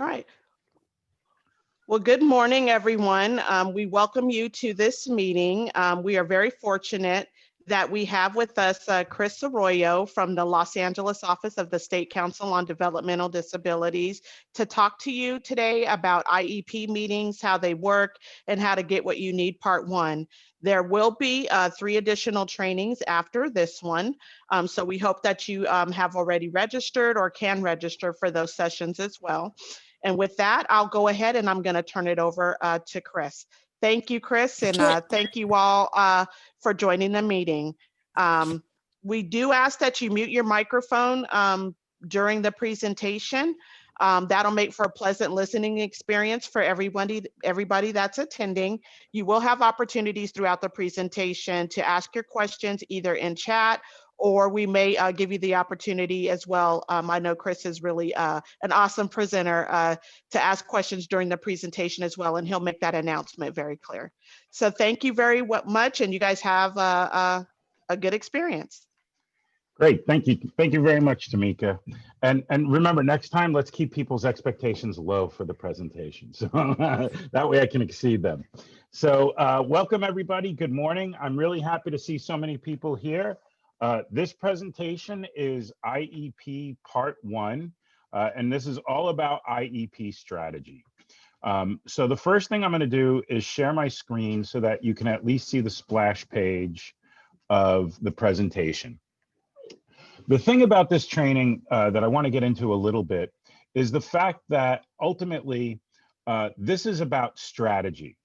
All right. Well, good morning, everyone. We welcome you to this meeting. We are very fortunate that we have with us Chris Arroyo from the Los Angeles office of the State Council on Developmental Disabilities to talk to you today about IEP meetings, how they work, and how to get what you need, part one. There will be 3 additional trainings after this one. So we hope that you have already registered or can register for those sessions as well. And with that, I'll go ahead and I'm going to turn it over to Chris. Thank you, Chris, and thank you all for joining the meeting. We do ask that you mute your microphone during the presentation. That'll make for a pleasant listening experience for everybody that's attending. You will have opportunities throughout the presentation to ask your questions either in chat, or we may give you the opportunity as well. I know Chris is really an awesome presenter to ask questions during the presentation as well, and he'll make that announcement very clear. So thank you very much, and you guys have a good experience. Great, thank you. Thank you very much, Tamika. And remember, next time, let's keep people's expectations low for the presentation. So that way I can exceed them. So welcome everybody, good morning. I'm really happy to see so many people here. This presentation is IEP Part 1, and this is all about IEP strategy. So the first thing I'm going to do is share my screen so that you can at least see the splash page of the presentation. The thing about this training that I want to get into a little bit is the fact that ultimately this is about strategy.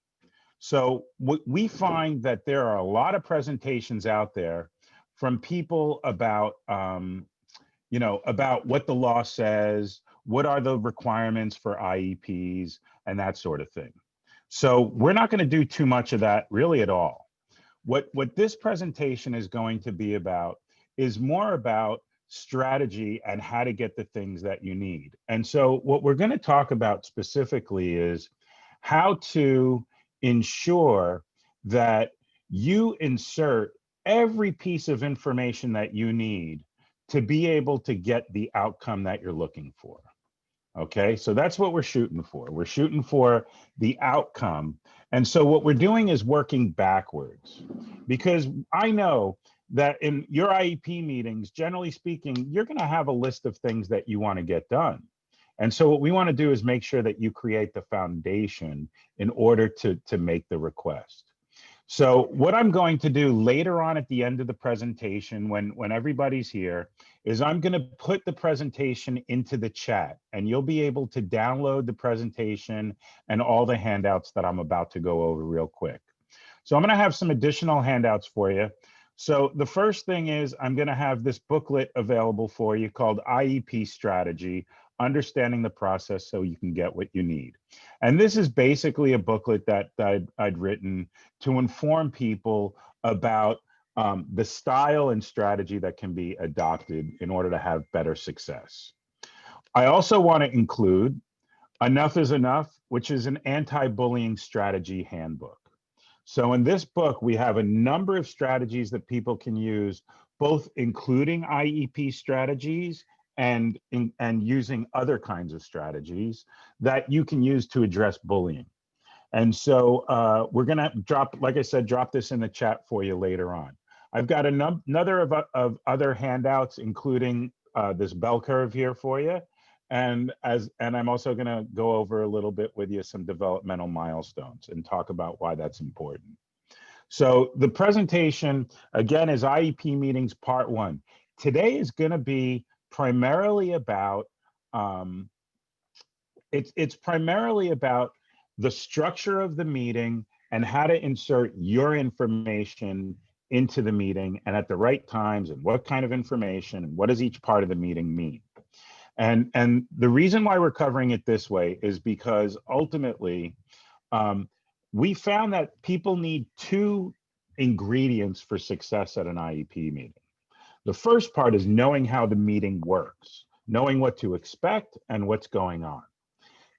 So we find that there are a lot of presentations out there from people about, about what the law says, what are the requirements for IEPs, and that sort of thing. So we're not going to do too much of that really at all. What this presentation is going to be about is more about strategy and how to get the things that you need. And so what we're going to talk about specifically is how to ensure that you insert every piece of information that you need to be able to get the outcome that you're looking for. Okay, so that's what we're shooting for. We're shooting for the outcome. And so what we're doing is working backwards, because I know that in your IEP meetings, generally speaking, you're going to have a list of things that you want to get done. And so what we want to do is make sure that you create the foundation in order to make the request. So what I'm going to do later on at the end of the presentation, when everybody's here, is I'm going to put the presentation into the chat, and you'll be able to download the presentation and all the handouts that I'm about to go over real quick. So I'm going to have some additional handouts for you. So the first thing is I'm going to have this booklet available for you called IEP Strategy, Understanding the Process So You Can Get What You Need. And this is basically a booklet that I'd written to inform people about the style and strategy that can be adopted in order to have better success. I also want to include Enough is Enough, which is an anti-bullying strategy handbook. So in this book, we have a number of strategies that people can use, both including IEP strategies and using other kinds of strategies that you can use to address bullying. And so we're going to drop, like I said, drop this in the chat for you later on. I've got another of other handouts, including this bell curve here for you. And I'm also going to go over a little bit with you some developmental milestones and talk about why that's important. So the presentation, again, is IEP Meetings Part 1. Today is going to be primarily about, it's primarily about the structure of the meeting and how to insert your information into the meeting and at the right times, and what kind of information and what does each part of the meeting mean. And the reason why we're covering it this way is because ultimately, we found that people need 2 ingredients for success at an IEP meeting. The first part is knowing how the meeting works, knowing what to expect and what's going on.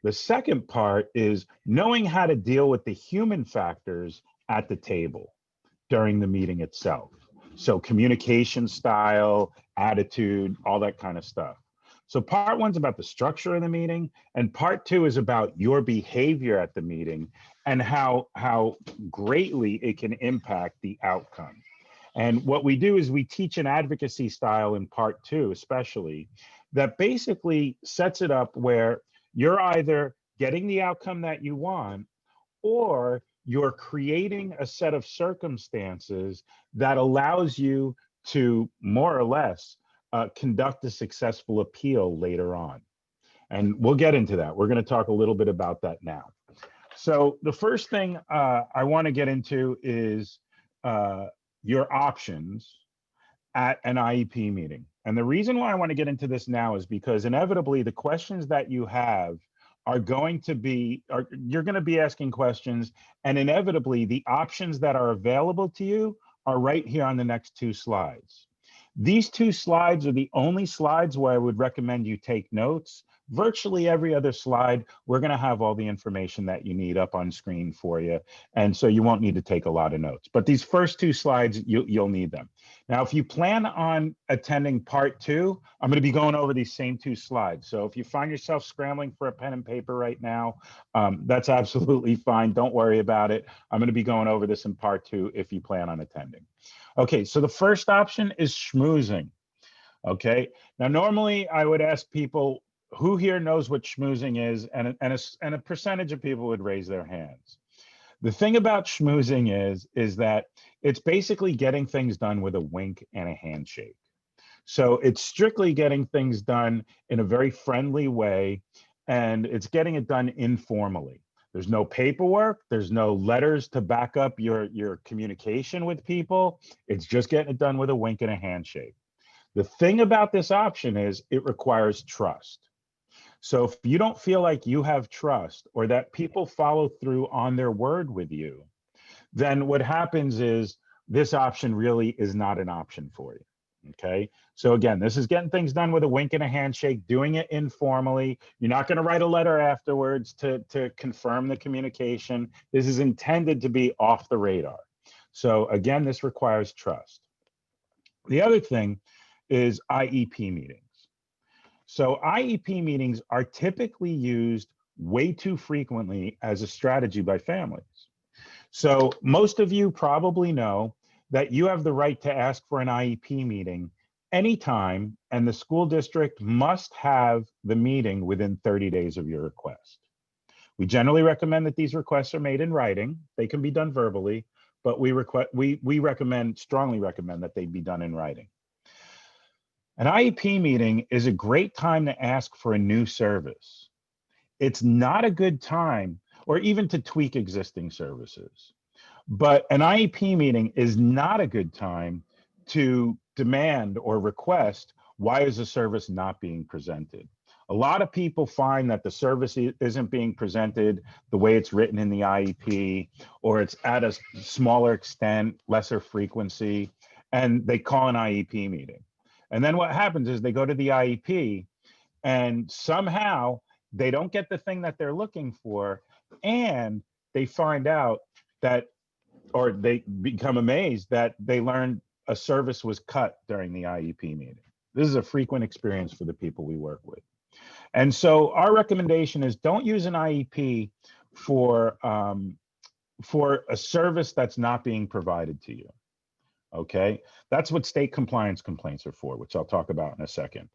The second part is knowing how to deal with the human factors at the table during the meeting itself. So communication style, attitude, all that kind of stuff. So part one's about the structure of the meeting, and part two is about your behavior at the meeting and how greatly it can impact the outcome. And what we do is we teach an advocacy style in part two, especially, that basically sets it up where you're either getting the outcome that you want, or you're creating a set of circumstances that allows you to more or less conduct a successful appeal later on. And we'll get into that. We're going to talk a little bit about that now. So the first thing I want to get into is your options at an IEP meeting. And the reason why I want to get into this now is because inevitably the questions that you have are going to be, you're going to be asking questions, and inevitably the options that are available to you are right here on the next two slides. These two slides are the only slides where I would recommend you take notes. Virtually every other slide, we're going to have all the information that you need up on screen for you. And so you won't need to take a lot of notes. But these first two slides, you'll need them. Now, if you plan on attending part two, I'm going to be going over these same two slides. So if you find yourself scrambling for a pen and paper right now, that's absolutely fine. Don't worry about it. I'm going to be going over this in part two if you plan on attending. Okay, so the first option is schmoozing. Okay, now normally I would ask people, who here knows what schmoozing is, and a percentage of people would raise their hands. The thing about schmoozing is that it's basically getting things done with a wink and a handshake. So it's strictly getting things done in a very friendly way, and it's getting it done informally. There's no paperwork, there's no letters to back up your communication with people. It's just getting it done with a wink and a handshake. The thing about this option is it requires trust. So if you don't feel like you have trust or that people follow through on their word with you, then what happens is this option really is not an option for you. Okay. So again, this is getting things done with a wink and a handshake, doing it informally. You're not going to write a letter afterwards to confirm the communication. This is intended to be off the radar. So again, this requires trust. The other thing is IEP meetings. So IEP meetings are typically used way too frequently as a strategy by families. So most of you probably know that you have the right to ask for an IEP meeting anytime, and the school district must have the meeting within 30 days of your request. We generally recommend that these requests are made in writing. They can be done verbally, but we strongly recommend that they be done in writing. An IEP meeting is a great time to ask for a new service. It's not a good time, or even to tweak existing services. But an IEP meeting is not a good time to demand or request, why is the service not being presented? A lot of people find that the service isn't being presented the way it's written in the IEP, or it's at a smaller extent, lesser frequency, and they call an IEP meeting. And then what happens is they go to the IEP and somehow they don't get the thing that they're looking for, and they find out that, or they become amazed that they learned a service was cut during the IEP meeting. This is a frequent experience for the people we work with. And so our recommendation is don't use an IEP for a service that's not being provided to you. Okay, that's what state compliance complaints are for, which I'll talk about in a second.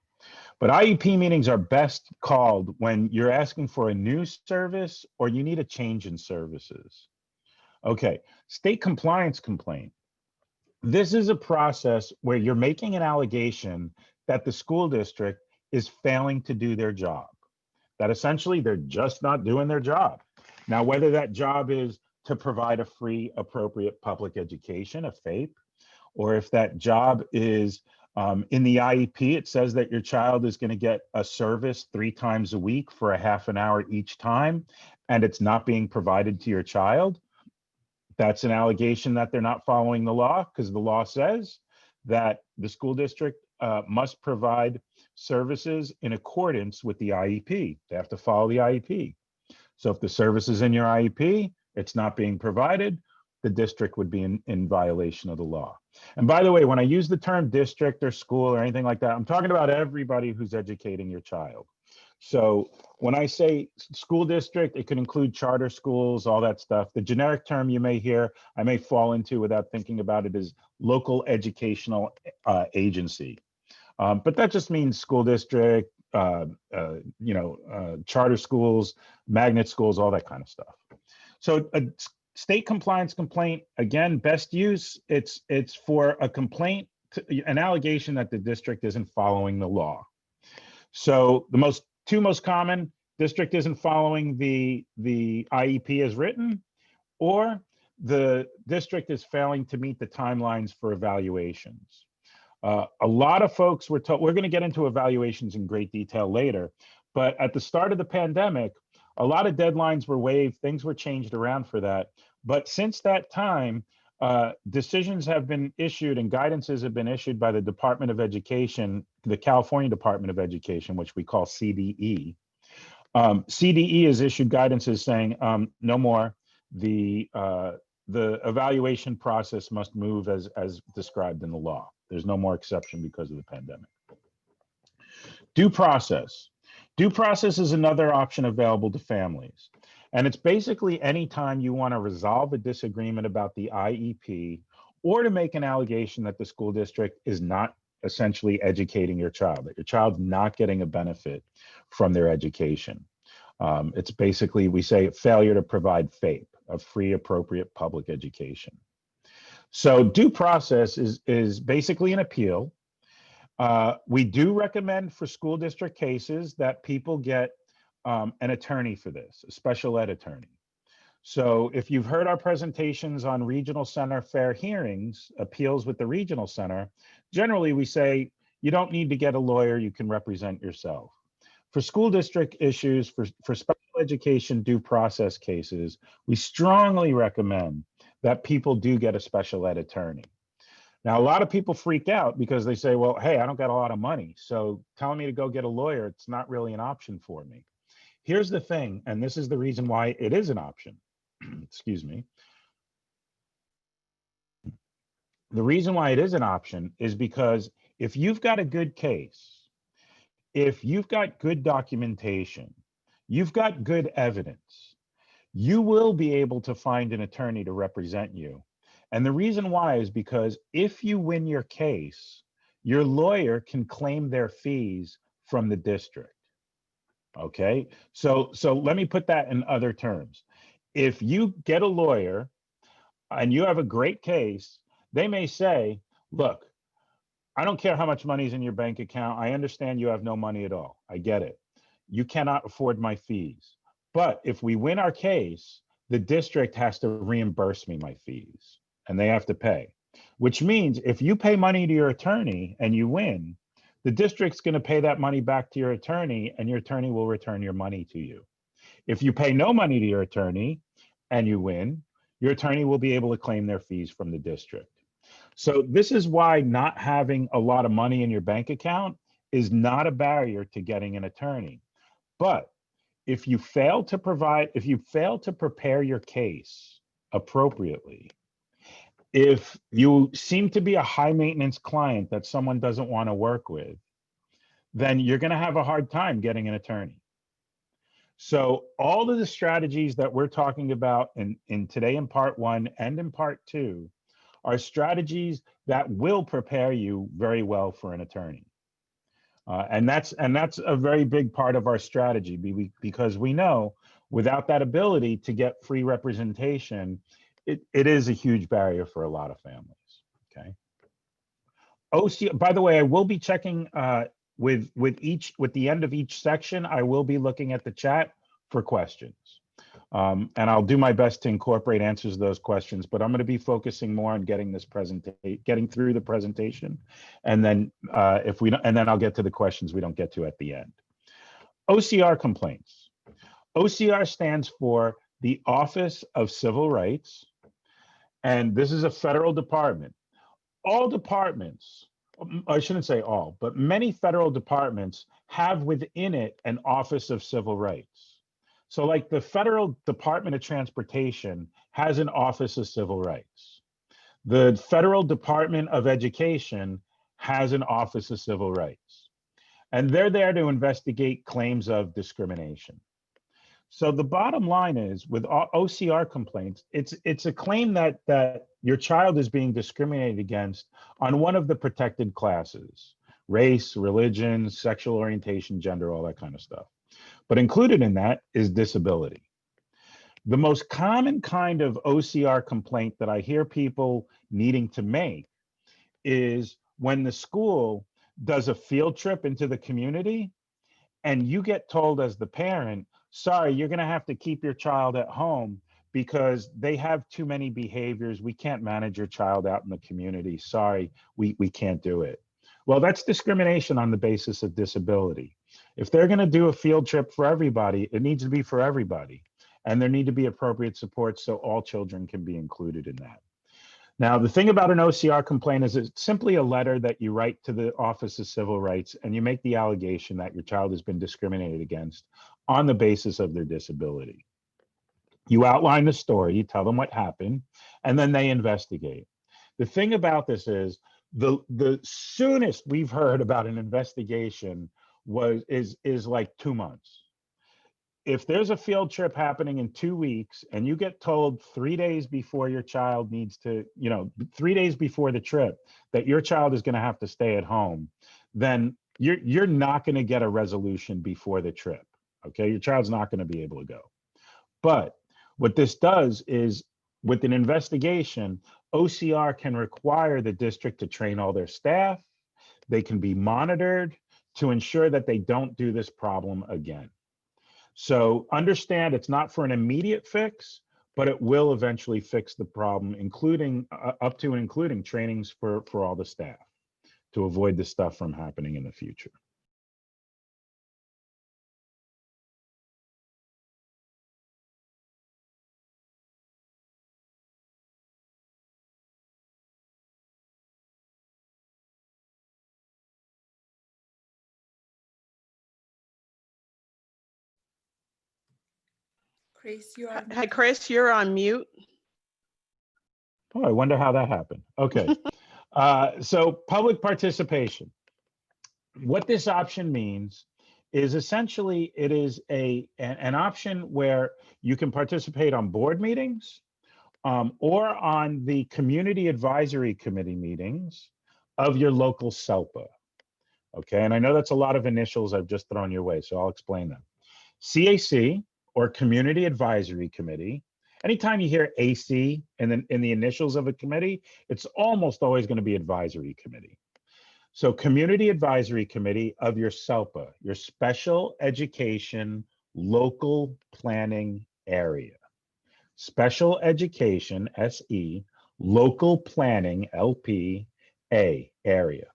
But IEP meetings are best called when you're asking for a new service or you need a change in services. Okay, state compliance complaint. This is a process where you're making an allegation that the school district is failing to do their job, that essentially they're just not doing their job. Now, whether that job is to provide a free, appropriate public education, a FAPE, or if that job is in the IEP, it says that your child is going to get a service 3 times a week for a half an hour each time, and it's not being provided to your child. That's an allegation that they're not following the law, because the law says that the school district must provide services in accordance with the IEP. They have to follow the IEP. So if the service is in your IEP, it's not being provided, the district would be in violation of the law. And by the way, when I use the term district or school or anything like that, I'm talking about everybody who's educating your child. So when I say school district, it could include charter schools, all that stuff. The generic term you may hear, I may fall into without thinking about it, is local educational agency. But that just means school district, charter schools, magnet schools, all that kind of stuff. So a state compliance complaint, again, best use, it's for a complaint, an allegation that the district isn't following the law. So the two most common, district isn't following the IEP as written, or the district is failing to meet the timelines for evaluations. A lot of folks were told, we're going to get into evaluations in great detail later, but at the start of the pandemic, a lot of deadlines were waived, things were changed around for that. But since that time, decisions have been issued and guidances have been issued by the Department of Education, the California Department of Education, which we call CDE. CDE has issued guidances saying no more. The evaluation process must move as described in the law. There's no more exception because of the pandemic. Due process. Due process is another option available to families. And it's basically any time you want to resolve a disagreement about the IEP or to make an allegation that the school district is not essentially educating your child, that your child's not getting a benefit from their education. It's basically, we say, failure to provide FAPE, a free, appropriate public education. So due process is basically an appeal. We do recommend for school district cases that people get an attorney for this, a special ed attorney. So if you've heard our presentations on regional center fair hearings, appeals with the regional center, generally we say you don't need to get a lawyer, you can represent yourself. For school district issues, for special education due process cases, we strongly recommend that people do get a special ed attorney. Now, a lot of people freak out because they say, well, hey, I don't got a lot of money, so telling me to go get a lawyer, it's not really an option for me. Here's the thing, and this is the reason why it is an option. Excuse me. The reason why it is an option is because if you've got a good case, if you've got good documentation, you've got good evidence, you will be able to find an attorney to represent you. And the reason why is because if you win your case, your lawyer can claim their fees from the district. Okay, so let me put that in other terms. If you get a lawyer and you have a great case, they may say, look, I don't care how much money's in your bank account. I understand you have no money at all. I get it. You cannot afford my fees. But if we win our case, the district has to reimburse me my fees and they have to pay, which means if you pay money to your attorney and you win, the district's going to pay that money back to your attorney and your attorney will return your money to you. If you pay no money to your attorney and you win, your attorney will be able to claim their fees from the district. So this is why not having a lot of money in your bank account is not a barrier to getting an attorney. But if you fail to prepare your case appropriately, if you seem to be a high maintenance client that someone doesn't want to work with, then you're going to have a hard time getting an attorney. So all of the strategies that we're talking about in today in part 1 and in part 2 are strategies that will prepare you very well for an attorney. And that's a very big part of our strategy because we know without that ability to get free representation, it is a huge barrier for a lot of families. Okay. By the way, I will be checking with the end of each section. I will be looking at the chat for questions, and I'll do my best to incorporate answers to those questions. But I'm going to be focusing more on getting through the presentation, and then I'll get to the questions we don't get to at the end. OCR complaints. OCR stands for the Office of Civil Rights, and this is a federal department. All departments, I shouldn't say all, but many federal departments have within it an Office of Civil Rights. So like the Federal Department of Transportation has an Office of Civil Rights. The Federal Department of Education has an Office of Civil Rights. And they're there to investigate claims of discrimination. So the bottom line is with OCR complaints, it's a claim that your child is being discriminated against on one of the protected classes, race, religion, sexual orientation, gender, all that kind of stuff. But included in that is disability. The most common kind of OCR complaint that I hear people needing to make is when the school does a field trip into the community and you get told as the parent, sorry, you're going to have to keep your child at home because they have too many behaviors. We can't manage your child out in the community. Sorry, we can't do it. Well, that's discrimination on the basis of disability. If they're going to do a field trip for everybody, it needs to be for everybody. And there need to be appropriate supports so all children can be included in that. Now, the thing about an OCR complaint is it's simply a letter that you write to the Office of Civil Rights and you make the allegation that your child has been discriminated against on the basis of their disability. You outline the story, you tell them what happened, and then they investigate. The thing about this is the soonest we've heard about an investigation is like 2 months. If there's a field trip happening in 2 weeks and you get told 3 days before your child needs to, 3 days before the trip that your child is going to have to stay at home, then you're not going to get a resolution before the trip. Okay, your child's not going to be able to go. But what this does is with an investigation, OCR can require the district to train all their staff. They can be monitored to ensure that they don't do this problem again. So understand it's not for an immediate fix, but it will eventually fix the problem, including up to and including trainings for all the staff to avoid this stuff from happening in the future. Chris, you are. Hi, Chris, you're on mute. Oh, I wonder how that happened. Okay. So public participation. What this option means is essentially it is an option where you can participate on board meetings or on the community advisory committee meetings of your local SELPA. Okay, and I know that's a lot of initials I've just thrown your way, so I'll explain them. CAC, or Community Advisory Committee. Anytime you hear AC in the initials of a committee, it's almost always going to be advisory committee. So Community Advisory Committee of your SELPA, your Special Education Local Planning Area. Special Education, SE, Local Planning, LPA, area.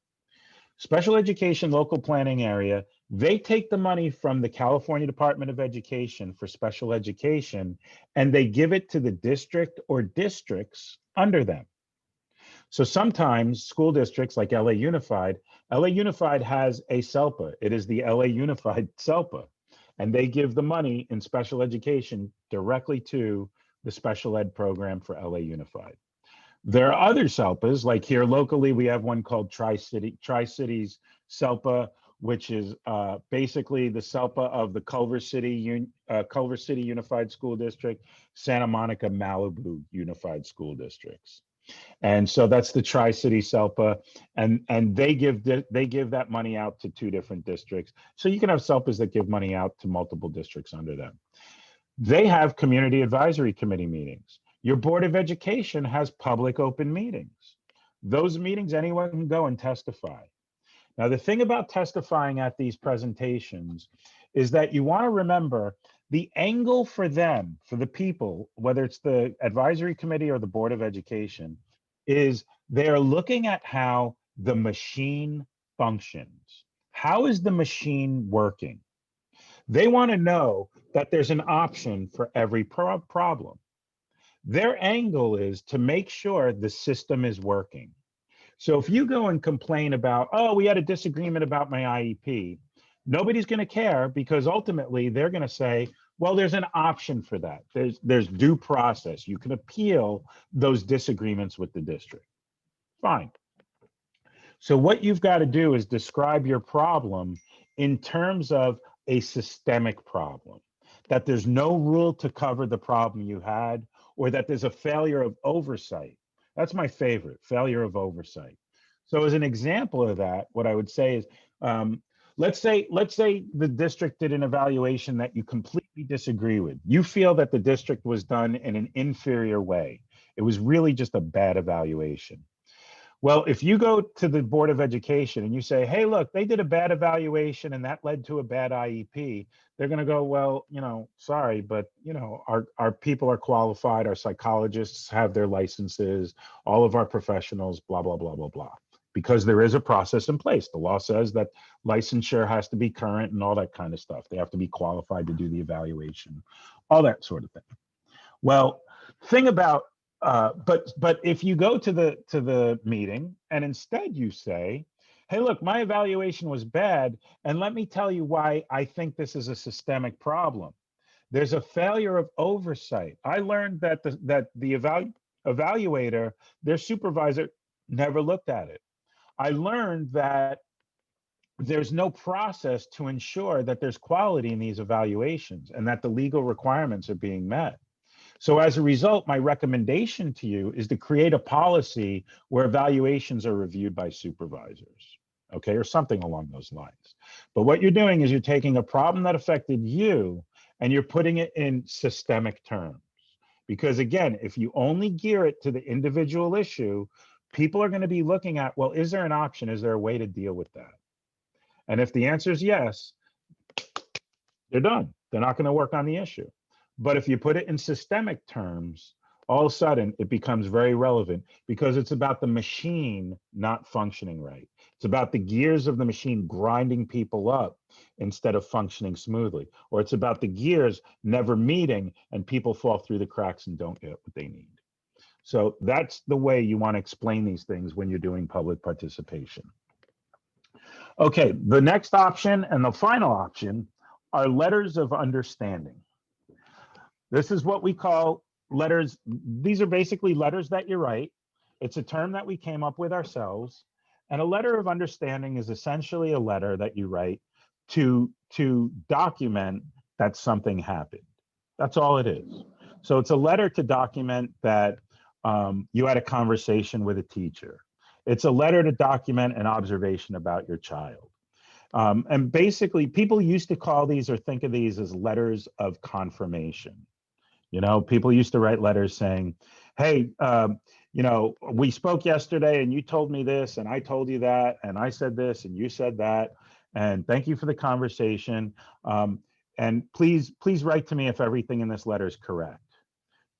Special Education Local Planning Area, they take the money from the California Department of Education for special education, and they give it to the district or districts under them. So sometimes school districts like LA Unified has a SELPA. It is the LA Unified SELPA, and they give the money in special education directly to the special ed program for LA Unified. There are other SELPAs, like here locally, we have one called Tri-Cities SELPA, which is basically the SELPA of the Culver City Unified School District, Santa Monica, Malibu Unified School Districts. And so that's the Tri-City SELPA, and they give that money out to 2 different districts. So you can have SELPAs that give money out to multiple districts under them. They have community advisory committee meetings. Your Board of Education has public open meetings. Those meetings, anyone can go and testify. Now, the thing about testifying at these presentations is that you want to remember the angle for them, for the people, whether it's the advisory committee or the Board of Education, is they're looking at how the machine functions. How is the machine working? They want to know that there's an option for every problem. Their angle is to make sure the system is working. So if you go and complain about, oh, we had a disagreement about my IEP, nobody's going to care because ultimately they're going to say, Well, there's an option for that. There's due process. You can appeal those disagreements with the district. Fine. So what you've got to do is describe your problem in terms of a systemic problem, that there's no rule to cover the problem you had, or that there's a failure of oversight. That's my favorite, failure of oversight. So as an example of that, what I would say is, let's say the district did an evaluation that you completely disagree with. You feel that the district was done in an inferior way. It was really just a bad evaluation. Well, if you go to the Board of Education and you say, hey, look, they did a bad evaluation and that led to a bad IEP, they're going to go, well, sorry, but, our people are qualified, our psychologists have their licenses, all of our professionals, blah, blah, blah, blah, blah. Because there is a process in place. The law says that licensure has to be current and all that kind of stuff. They have to be qualified to do the evaluation, all that sort of thing. Well, thing about but if you go to the meeting and instead you say, hey, look, my evaluation was bad, and let me tell you why I think this is a systemic problem. There's a failure of oversight. I learned that the evaluator, their supervisor, never looked at it. I learned that there's no process to ensure that there's quality in these evaluations and that the legal requirements are being met. So as a result, my recommendation to you is to create a policy where evaluations are reviewed by supervisors, okay, or something along those lines. But what you're doing is you're taking a problem that affected you and you're putting it in systemic terms. Because again, if you only gear it to the individual issue, people are going to be looking at, well, is there an option? Is there a way to deal with that? And if the answer is yes, they're done. They're not going to work on the issue. But if you put it in systemic terms, all of a sudden it becomes very relevant because it's about the machine not functioning right. It's about the gears of the machine grinding people up instead of functioning smoothly. Or it's about the gears never meeting and people fall through the cracks and don't get what they need. So that's the way you want to explain these things when you're doing public participation. Okay, the next option and the final option are letters of understanding. This is what we call letters. These are basically letters that you write. It's a term that we came up with ourselves. And a letter of understanding is essentially a letter that you write to document that something happened. That's all it is. So it's a letter to document that you had a conversation with a teacher. It's a letter to document an observation about your child. And basically, people used to call these or think of these as letters of confirmation. People used to write letters saying, hey, we spoke yesterday and you told me this and I told you that and I said this and you said that. And thank you for the conversation. And please write to me if everything in this letter is correct.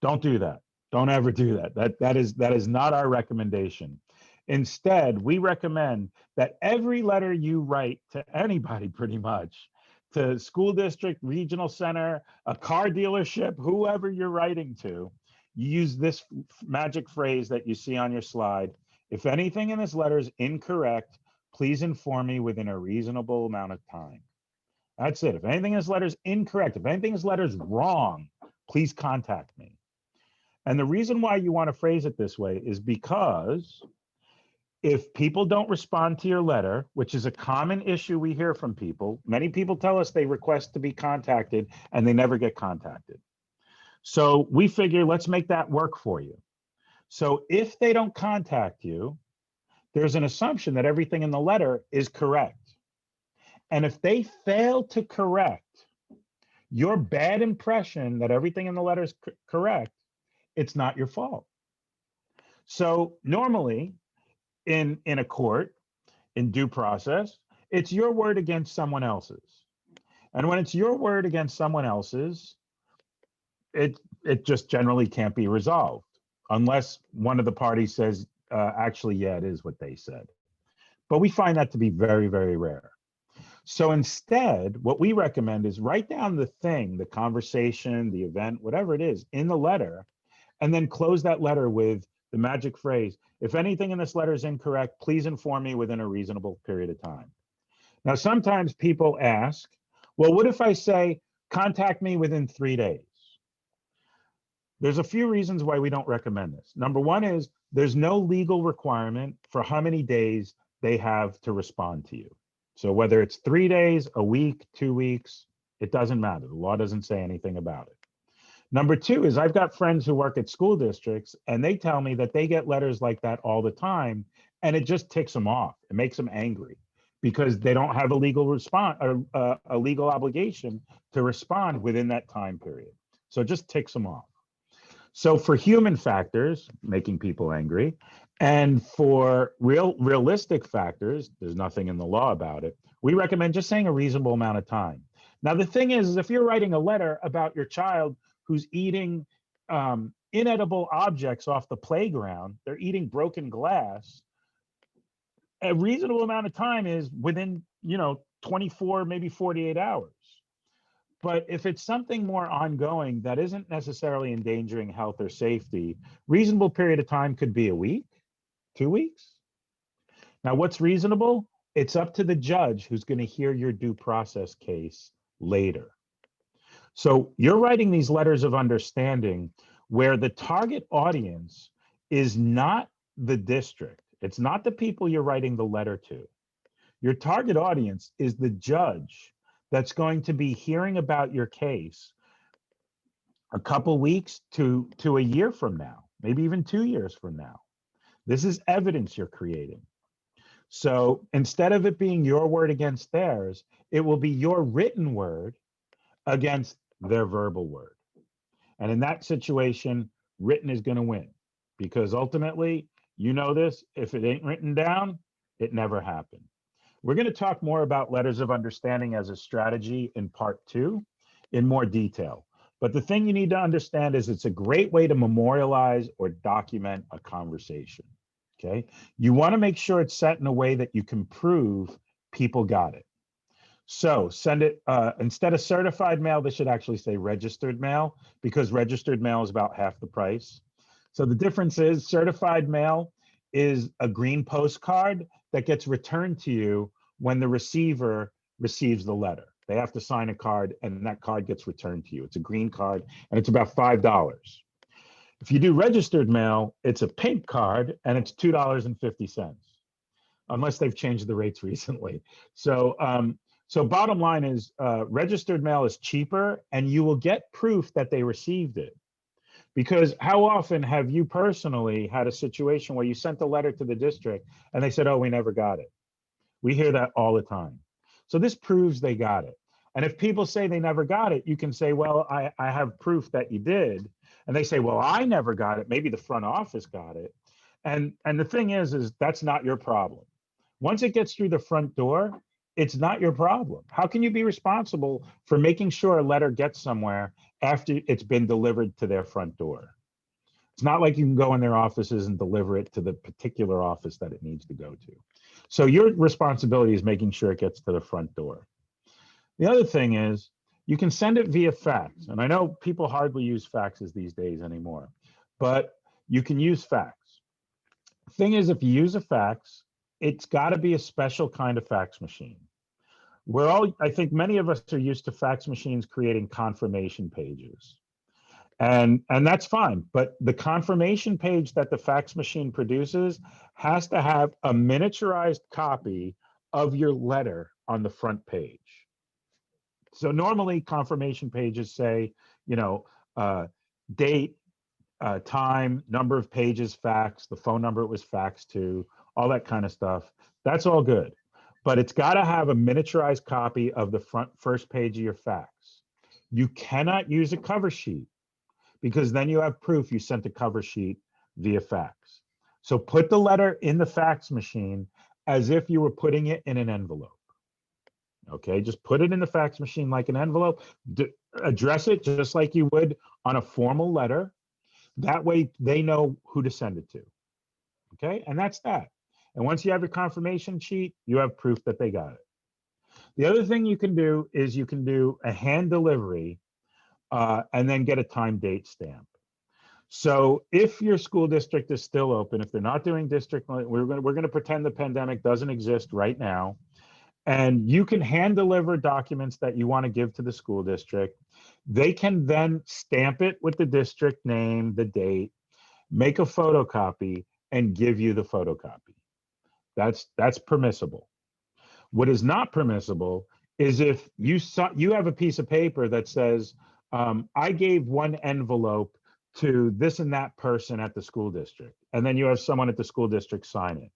Don't do that. Don't ever do that. That is not our recommendation. Instead, we recommend that every letter you write to anybody pretty much, to school district, regional center, a car dealership, whoever you're writing to, you use this magic phrase that you see on your slide. If anything in this letter is incorrect, please inform me within a reasonable amount of time. That's it. If anything in this letter is incorrect, if anything in this letter is wrong, please contact me. And the reason why you want to phrase it this way is because if people don't respond to your letter, which is a common issue we hear from people, many people tell us they request to be contacted and they never get contacted. So we figure let's make that work for you. So if they don't contact you, there's an assumption that everything in the letter is correct. And if they fail to correct your bad impression that everything in the letter is correct, it's not your fault. So normally, in a court, in due process, it's your word against someone else's. And when it's your word against someone else's, it just generally can't be resolved unless one of the parties says, actually, yeah, it is what they said. But we find that to be very, very rare. So instead, what we recommend is write down the thing, the conversation, the event, whatever it is in the letter, and then close that letter with the magic phrase, if anything in this letter is incorrect, please inform me within a reasonable period of time. Now, sometimes people ask, well, what if I say, contact me within 3 days. There's a few reasons why we don't recommend this. Number one is there's no legal requirement for how many days they have to respond to you. So whether it's 3 days, a week, 2 weeks, it doesn't matter. The law doesn't say anything about it. Number two is I've got friends who work at school districts and they tell me that they get letters like that all the time and it just ticks them off. It makes them angry because they don't have a legal response or a legal obligation to respond within that time period. So it just ticks them off. So for human factors, making people angry, and for realistic factors, there's nothing in the law about it. We recommend just saying a reasonable amount of time. Now, the thing is if you're writing a letter about your child who's eating inedible objects off the playground, they're eating broken glass, a reasonable amount of time is within, 24, maybe 48 hours. But if it's something more ongoing that isn't necessarily endangering health or safety, reasonable period of time could be a week, 2 weeks. Now, what's reasonable? It's up to the judge who's going to hear your due process case later. So you're writing these letters of understanding where the target audience is not the district. It's not the people you're writing the letter to. Your target audience is the judge that's going to be hearing about your case a couple weeks to a year from now, maybe even 2 years from now. This is evidence you're creating. So instead of it being your word against theirs, it will be your written word against their verbal word. And in that situation, written is going to win because ultimately, this, if it ain't written down, it never happened. We're going to talk more about letters of understanding as a strategy in part 2 in more detail. But the thing you need to understand is it's a great way to memorialize or document a conversation. Okay. You want to make sure it's set in a way that you can prove people got it. So send it, instead of certified mail, this should actually say registered mail because registered mail is about half the price. So the difference is certified mail is a green postcard that gets returned to you when the receiver receives the letter. They have to sign a card and that card gets returned to you. It's a green card and it's about $5. If you do registered mail, it's a pink card and it's $2.50, unless they've changed the rates recently. So bottom line is registered mail is cheaper and you will get proof that they received it. Because how often have you personally had a situation where you sent a letter to the district and they said, oh, we never got it? We hear that all the time. So this proves they got it. And if people say they never got it, you can say, well, I have proof that you did. And they say, well, I never got it. Maybe the front office got it. And the thing is that's not your problem. Once it gets through the front door, it's not your problem. How can you be responsible for making sure a letter gets somewhere after it's been delivered to their front door? It's not like you can go in their offices and deliver it to the particular office that it needs to go to. So your responsibility is making sure it gets to the front door. The other thing is you can send it via fax. And I know people hardly use faxes these days anymore, but you can use fax. Thing is, if you use a fax, it's got to be a special kind of fax machine. I think many of us are used to fax machines creating confirmation pages. And that's fine, but the confirmation page that the fax machine produces has to have a miniaturized copy of your letter on the front page. So normally confirmation pages say, date, time, number of pages faxed, the phone number it was faxed to, all that kind of stuff. That's all good. But it's got to have a miniaturized copy of the first page of your fax. You cannot use a cover sheet because then you have proof you sent a cover sheet via fax. So put the letter in the fax machine as if you were putting it in an envelope. Okay, just put it in the fax machine like an envelope. Address it just like you would on a formal letter. That way they know who to send it to. Okay, and that's that. And once you have your confirmation sheet, you have proof that they got it. The other thing you can do is you can do a hand delivery and then get a time date stamp. So if your school district is still open, if they're not doing district, we're going to pretend the pandemic doesn't exist right now. And you can hand deliver documents that you want to give to the school district. They can then stamp it with the district name, the date, make a photocopy, and give you the photocopy. That's permissible. What is not permissible is if you have a piece of paper that says, I gave one envelope to this and that person at the school district, and then you have someone at the school district sign it.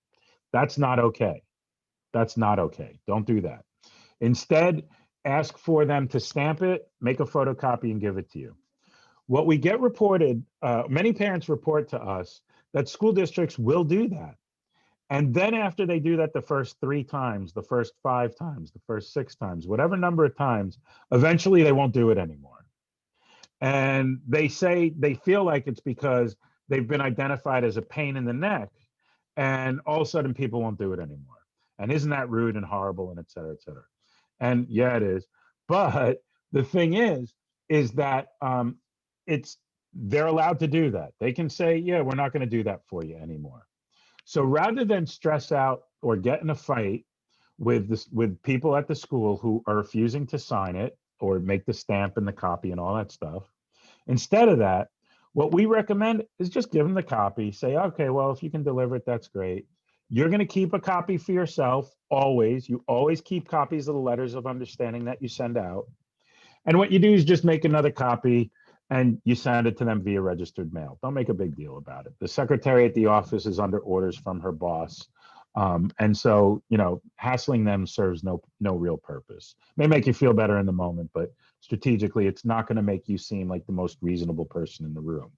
That's not okay. That's not okay. Don't do that. Instead, ask for them to stamp it, make a photocopy, and give it to you. What we get reported, many parents report to us that school districts will do that. And then after they do that the first 3 times, the first 5 times, the first 6 times, whatever number of times, eventually they won't do it anymore. And they say they feel like it's because they've been identified as a pain in the neck, and all of a sudden people won't do it anymore. And isn't that rude and horrible, and et cetera, et cetera. And yeah, it is. But the thing is that they're allowed to do that. They can say, yeah, we're not going to do that for you anymore. So rather than stress out or get in a fight with people at the school who are refusing to sign it or make the stamp and the copy and all that stuff, instead of that, what we recommend is just give them the copy. Say, okay, well, if you can deliver it, that's great. You're going to keep a copy for yourself always. You always keep copies of the letters of understanding that you send out. And what you do is just make another copy and you send it to them via registered mail. Don't make a big deal about it. The secretary at the office is under orders from her boss. And so, hassling them serves no real purpose. It may make you feel better in the moment, but strategically, it's not going to make you seem like the most reasonable person in the room.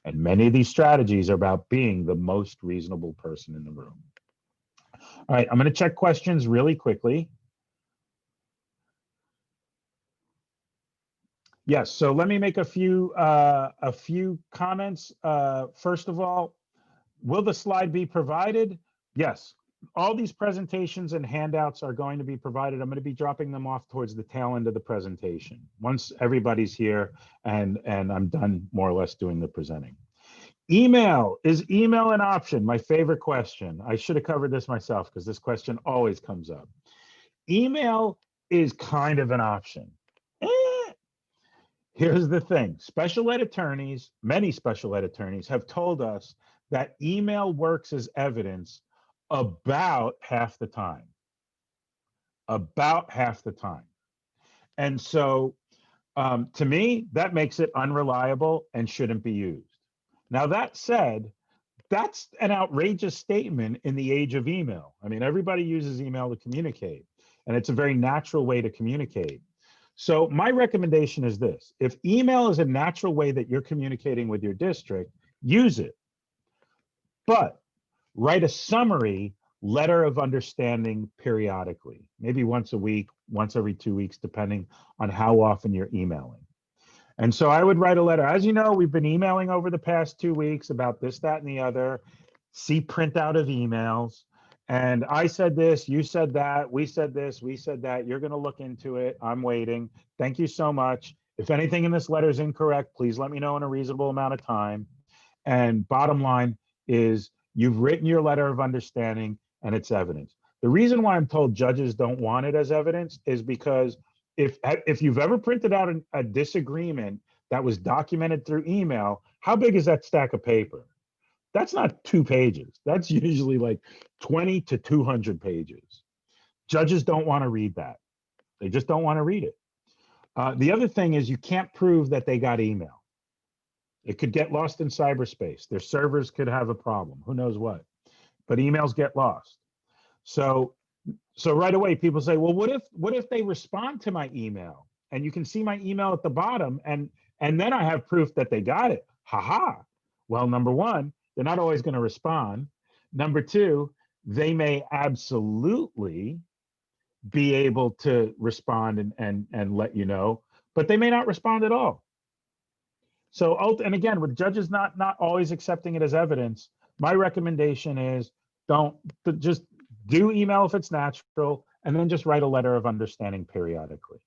And many of these strategies are about being the most reasonable person in the room. All right, I'm going to check questions really quickly. Yes, so let me make a few comments. First of all, will the slide be provided? Yes, all these presentations and handouts are going to be provided. I'm going to be dropping them off towards the tail end of the presentation once everybody's here and I'm done more or less doing the presenting. Email, is email an option? My favorite question. I should have covered this myself because this question always comes up. Email is kind of an option. Here's the thing. Special ed attorneys, many special ed attorneys have told us that email works as evidence about half the time. About half the time. And so to me, that makes it unreliable and shouldn't be used. Now, that said, that's an outrageous statement in the age of email. I mean, everybody uses email to communicate, and it's a very natural way to communicate. So my recommendation is this: if email is a natural way that you're communicating with your district, use it. But write a summary letter of understanding periodically, maybe once a week, once every 2 weeks, depending on how often you're emailing. And so I would write a letter. As you know, we've been emailing over the past 2 weeks about this, that, and the other. See printout of emails. And I said this, you said that, we said this, we said that. You're going to look into it. I'm waiting. Thank you so much. If anything in this letter is incorrect, please let me know in a reasonable amount of time. And bottom line is you've written your letter of understanding and it's evidence. The reason why I'm told judges don't want it as evidence is because if you've ever printed out a disagreement that was documented through email, how big is that stack of paper? That's not 2 pages. That's usually like 20 to 200 pages. Judges don't want to read that. They just don't want to read it. The other thing is you can't prove that they got email. It could get lost in cyberspace. Their servers could have a problem. Who knows what? But emails get lost. So right away, people say, well, what if they respond to my email? And you can see my email at the bottom, and then I have proof that they got it. Ha. Well, number one, they're not always going to respond. Number two, they may absolutely be able to respond and let you know, but they may not respond at all. So, and again, with judges not always accepting it as evidence, my recommendation is just do email if it's natural, and then just write a letter of understanding periodically.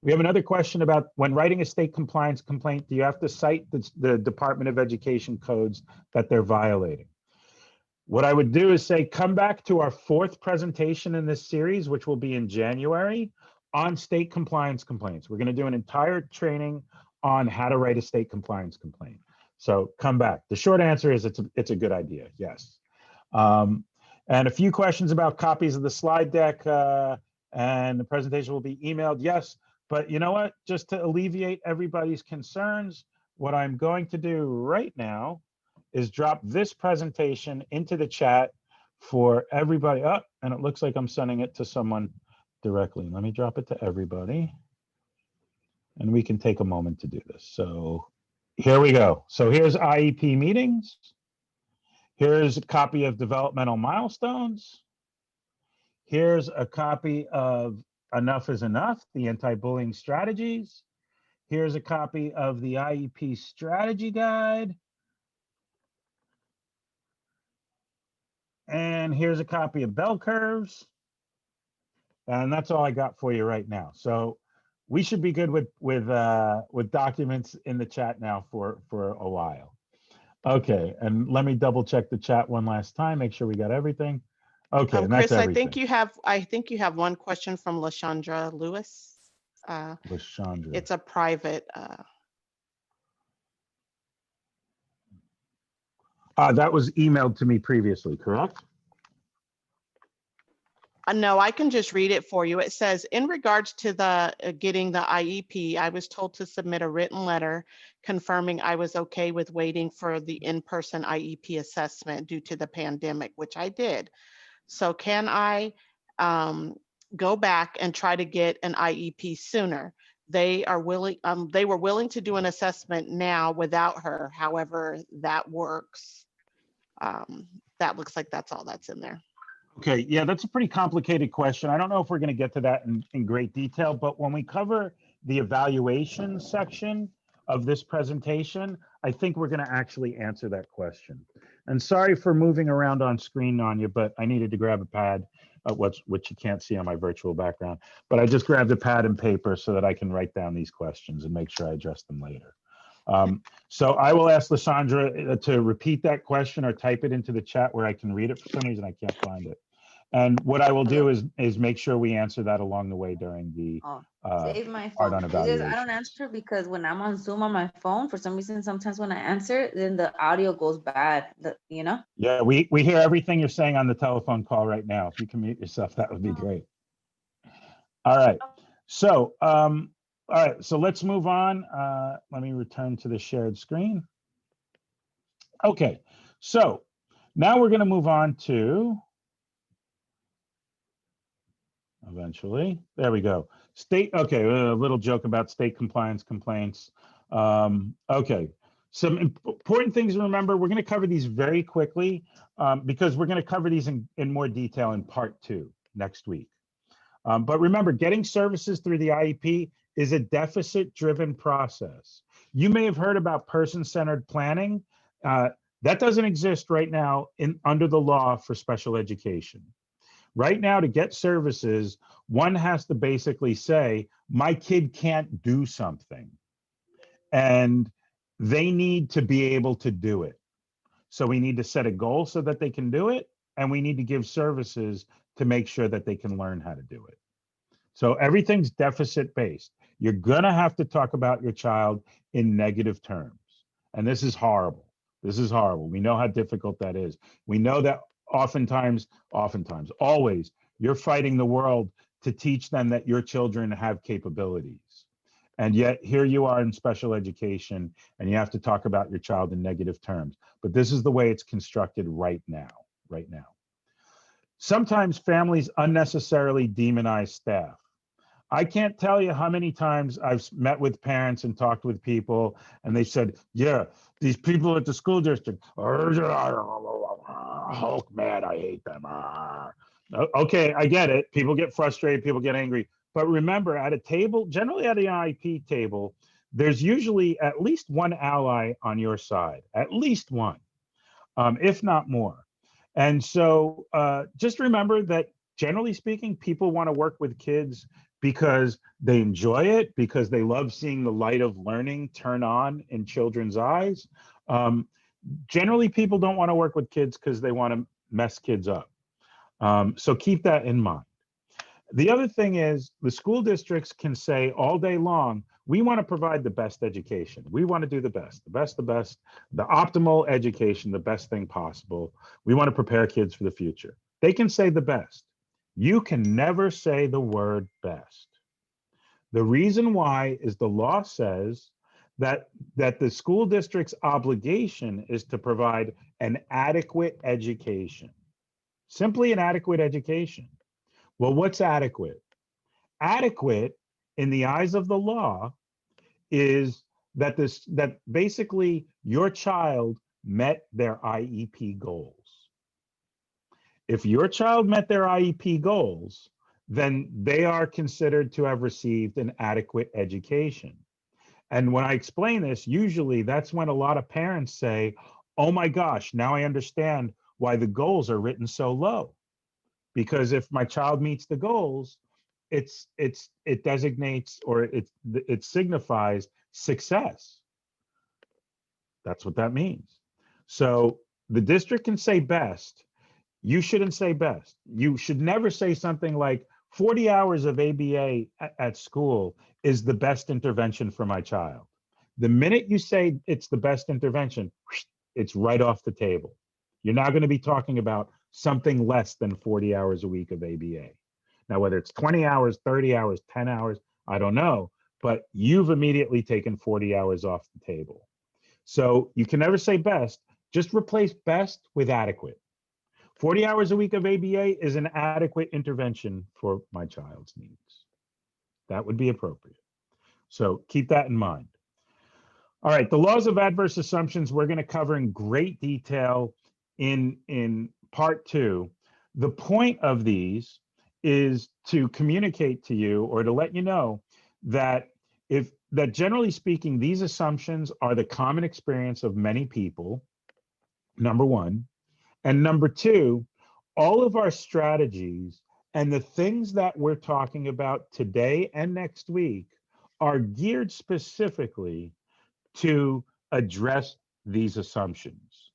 We have another question about when writing a state compliance complaint, do you have to cite the Department of Education codes that they're violating? What I would do is say, come back to our 4th presentation in this series, which will be in January, on state compliance complaints. We're going to do an entire training on how to write a state compliance complaint. So come back. The short answer is it's a good idea. Yes. And a few questions about copies of the slide deck and the presentation will be emailed. Yes. But you know what? Just to alleviate everybody's concerns, what I'm going to do right now is drop this presentation into the chat for everybody up. And it looks like I'm sending it to someone directly. Let me drop it to everybody. And we can take a moment to do this. So here we go. So here's IEP meetings. Here's a copy of developmental milestones. Here's a copy of Enough is Enough, the anti-bullying strategies. Here's a copy of the IEP Strategy Guide. And here's a copy of Bell Curves. And that's all I got for you right now. So we should be good with documents in the chat now for a while. Okay, and let me double check the chat one last time, make sure we got everything. Okay, and that's Chris, everything. I think you have one question from LaShondra Lewis. LaShondra. It's a private. That was emailed to me previously, correct? No, I can just read it for you. It says, in regards to the getting the IEP, I was told to submit a written letter confirming I was okay with waiting for the in-person IEP assessment due to the pandemic, which I did. So can I go back and try to get an IEP sooner? They are willing. They were willing to do an assessment now without her. However, that works. That looks like that's all that's in there. Okay, yeah, that's a pretty complicated question. I don't know if we're going to get to that in great detail, but when we cover the evaluation section of this presentation, I think we're going to actually answer that question. And sorry for moving around on screen on you, but I needed to grab a pad, which you can't see on my virtual background, but I just grabbed a pad and paper so that I can write down these questions and make sure I address them later. So I will ask LaShondra to repeat that question or type it into the chat where I can read it. For some reason, I can't find it. And what I will do is make sure we answer that along the way during the save my part phone. on evaluation. I don't answer because when I'm on Zoom on my phone, for some reason, sometimes when I answer, then the audio goes bad, you know? Yeah, we hear everything you're saying on the telephone call right now. If you can mute yourself, that would be great. All right. So, all right, so let's move on. Let me return to the shared screen. Okay, so now we're going to move on to, eventually, there we go. State, okay, a little joke about state compliance complaints. Okay, some important things to remember. We're going to cover these very quickly because we're going to cover these in more detail in part 2 next week. But remember, getting services through the IEP is a deficit-driven process. You may have heard about person-centered planning. That doesn't exist right now under the law for special education. Right now, to get services, one has to basically say, my kid can't do something, and they need to be able to do it. So we need to set a goal so that they can do it, and we need to give services to make sure that they can learn how to do it. So everything's deficit-based. You're gonna have to talk about your child in negative terms. And this is horrible. This is horrible. We know how difficult that is. We know that oftentimes, always, you're fighting the world to teach them that your children have capabilities. And yet here you are in special education and you have to talk about your child in negative terms. But this is the way it's constructed right now. Sometimes families unnecessarily demonize staff. I can't tell you how many times I've met with parents and talked with people and they said, yeah, these people at the school district, Hulk mad, I hate them. Okay, I get it. People get frustrated, people get angry. But remember, at a table, generally at an IEP table, there's usually at least one ally on your side, at least one, if not more. And so just remember that generally speaking, people want to work with kids because they enjoy it, because they love seeing the light of learning turn on in children's eyes. Generally, people don't want to work with kids because they want to mess kids up. So keep that in mind. The other thing is the school districts can say all day long, we want to provide the best education. We want to do the best, the optimal education, the best thing possible. We want to prepare kids for the future. They can say the best. You can never say the word best. The reason why is the law says that the school district's obligation is to provide an adequate education. Simply an adequate education. Well, what's adequate? Adequate in the eyes of the law is that basically your child met their IEP goals. If your child met their IEP goals, then they are considered to have received an adequate education. And when I explain this, usually that's when a lot of parents say, oh my gosh, now I understand why the goals are written so low. Because if my child meets the goals, it designates or it signifies success. That's what that means. So the district can say best. You shouldn't say best. You should never say something like 40 hours of ABA at school is the best intervention for my child. The minute you say it's the best intervention, it's right off the table. You're now going to be talking about something less than 40 hours a week of ABA. Now, whether it's 20 hours, 30 hours, 10 hours, I don't know, but you've immediately taken 40 hours off the table. So you can never say best, just replace best with adequate. 40 hours a week of ABA is an adequate intervention for my child's needs. That would be appropriate. So keep that in mind. All right, the laws of adverse assumptions we're going to cover in great detail in part 2. The point of these is to communicate to you or to let you know that generally speaking, these assumptions are the common experience of many people, number one. And number two, all of our strategies and the things that we're talking about today and next week are geared specifically to address these assumptions.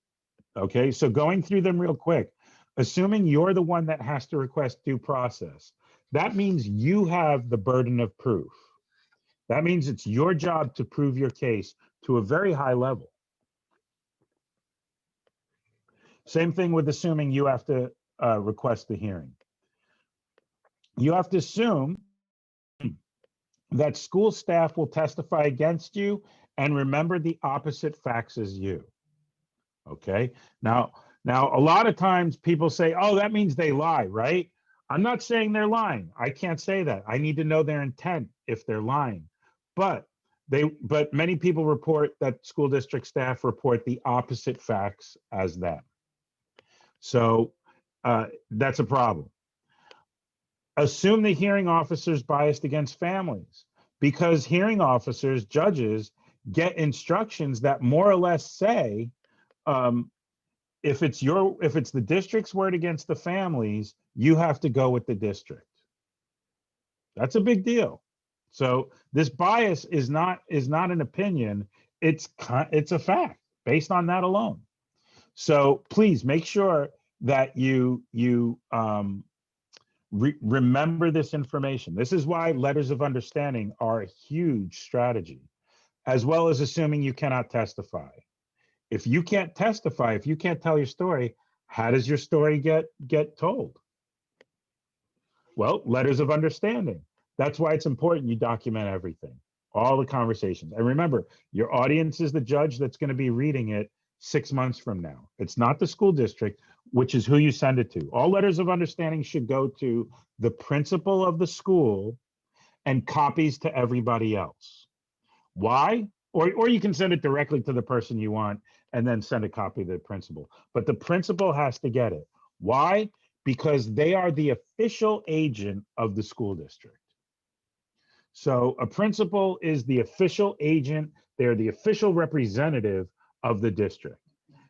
Okay, so going through them real quick, assuming you're the one that has to request due process, that means you have the burden of proof. That means it's your job to prove your case to a very high level. Same thing with assuming you have to request the hearing. You have to assume that school staff will testify against you and remember the opposite facts as you. Okay, now a lot of times people say, oh, that means they lie, right? I'm not saying they're lying. I can't say that. I need to know their intent if they're lying. But many people report that school district staff report the opposite facts as them. So that's a problem. Assume the hearing officer's biased against families, because hearing officers, judges, get instructions that more or less say, if it's the district's word against the families, you have to go with the district. That's a big deal. So this bias is not an opinion. It's a fact based on that alone. So please make sure that you remember this information. This is why letters of understanding are a huge strategy, as well as assuming you cannot testify. If you can't testify, if you can't tell your story, how does your story get told? Well, letters of understanding. That's why it's important you document everything, all the conversations. And remember, your audience is the judge that's going to be reading it 6 months from now. It's not the school district, which is who you send it to. All letters of understanding should go to the principal of the school and copies to everybody else. Why? Or you can send it directly to the person you want and then send a copy to the principal. But the principal has to get it. Why? Because they are the official agent of the school district. So a principal is the official agent. They're the official representative of the district.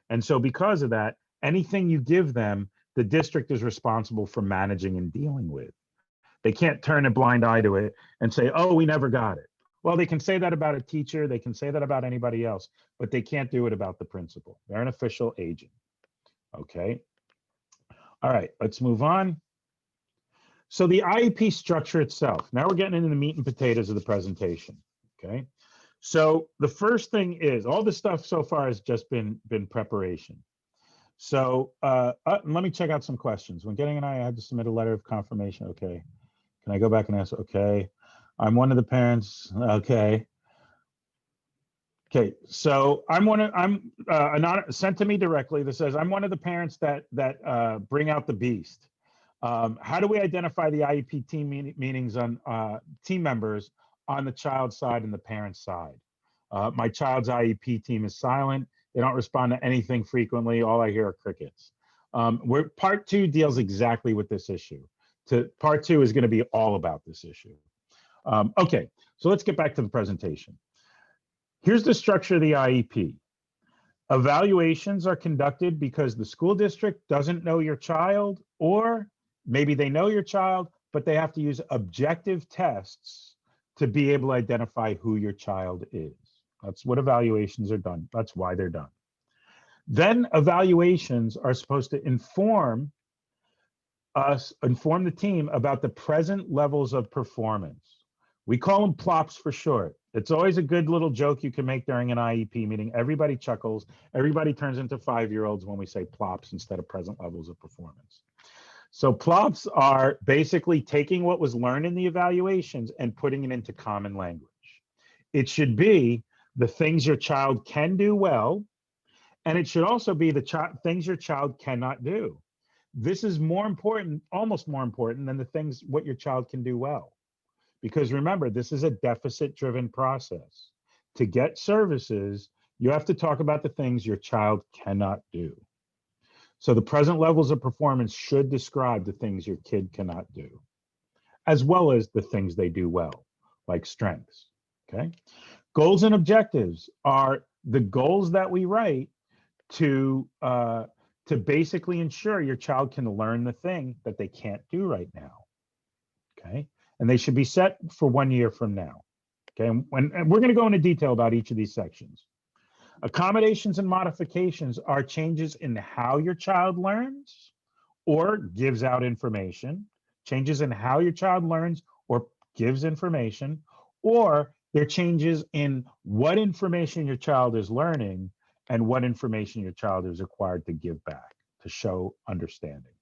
And so because of that, anything you give them, the district is responsible for managing and dealing with. They can't turn a blind eye to it and say, oh, we never got it. Well, they can say that about a teacher. They can say that about anybody else, but they can't do it about the principal. They're an official agent. Okay. All right, let's move on. So the IEP structure itself, now we're getting into the meat and potatoes of the presentation, okay? So the first thing is, all this stuff so far has just been preparation. So let me check out some questions. When getting an I had to submit a letter of confirmation, okay. Can I go back and answer? Okay. I'm one of the parents, okay. Okay, so sent to me directly that says, I'm one of the parents that bring out the beast. How do we identify the IEP team meetings on team members on the child side and the parent side? My child's IEP team is silent. They don't respond to anything frequently. All I hear are crickets. Part 2 deals exactly with this issue. Part 2 is going to be all about this issue. Okay, so let's get back to the presentation. Here's the structure of the IEP. Evaluations are conducted because the school district doesn't know your child, or maybe they know your child, but they have to use objective tests to be able to identify who your child is. That's what evaluations are done. That's why they're done. Then evaluations are supposed to inform the team about the present levels of performance. We call them plops for short. It's always a good little joke you can make during an IEP meeting. Everybody chuckles. Everybody turns into 5-year-olds when we say plops instead of present levels of performance. So plops are basically taking what was learned in the evaluations and putting it into common language. It should be the things your child can do well, and it should also be the things your child cannot do. This is more important, almost more important than the things what your child can do well. Because remember, this is a deficit-driven process. To get services, you have to talk about the things your child cannot do. So the present levels of performance should describe the things your kid cannot do, as well as the things they do well, like strengths, okay? Goals and objectives are the goals that we write to basically ensure your child can learn the thing that they can't do right now, okay? And they should be set for 1 year from now, okay? And we're going to go into detail about each of these sections. Accommodations and modifications are changes in how your child learns or gives out information, changes in how your child learns or gives information, or they're changes in what information your child is learning and what information your child is required to give back to show understanding.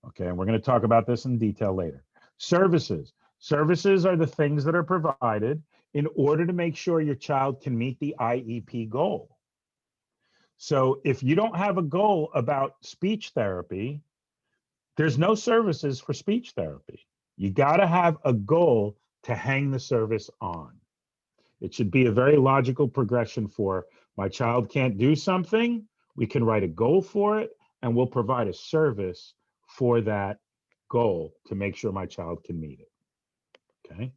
Okay, and we're going to talk about this in detail later. Services. Services are the things that are provided in order to make sure your child can meet the IEP goal. So if you don't have a goal about speech therapy, there's no services for speech therapy. You got to have a goal to hang the service on. It should be a very logical progression for my child can't do something, we can write a goal for it, and we'll provide a service for that goal to make sure my child can meet it, okay?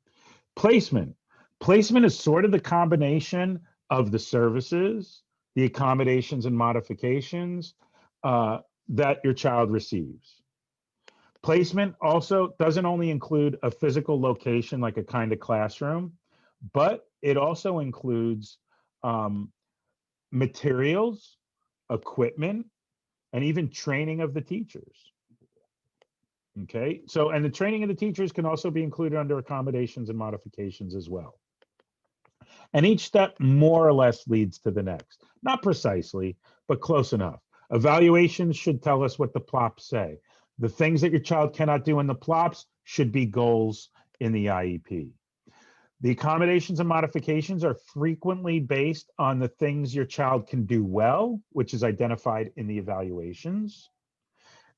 Placement. Placement is sort of the combination of the services, the accommodations and modifications that your child receives. Placement also doesn't only include a physical location like a kind of classroom, but it also includes materials, equipment, and even training of the teachers. Okay, so, and the training of the teachers can also be included under accommodations and modifications as well. And each step more or less leads to the next. Not precisely, but close enough. Evaluations should tell us what the plops say. The things that your child cannot do in the plops should be goals in the IEP. The accommodations and modifications are frequently based on the things your child can do well, which is identified in the evaluations.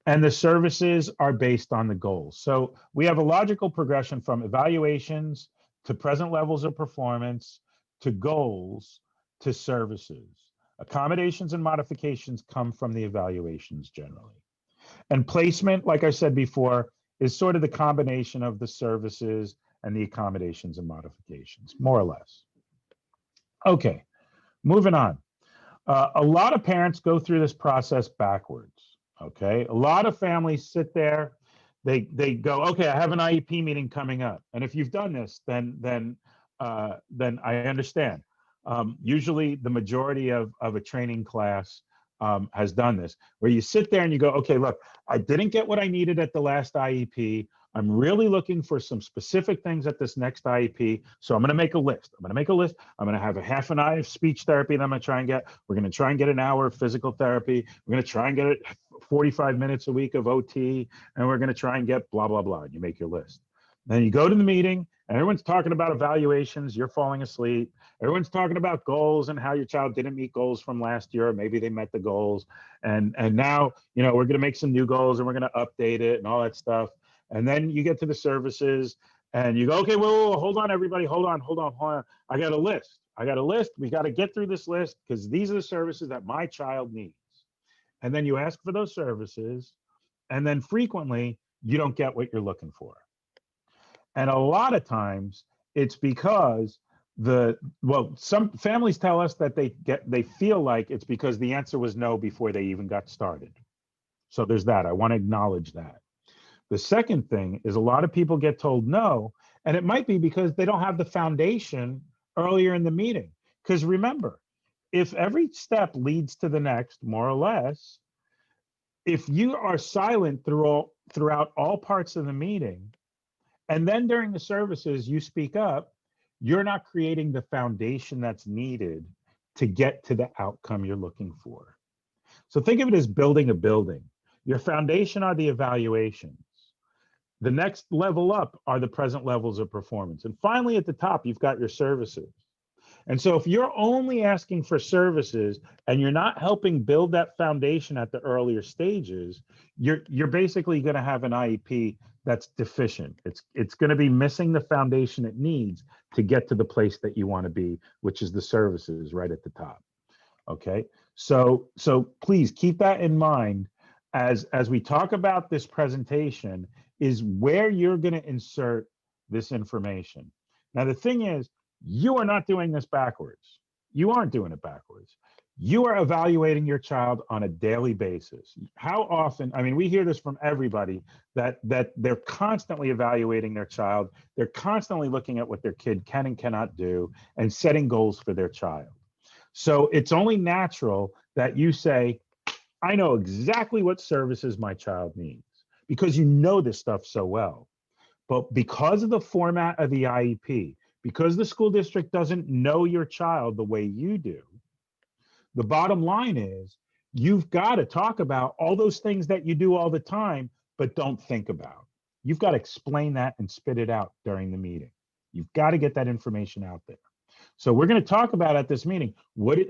And the services are based on the goals. So we have a logical progression from evaluations to present levels of performance to goals to services. Accommodations and modifications come from the evaluations generally. And placement, like I said before, is sort of the combination of the services and the accommodations and modifications, more or less. Okay, moving on. A lot of parents go through this process backwards. Okay, a lot of families sit there, they go, okay, I have an IEP meeting coming up, and if you've done this, then I understand. Usually, the majority of a training class has done this, where you sit there and you go, okay, look, I didn't get what I needed at the last IEP. I'm really looking for some specific things at this next IEP. So I'm going to make a list. I'm going to make a list. I'm going to have a half an hour of speech therapy that I'm going to try and get. We're going to try and get an hour of physical therapy. We're going to try and get 45 minutes a week of OT. And we're going to try and get blah, blah, blah. And you make your list. Then you go to the meeting and everyone's talking about evaluations. You're falling asleep. Everyone's talking about goals and how your child didn't meet goals from last year. Or maybe they met the goals. And now, we're going to make some new goals and we're going to update it and all that stuff. And then you get to the services and you go, okay, whoa, hold on, everybody. Hold on. I got a list. We got to get through this list because these are the services that my child needs. And then you ask for those services. And then frequently you don't get what you're looking for. And a lot of times it's because some families tell us that they feel like it's because the answer was no before they even got started. So there's that. I want to acknowledge that. The second thing is a lot of people get told no, and it might be because they don't have the foundation earlier in the meeting. Because remember, if every step leads to the next, more or less, if you are silent throughout all parts of the meeting, and then during the services you speak up, you're not creating the foundation that's needed to get to the outcome you're looking for. So think of it as building a building. Your foundation are the evaluations. The next level up are the present levels of performance. And finally, at the top, you've got your services. And so if you're only asking for services and you're not helping build that foundation at the earlier stages, you're basically going to have an IEP that's deficient. It's going to be missing the foundation it needs to get to the place that you want to be, which is the services right at the top. Okay, so please keep that in mind as we talk about this presentation, is where you're going to insert this information. Now, the thing is, you are not doing this backwards. You aren't doing it backwards. You are evaluating your child on a daily basis. How often, I mean, we hear this from everybody that they're constantly evaluating their child. They're constantly looking at what their kid can and cannot do and setting goals for their child. So it's only natural that you say, I know exactly what services my child needs because you know this stuff so well. But because of the format of the IEP, because the school district doesn't know your child the way you do, the bottom line is you've got to talk about all those things that you do all the time, but don't think about. You've got to explain that and spit it out during the meeting. You've got to get that information out there. So we're going to talk about at this meeting,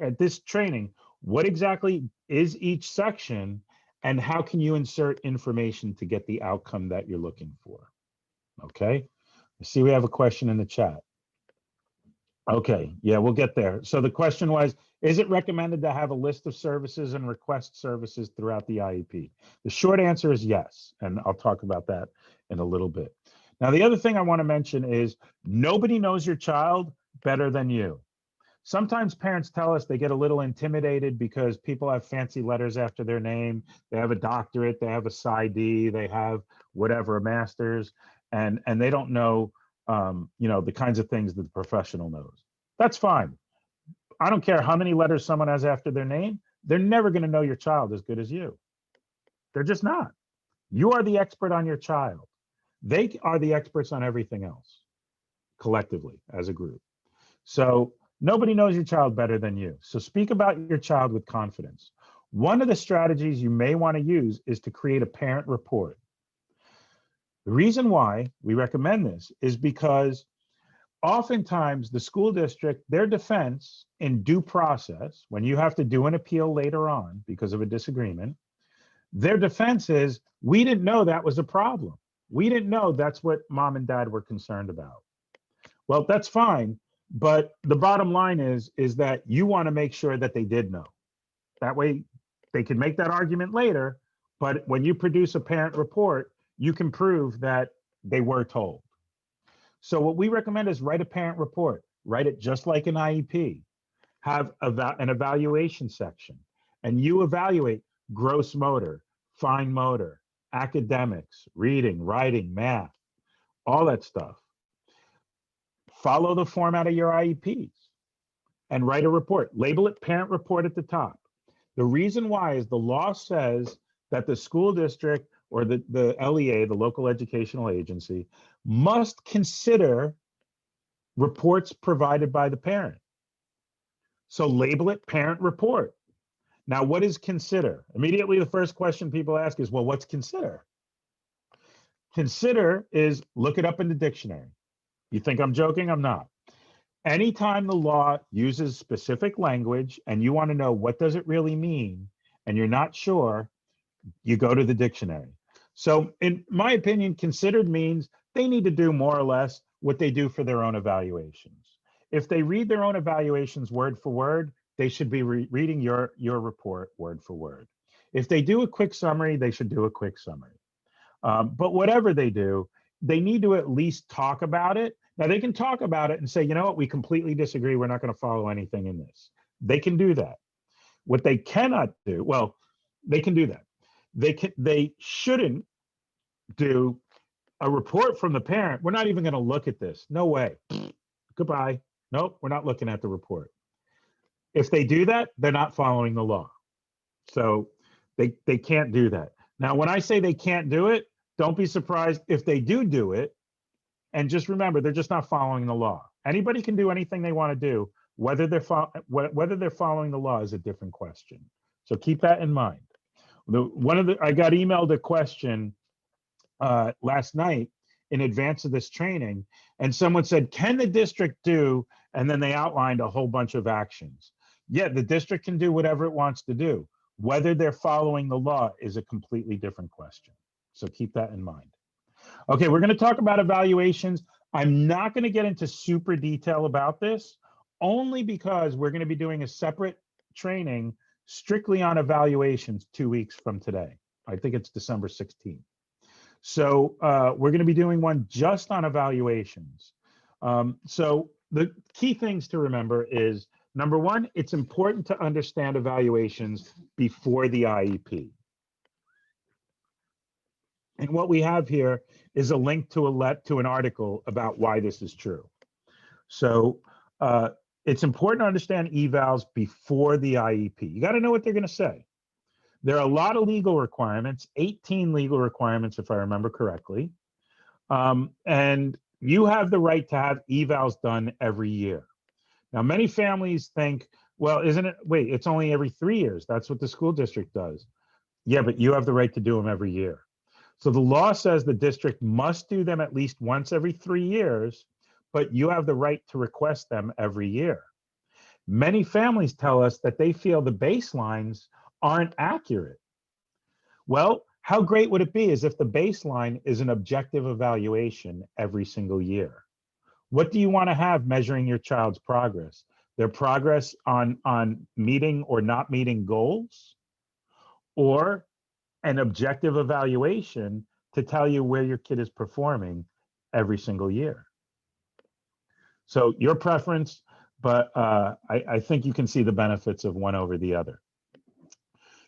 at this training, what exactly is each section and how can you insert information to get the outcome that you're looking for. Okay, I see we have a question in the chat. Okay, yeah, we'll get there. So the question was, is it recommended to have a list of services and request services throughout the IEP? The short answer is yes, and I'll talk about that in a little bit. Now, the other thing I want to mention is nobody knows your child better than you. Sometimes parents tell us they get a little intimidated because people have fancy letters after their name. They have a doctorate, they have a PsyD, they have whatever, a master's, and they don't know the kinds of things that the professional knows. That's fine. I don't care how many letters someone has after their name. They're never going to know your child as good as you. They're just not. You are the expert on your child. They are the experts on everything else, collectively, as a group. So nobody knows your child better than you. So speak about your child with confidence. One of the strategies you may want to use is to create a parent report. The reason why we recommend this is because oftentimes the school district, their defense in due process, when you have to do an appeal later on because of a disagreement, their defense is, we didn't know that was a problem. We didn't know that's what mom and dad were concerned about. Well, that's fine. But the bottom line is that you want to make sure that they did know. That way they can make that argument later. But when you produce a parent report, you can prove that they were told. So what we recommend is write a parent report, write it just like an IEP, have an evaluation section, and you evaluate gross motor, fine motor, academics, reading, writing, math, all that stuff. Follow the format of your IEPs and write a report. Label it parent report at the top. The reason why is the law says that the school district or the LEA, the local educational agency, must consider reports provided by the parent. So label it parent report. Now, what is consider? Immediately, the first question people ask is, well, what's consider? Consider is look it up in the dictionary. You think I'm joking? I'm not. Anytime the law uses specific language and you want to know what does it really mean and you're not sure, you go to the dictionary. So in my opinion, considered means they need to do more or less what they do for their own evaluations. If they read their own evaluations word for word, they should be reading your report word for word. If they do a quick summary, they should do a quick summary. But whatever they do, they need to at least talk about it. Now they can talk about it and say, you know what, we completely disagree. We're not going to follow anything in this. They can do that. What they cannot do, well, they can do that. They shouldn't do a report from the parent. We're not even going to look at this. No way. Goodbye. Nope, we're not looking at the report. If they do that, they're not following the law. So they can't do that. Now, when I say they can't do it, don't be surprised if they do it. And just remember, they're just not following the law. Anybody can do anything they want to do. Whether they're following the law is a different question. So keep that in mind. I got emailed a question last night in advance of this training, and someone said, can the district do, and then they outlined a whole bunch of actions. Yeah, the district can do whatever it wants to do. Whether they're following the law is a completely different question. So keep that in mind. Okay, we're going to talk about evaluations. I'm not going to get into super detail about this, only because we're going to be doing a separate training strictly on evaluations 2 weeks from today. I think it's December 16th. So we're going to be doing one just on evaluations. So the key things to remember is, number one, it's important to understand evaluations before the IEP. And what we have here is a link to an article about why this is true. So it's important to understand evals before the IEP. You got to know what they're going to say. There are a lot of legal requirements, 18 legal requirements, if I remember correctly. And you have the right to have evals done every year. Now, many families think, well, wait, it's only every 3 years. That's what the school district does. Yeah, but you have the right to do them every year. So the law says the district must do them at least once every 3 years, but you have the right to request them every year. Many families tell us that they feel the baselines aren't accurate. Well, how great would it be as if the baseline is an objective evaluation every single year? What do you want to have measuring your child's progress? Their progress on meeting or not meeting goals? Or an objective evaluation to tell you where your kid is performing every single year? So your preference, but I think you can see the benefits of one over the other.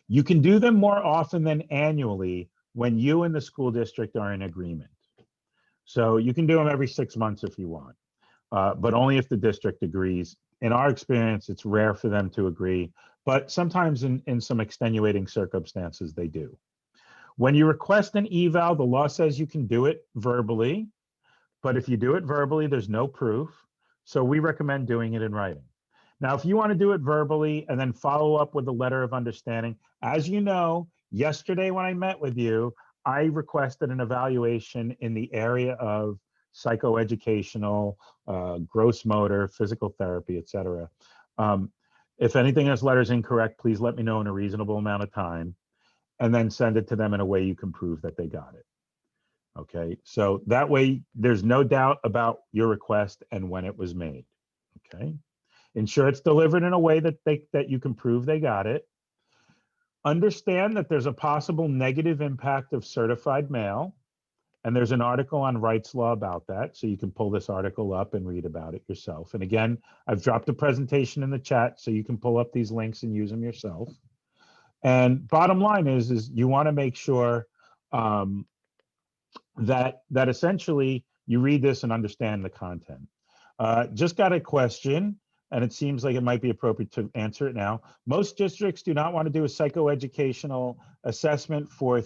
You can do them more often than annually when you and the school district are in agreement. So you can do them every 6 months if you want, but only if the district agrees. In our experience, it's rare for them to agree, but sometimes in some extenuating circumstances, they do. When you request an eval, the law says you can do it verbally, but if you do it verbally, there's no proof. So we recommend doing it in writing. Now, if you want to do it verbally and then follow up with a letter of understanding, as you know, yesterday when I met with you, I requested an evaluation in the area of psychoeducational, gross motor, physical therapy, et cetera. If anything in this letter is incorrect, please let me know in a reasonable amount of time, and then send it to them in a way you can prove that they got it. Okay, so that way there's no doubt about your request and when it was made. Okay, ensure it's delivered in a way that you can prove they got it. Understand that there's a possible negative impact of certified mail, and there's an article on Wrights Law about that, so you can pull this article up and read about it yourself. And again, I've dropped a presentation in the chat so you can pull up these links and use them yourself. And bottom line is you want to make sure that essentially you read this and understand the content. Just got a question. and it seems like it might be appropriate to answer it now. Most districts do not want to do a psychoeducational assessment for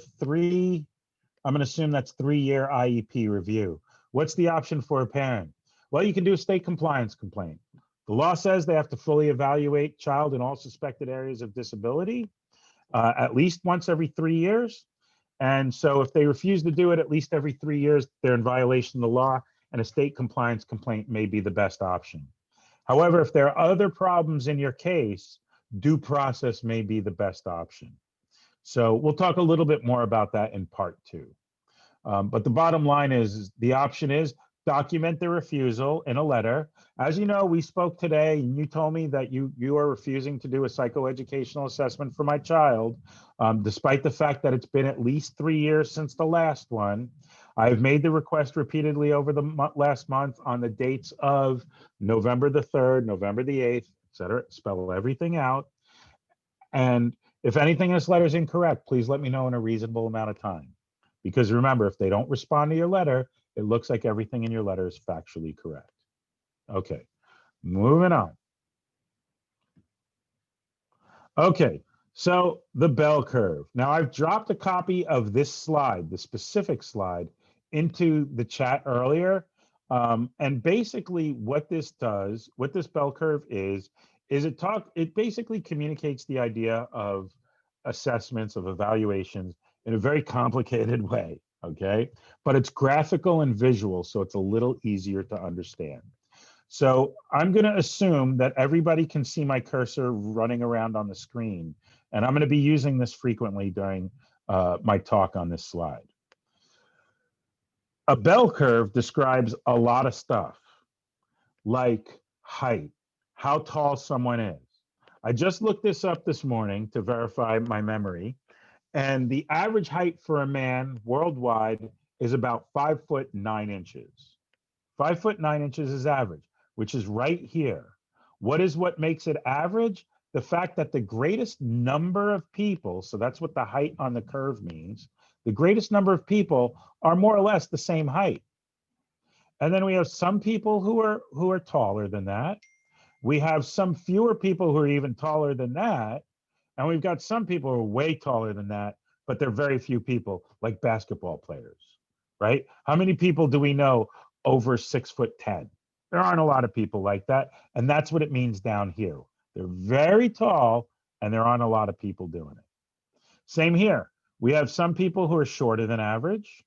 I'm going to assume that's 3-year IEP review. What's the option for a parent? Well, you can do a state compliance complaint. The law says they have to fully evaluate child in all suspected areas of disability at least once every 3 years. And so if they refuse to do it at least every 3 years, they're in violation of the law, and a state compliance complaint may be the best option. However, if there are other problems in your case, due process may be the best option. So we'll talk a little bit more about that in part 2. But the bottom line is the option is document the refusal in a letter. As you know, we spoke today and you told me that you are refusing to do a psychoeducational assessment for my child, despite the fact that it's been at least 3 years since the last one. I've made the request repeatedly over the last month on the dates of November the 3rd, November the 8th, et cetera, spell everything out. And if anything in this letter is incorrect, please let me know in a reasonable amount of time. Because remember, if they don't respond to your letter, it looks like everything in your letter is factually correct. Okay, moving on. Okay, so the bell curve. Now I've dropped a copy of this slide, the specific slide, into the chat earlier. And basically what this does, what this bell curve is it basically communicates the idea of assessments, of evaluations in a very complicated way, okay? But it's graphical and visual, so it's a little easier to understand. So I'm gonna assume that everybody can see my cursor running around on the screen, and I'm gonna be using this frequently during my talk on this slide. A bell curve describes a lot of stuff, like height, how tall someone is. I just looked this up this morning to verify my memory, and the average height for a man worldwide is about 5'9". 5'9" is average, which is right here. What makes it average? The fact that the greatest number of people, so that's what the height on the curve means, the greatest number of people are more or less the same height. And then we have some people who are taller than that. We have some fewer people who are even taller than that. And we've got some people who are way taller than that, but they're very few people, like basketball players, right? How many people do we know over 6'10"? There aren't a lot of people like that. And that's what it means down here. They're very tall and there aren't a lot of people doing it. Same here. We have some people who are shorter than average.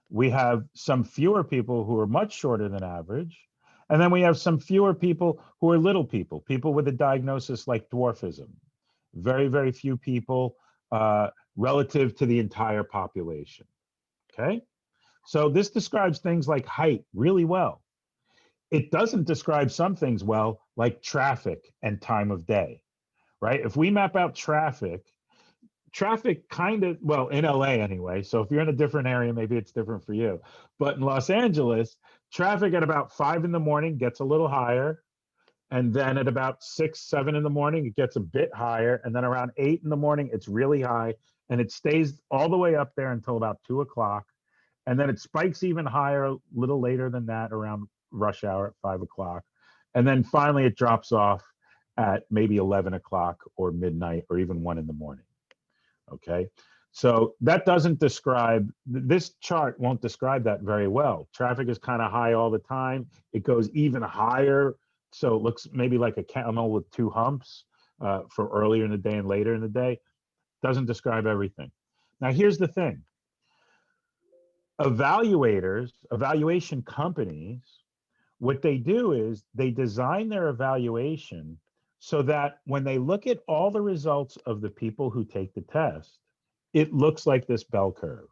We have some fewer people who are much shorter than average. And then we have some fewer people who are little people, people with a diagnosis like dwarfism. Very, very few people relative to the entire population, okay? So this describes things like height really well. It doesn't describe some things well, like traffic and time of day, right? If we map out traffic kind of, well, in LA anyway, so if you're in a different area, maybe it's different for you. But in Los Angeles, traffic at about 5 in the morning gets a little higher. And then at about 6, 7 in the morning, it gets a bit higher. And then around 8 in the morning, it's really high. And it stays all the way up there until about 2 o'clock. And then it spikes even higher a little later than that around rush hour at 5 o'clock. And then finally it drops off at maybe 11 o'clock or midnight or even 1 in the morning. Okay, so that doesn't describe, this chart won't describe that very well. Traffic is kind of high all the time. It goes even higher. So it looks maybe like a camel with 2 humps for earlier in the day and later in the day. Doesn't describe everything. Now, here's the thing. Evaluators, evaluation companies, what they do is they design their evaluation so that when they look at all the results of the people who take the test, it looks like this bell curve.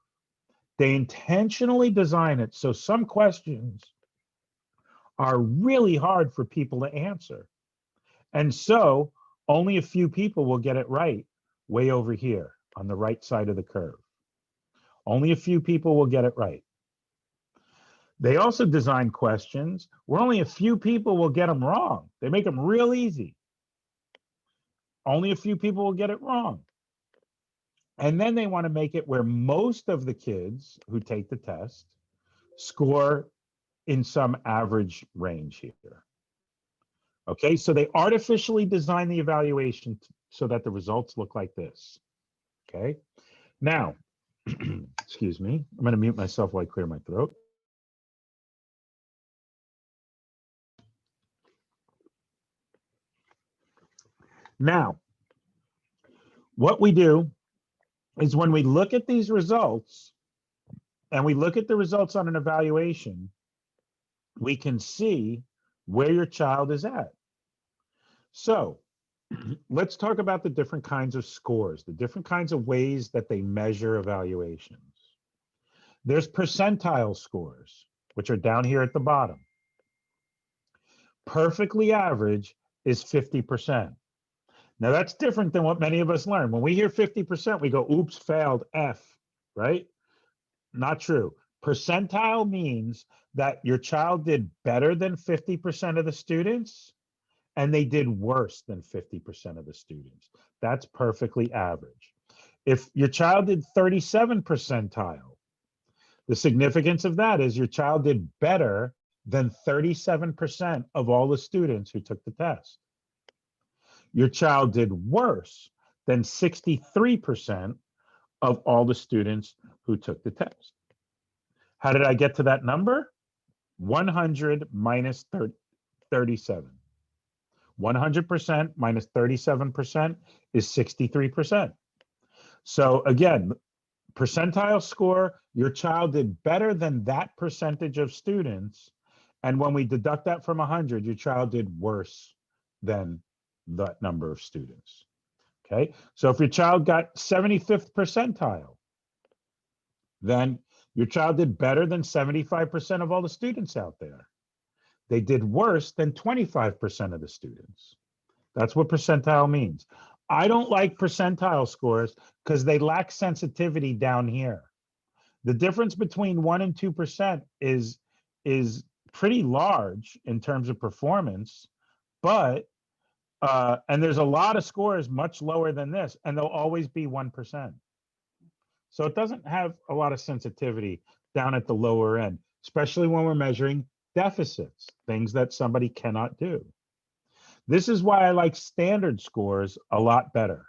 They intentionally design it so some questions are really hard for people to answer. And so only a few people will get it right way over here on the right side of the curve. Only a few people will get it right. They also design questions where only a few people will get them wrong. They make them real easy. Only a few people will get it wrong. And then they want to make it where most of the kids who take the test score in some average range here. Okay, so they artificially design the evaluation so that the results look like this. Okay, now, excuse me, I'm going to mute myself while I clear my throat. Now, what we do is when we look at these results and we look at the results on an evaluation, we can see where your child is at. So let's talk about the different kinds of scores, the different kinds of ways that they measure evaluations. There's percentile scores, which are down here at the bottom. Perfectly average is 50%. Now that's different than what many of us learn. When we hear 50%, we go, oops, failed, F, right? Not true. Percentile means that your child did better than 50% of the students and they did worse than 50% of the students. That's perfectly average. If your child did 37 percentile, the significance of that is your child did better than 37% of all the students who took the test. Your child did worse than 63% of all the students who took the test. How did I get to that number? 100 minus 37. 100% minus 37% is 63%. So again, percentile score, your child did better than that percentage of students. And when we deduct that from 100, your child did worse than that number of students. Okay, so if your child got 75th percentile, then your child did better than 75% of all the students out there. They did worse than 25% of the students. That's what percentile means. I don't like percentile scores because they lack sensitivity down here. The difference between 1% and 2% is pretty large in terms of performance, but and there's a lot of scores much lower than this, and they'll always be 1%. So it doesn't have a lot of sensitivity down at the lower end, especially when we're measuring deficits, things that somebody cannot do. This is why I like standard scores a lot better.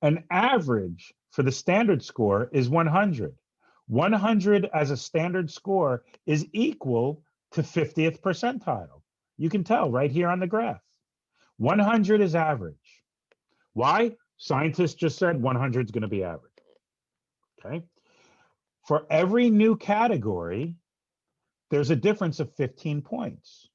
An average for the standard score is 100. 100 as a standard score is equal to 50th percentile. You can tell right here on the graph. 100 is average. Why? Scientists just said 100 is going to be average. Okay. For every new category, there's a difference of 15 points.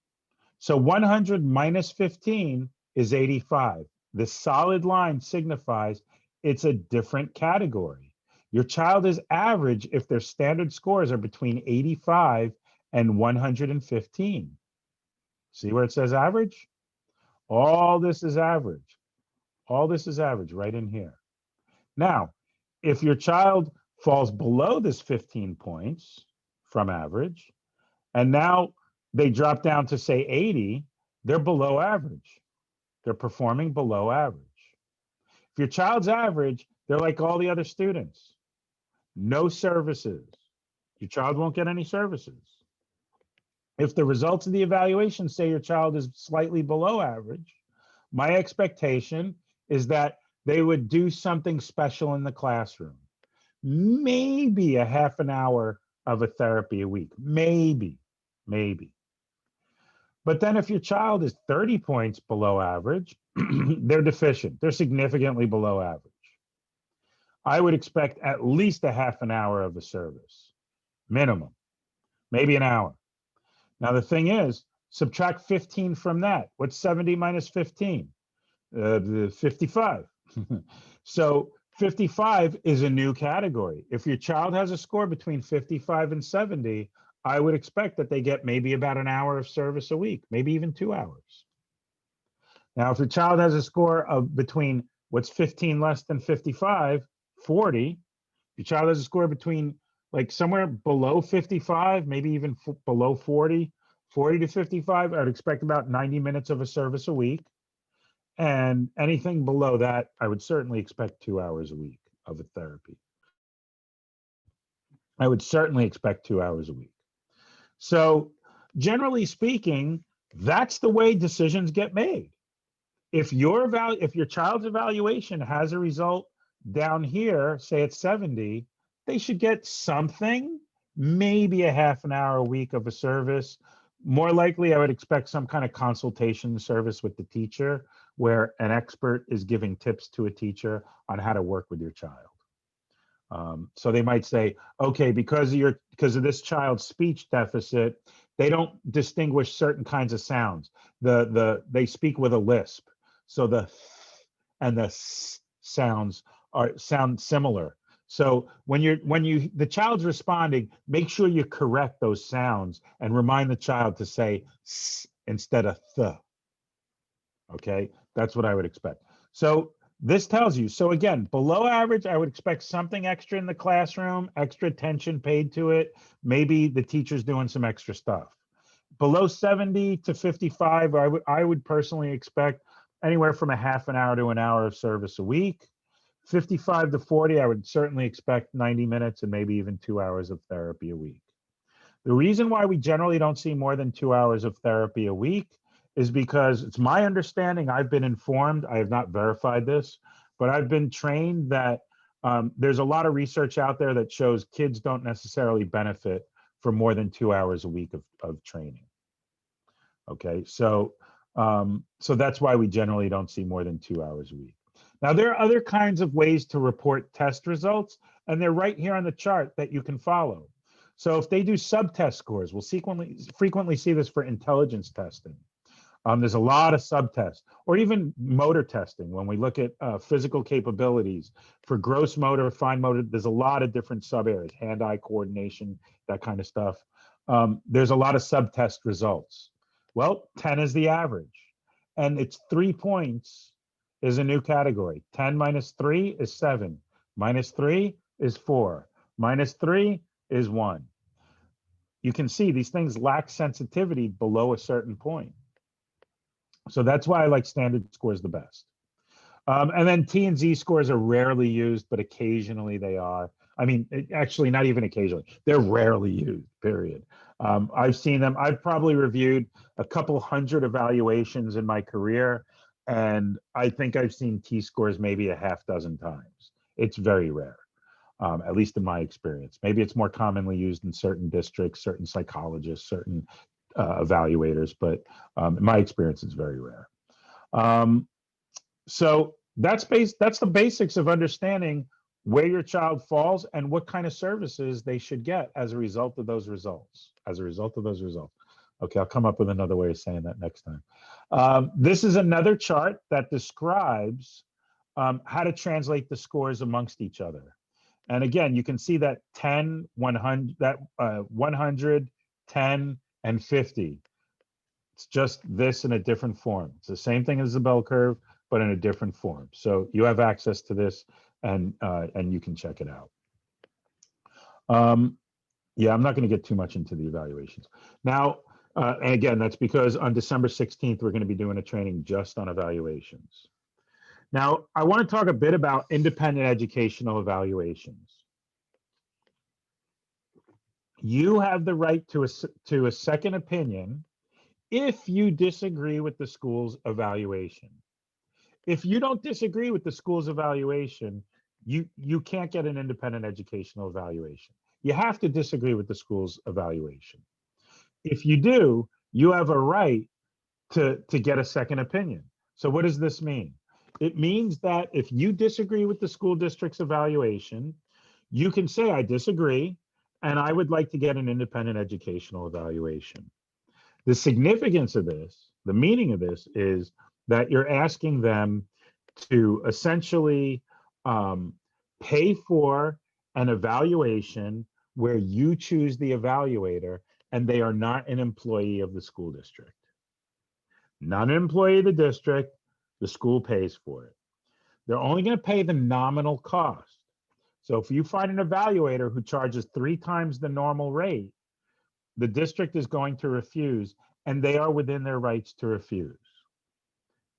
So 100 minus 15 is 85. The solid line signifies it's a different category. Your child is average if their standard scores are between 85 and 115. See where it says average? All this is average. All this is average right in here. Now, if your child falls below this 15 points from average, and now they drop down to say 80, they're below average. They're performing below average. If your child's average, they're like all the other students. No services. Your child won't get any services. If the results of the evaluation say your child is slightly below average, my expectation is that they would do something special in the classroom. Maybe a half an hour of a therapy a week. Maybe. But then if your child is 30 points below average, they're deficient. They're significantly below average. I would expect at least a half an hour of a service, minimum, maybe an hour. Now, the thing is, subtract 15 from that. What's 70 minus 15? 55. So 55 is a new category. If your child has a score between 55 and 70, I would expect that they get maybe about an hour of service a week, maybe even 2 hours. Now, if your child has a score of between what's 15 less than 55, 40, your child has a score between like somewhere below 55, maybe even below 40, 40 to 55, I'd expect about 90 minutes of a service a week. And anything below that, I would certainly expect 2 hours a week of a therapy. I would certainly expect 2 hours a week. So generally speaking, That's the way decisions get made. If your child's evaluation has a result down here, say it's 70, they should get something, maybe a half an hour a week of a service. More likely, I would expect some kind of consultation service with the teacher where an expert is giving tips to a teacher on how to work with your child. So they might say, okay, because of this child's speech deficit, they don't distinguish certain kinds of sounds. They speak with a lisp. So the th and the s sounds sound similar. So when the child's responding, make sure you correct those sounds and remind the child to say s instead of th. Okay, that's what I would expect. So this tells you, so again, below average, I would expect something extra in the classroom, extra attention paid to it. Maybe the teacher's doing some extra stuff. Below 70 to 55, I would personally expect anywhere from a half an hour to an hour of service a week. 55 to 40, I would certainly expect 90 minutes and maybe even 2 hours of therapy a week. The reason why we generally don't see more than 2 hours of therapy a week is because it's my understanding, I've been informed, I have not verified this, but I've been trained that there's a lot of research out there that shows kids don't necessarily benefit from more than 2 hours a week of training. Okay, so that's why we generally don't see more than 2 hours a week. Now, there are other kinds of ways to report test results, and they're right here on the chart that you can follow. So if they do subtest scores, we'll frequently see this for intelligence testing. There's a lot of subtests, or even motor testing. When we look at physical capabilities for gross motor, fine motor, there's a lot of different sub areas, hand-eye coordination, that kind of stuff. There's a lot of subtest results. Well, 10 is the average, and it's 3 points is a new category. 10 minus 3 is 7, minus 3 is 4, minus 3 is 1. You can see these things lack sensitivity below a certain point. So that's why I like standard scores the best. And then T and Z scores are rarely used, but occasionally they are. I mean, actually, not even occasionally. They're rarely used, period. I've seen them. I've probably reviewed a couple hundred evaluations in my career, and I think I've seen T scores maybe a half dozen times. It's very rare, at least in my experience. Maybe it's more commonly used in certain districts, certain psychologists, certain evaluators, but in my experience, it's very rare. So that's the basics of understanding where your child falls and what kind of services they should get as a result of those results. Okay, I'll come up with another way of saying that next time. This is another chart that describes how to translate the scores amongst each other. And again, you can see that 10, 100, 100, 10, and 50. It's just this in a different form. It's the same thing as the bell curve, but in a different form. So you have access to this, and you can check it out. Yeah, I'm not going to get too much into the evaluations. Now, and again, that's because on December 16th, we're going to be doing a training just on evaluations. Now, I want to talk a bit about independent educational evaluations. You have the right to a second opinion if you disagree with the school's evaluation. If you don't disagree with the school's evaluation, you can't get an independent educational evaluation. You have to disagree with the school's evaluation. If you do, you have a right to get a second opinion. So what does this mean? It means that if you disagree with the school district's evaluation, you can say, I disagree, and I would like to get an independent educational evaluation. The significance of this, the meaning of this, is that you're asking them to essentially pay for an evaluation where you choose the evaluator and they are not an employee of the school district. Not an employee of the district, the school pays for it. They're only going to pay the nominal cost. So if you find an evaluator who charges 3 times the normal rate, the district is going to refuse, and they are within their rights to refuse.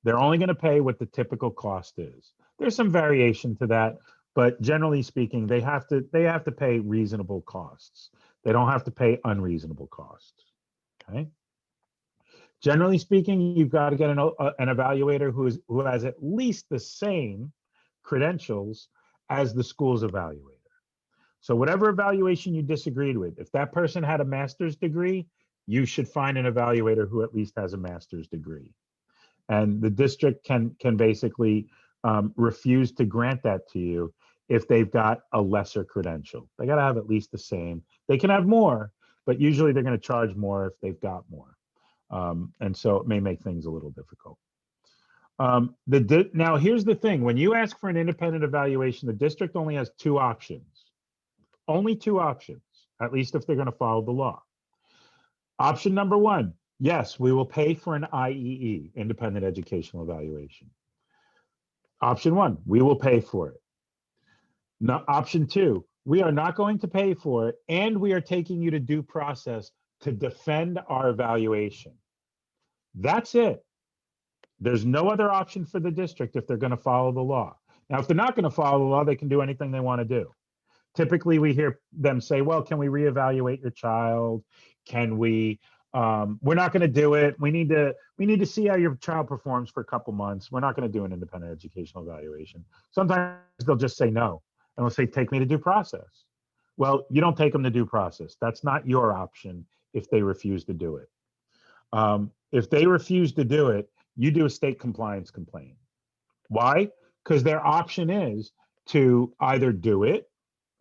They're only going to pay what the typical cost is. There's some variation to that, but generally speaking, they have to pay reasonable costs. They don't have to pay unreasonable costs. Okay. Generally speaking, you've got to get an evaluator who has at least the same credentials as the school's evaluator. So whatever evaluation you disagreed with, if that person had a master's degree, you should find an evaluator who at least has a master's degree. And the district can basically refuse to grant that to you if they've got a lesser credential. They got to have at least the same. They can have more, but usually they're going to charge more if they've got more. And so it may make things a little difficult. Now, here's the thing. When you ask for an independent evaluation, the district only has two options. Only two options, at least if they're going to follow the law. Option number one, yes, we will pay for an IEE, independent educational evaluation. Option one, we will pay for it. Now, option two, we are not going to pay for it, and we are taking you to due process to defend our evaluation. That's it. There's no other option for the district if they're going to follow the law. Now, if they're not going to follow the law, they can do anything they want to do. Typically, we hear them say, well, can we reevaluate your child? Can we, we're not going to do it. We need to see how your child performs for a couple months. We're not going to do an independent educational evaluation. Sometimes they'll just say no, and they'll say, take me to due process. Well, you don't take them to due process. That's not your option if they refuse to do it. If they refuse to do it, you do a state compliance complaint. Why? Because their option is to either do it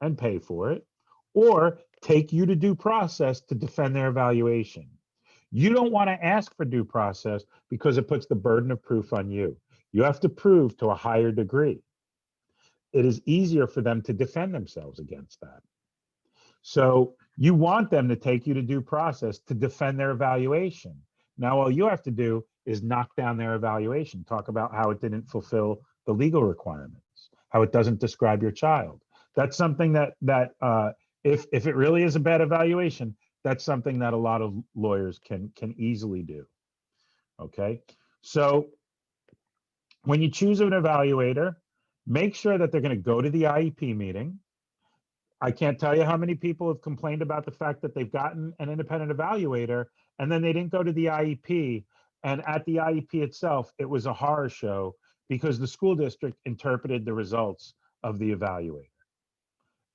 and pay for it, or take you to due process to defend their evaluation. You don't want to ask for due process because it puts the burden of proof on you. You have to prove to a higher degree. It is easier for them to defend themselves against that. So you want them to take you to due process to defend their evaluation. Now, all you have to do is knock down their evaluation, talk about how it didn't fulfill the legal requirements, how it doesn't describe your child. That's something that if it really is a bad evaluation, that's something that a lot of lawyers can easily do. Okay, so when you choose an evaluator, make sure that they're going to go to the IEP meeting. I can't tell you how many people have complained about the fact that they've gotten an independent evaluator and then they didn't go to the IEP. And at the IEP itself, it was a horror show because the school district interpreted the results of the evaluator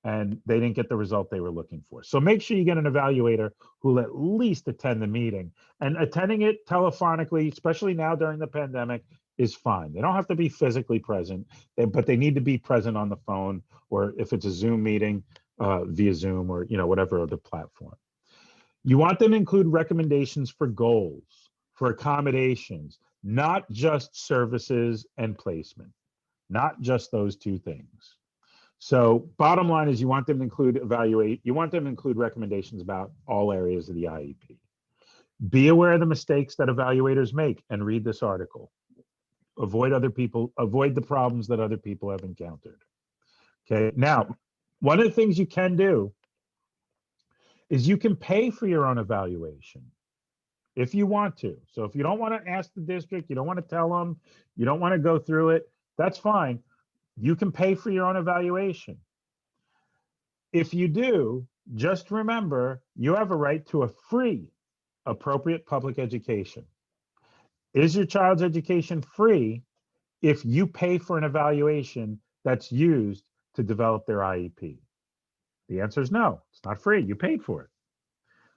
and they didn't get the result they were looking for. So make sure you get an evaluator who will at least attend the meeting, and attending it telephonically, especially now during the pandemic, is fine. They don't have to be physically present, but they need to be present on the phone, or if it's a Zoom meeting, via Zoom or whatever other platform. You want them to include recommendations for goals, for accommodations, not just services and placement, not just those two things. So bottom line is you want them to include recommendations about all areas of the IEP. Be aware of the mistakes that evaluators make and read this article. Avoid the problems that other people have encountered. Okay, now, one of the things you can do is you can pay for your own evaluation if you want to. So if you don't want to ask the district, you don't want to tell them, you don't want to go through it, that's fine. You can pay for your own evaluation. If you do, just remember you have a right to a free, appropriate public education. Is your child's education free if you pay for an evaluation that's used to develop their IEP? The answer is no, it's not free. You paid for it.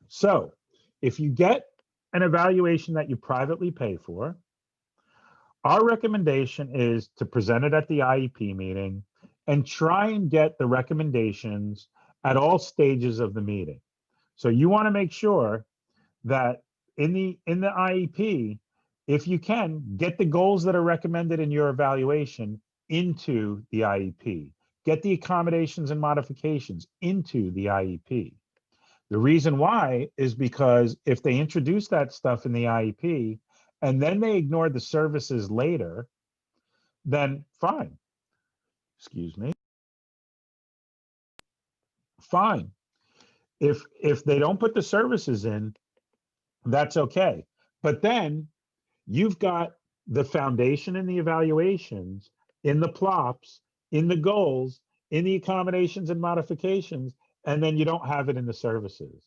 So if you get an evaluation that you privately pay for, our recommendation is to present it at the IEP meeting and try and get the recommendations at all stages of the meeting. So you want to make sure that in the IEP, if you can, get the goals that are recommended in your evaluation into the IEP. Get the accommodations and modifications into the IEP. The reason why is because if they introduce that stuff in the IEP and then they ignore the services later, then fine. Excuse me. Fine. If they don't put the services in, that's okay. But then you've got the foundation in the evaluations, in the plops, in the goals, in the accommodations and modifications, and then you don't have it in the services.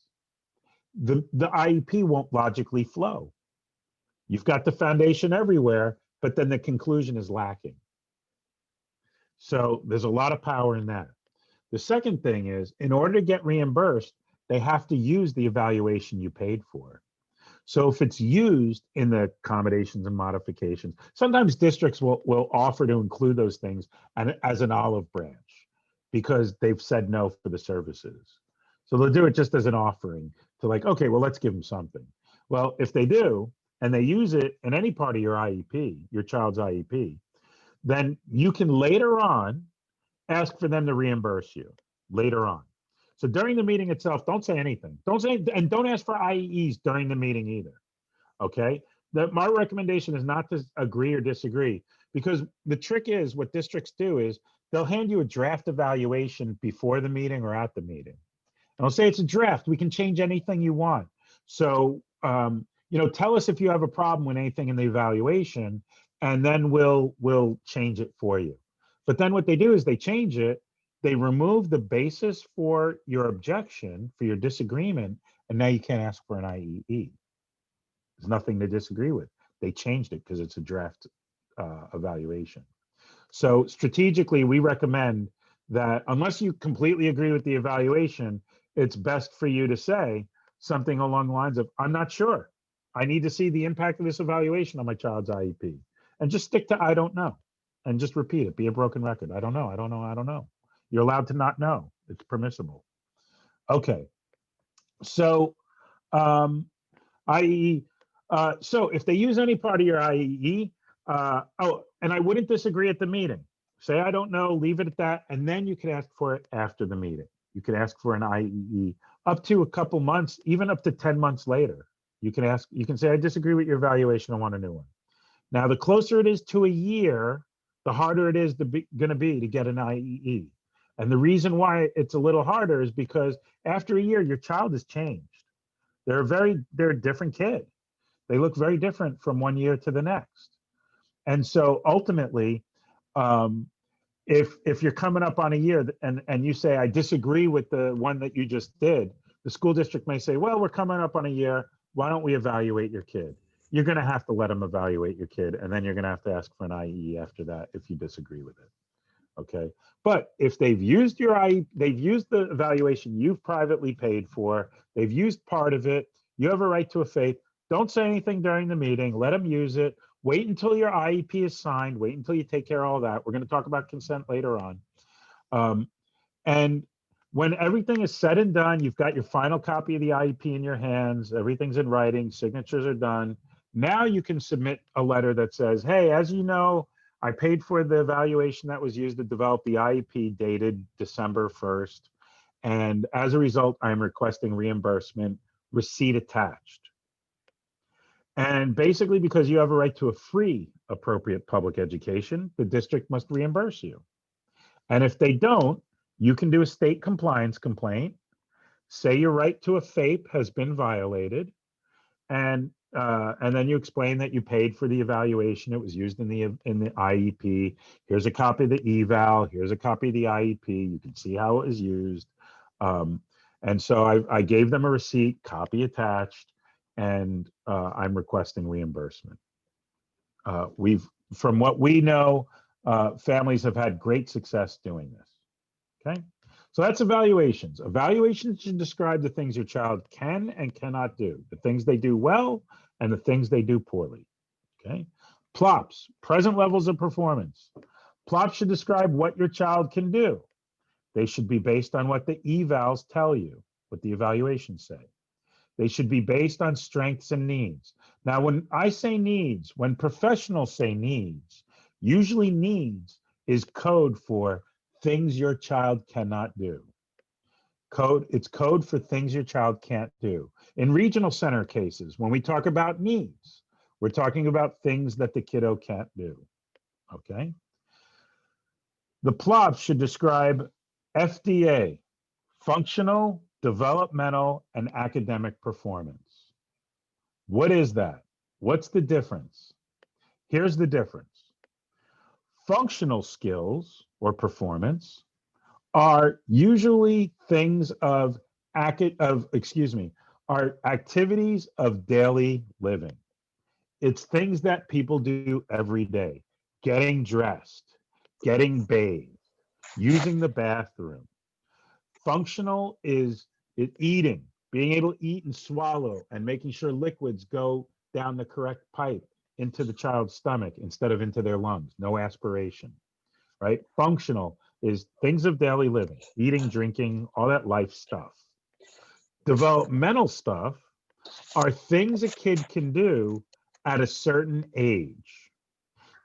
The IEP won't logically flow. You've got the foundation everywhere, but then the conclusion is lacking. So there's a lot of power in that. The second thing is, in order to get reimbursed, they have to use the evaluation you paid for. So if it's used in the accommodations and modifications, sometimes districts will offer to include those things as an olive branch because they've said no for the services. So they'll do it just as an offering to like, okay, well, let's give them something. Well, if they do, and they use it in any part of your IEP, your child's IEP, then you can later on ask for them to reimburse you later on. So during the meeting itself, don't say anything. And don't ask for IEEs during the meeting either. Okay. My recommendation is not to agree or disagree, because the trick is what districts do is they'll hand you a draft evaluation before the meeting or at the meeting. And I'll say it's a draft. We can change anything you want. So, tell us if you have a problem with anything in the evaluation, and then we'll change it for you. But then what they do is they change it. They remove the basis for your objection, for your disagreement, and now you can't ask for an IEE. There's nothing to disagree with. They changed it because it's a draft evaluation. So strategically, we recommend that unless you completely agree with the evaluation, it's best for you to say something along the lines of, I'm not sure. I need to see the impact of this evaluation on my child's IEP. And just stick to, I don't know. And just repeat it. Be a broken record. I don't know. I don't know. I don't know. You're allowed to not know. It's permissible. Okay. So IEE. So if they use any part of your IEE, and I wouldn't disagree at the meeting. Say, I don't know, leave it at that. And then you could ask for it after the meeting. You could ask for an IEE up to a couple months, even up to 10 months later. You can say, I disagree with your evaluation. I want a new one. Now, the closer it is to a year, the harder it is going to be to get an IEE. And the reason why it's a little harder is because after a year, your child has changed. They're a different kid. They look very different from one year to the next. And so ultimately, if you're coming up on a year and you say, I disagree with the one that you just did, the school district may say, well, we're coming up on a year. Why don't we evaluate your kid? You're going to have to let them evaluate your kid, and then you're going to have to ask for an IE after that if you disagree with it. Okay. But if they've used they've used the evaluation you've privately paid for, they've used part of it, you have a right to a FAPE. Don't say anything during the meeting. Let them use it. Wait until your IEP is signed. Wait until you take care of all that. We're going to talk about consent later on. And when everything is said and done, you've got your final copy of the IEP in your hands. Everything's in writing. Signatures are done. Now you can submit a letter that says, hey, as you know, I paid for the evaluation that was used to develop the IEP dated December 1st. And as a result, I'm requesting reimbursement, receipt attached. And basically, because you have a right to a free appropriate public education, the district must reimburse you. And if they don't, you can do a state compliance complaint, say your right to a FAPE has been violated, and then you explain that you paid for the evaluation. It was used in the IEP. Here's a copy of the eval. Here's a copy of the IEP. You can see how it was used. And so I gave them a receipt, copy attached, and I'm requesting reimbursement. From what we know, families have had great success doing this. Okay, so that's evaluations. Evaluations should describe the things your child can and cannot do, the things they do well and the things they do poorly. Okay, PLOPs, present levels of performance. PLOPs should describe what your child can do. They should be based on what the evals tell you, what the evaluations say. They should be based on strengths and needs. Now, when I say needs, when professionals say needs, usually needs is code for things your child cannot do. It's code for things your child can't do. In regional center cases, when we talk about needs, we're talking about things that the kiddo can't do, okay? The PLOPs should describe FDA, functional, developmental, and academic performance. What is that? What's the difference? Here's the difference. Functional skills or performance are usually things are activities of daily living. It's things that people do every day. Getting dressed, getting bathed, using the bathroom. Functional is eating, being able to eat and swallow and making sure liquids go down the correct pipe into the child's stomach instead of into their lungs, no aspiration, right? Functional is things of daily living, eating, drinking, all that life stuff. Developmental stuff are things a kid can do at a certain age.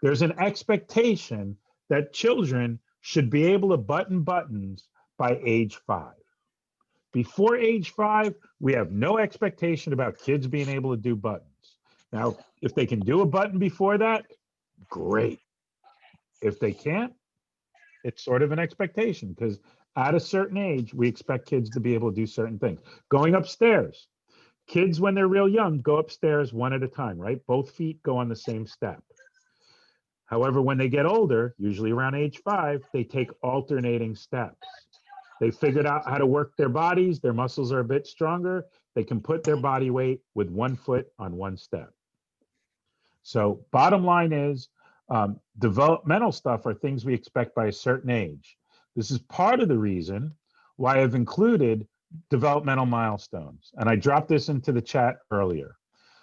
There's an expectation that children should be able to button buttons by age 5. Before age 5, we have no expectation about kids being able to do buttons. Now, if they can do a button before that, great. If they can't, it's sort of an expectation because at a certain age, we expect kids to be able to do certain things. Going upstairs, kids when they're real young go upstairs one at a time, right? Both feet go on the same step. However, when they get older, usually around age 5, they take alternating steps. They figured out how to work their bodies. Their muscles are a bit stronger. They can put their body weight with one foot on one step. So bottom line is developmental stuff are things we expect by a certain age. This is part of the reason why I've included developmental milestones. And I dropped this into the chat earlier.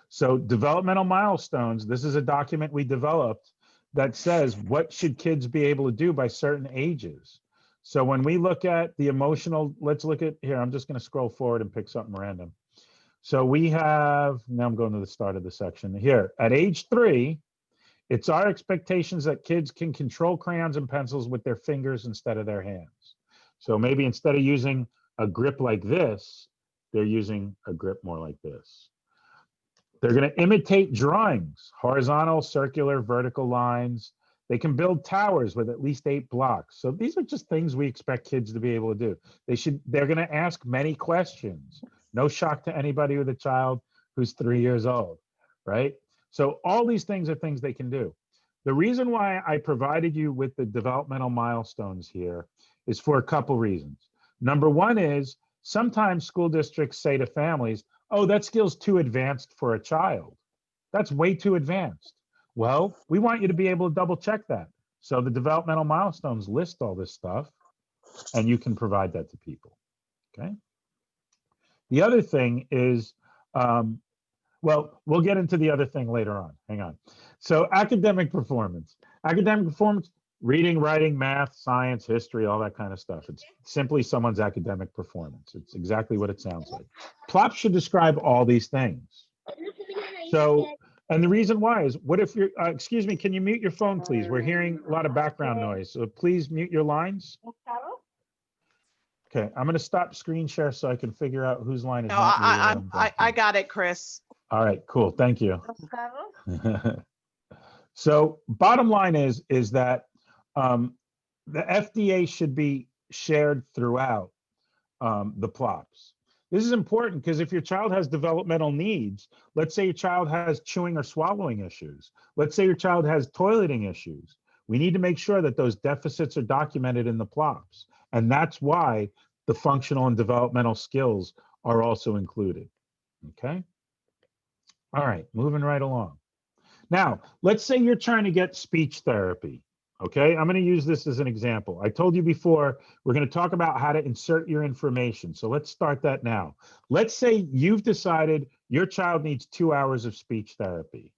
So developmental milestones, this is a document we developed that says what should kids be able to do by certain ages. So when we look at the emotional, let's look at here, I'm just going to scroll forward and pick something random. So we have, now I'm going to the start of the section here. At age 3, it's our expectations that kids can control crayons and pencils with their fingers instead of their hands. So maybe instead of using a grip like this, they're using a grip more like this. They're going to imitate drawings, horizontal, circular, vertical lines. They can build towers with at least 8 blocks. So these are just things we expect kids to be able to do. They're going to ask many questions. No shock to anybody with a child who's 3 years old, right? So all these things are things they can do. The reason why I provided you with the developmental milestones here is for a couple reasons. Number one is sometimes school districts say to families, oh, that skill's too advanced for a child. That's way too advanced. Well, we want you to be able to double check that. So the developmental milestones list all this stuff and you can provide that to people, okay? The other thing is, well, we'll get into the other thing later on, hang on. So academic performance, reading, writing, math, science, history, all that kind of stuff. It's simply someone's academic performance. It's exactly what it sounds like. Plops should describe all these things. So, and the reason why is, what if you're, excuse me, can you mute your phone, please? We're hearing a lot of background noise, so please mute your lines. Okay, I'm gonna stop screen share so I can figure out whose line is No, not I got it, Chris. All right, cool, thank you. So bottom line is that the FDA should be shared throughout the plops. This is important because if your child has developmental needs, let's say your child has chewing or swallowing issues, let's say your child has toileting issues, we need to make sure that those deficits are documented in the plops. And that's why the functional and developmental skills are also included, okay? All right, moving right along. Now, let's say you're trying to get speech therapy, okay? I'm going to use this as an example. I told you before, we're going to talk about how to insert your information. So let's start that now. Let's say you've decided your child needs 2 hours of speech therapy.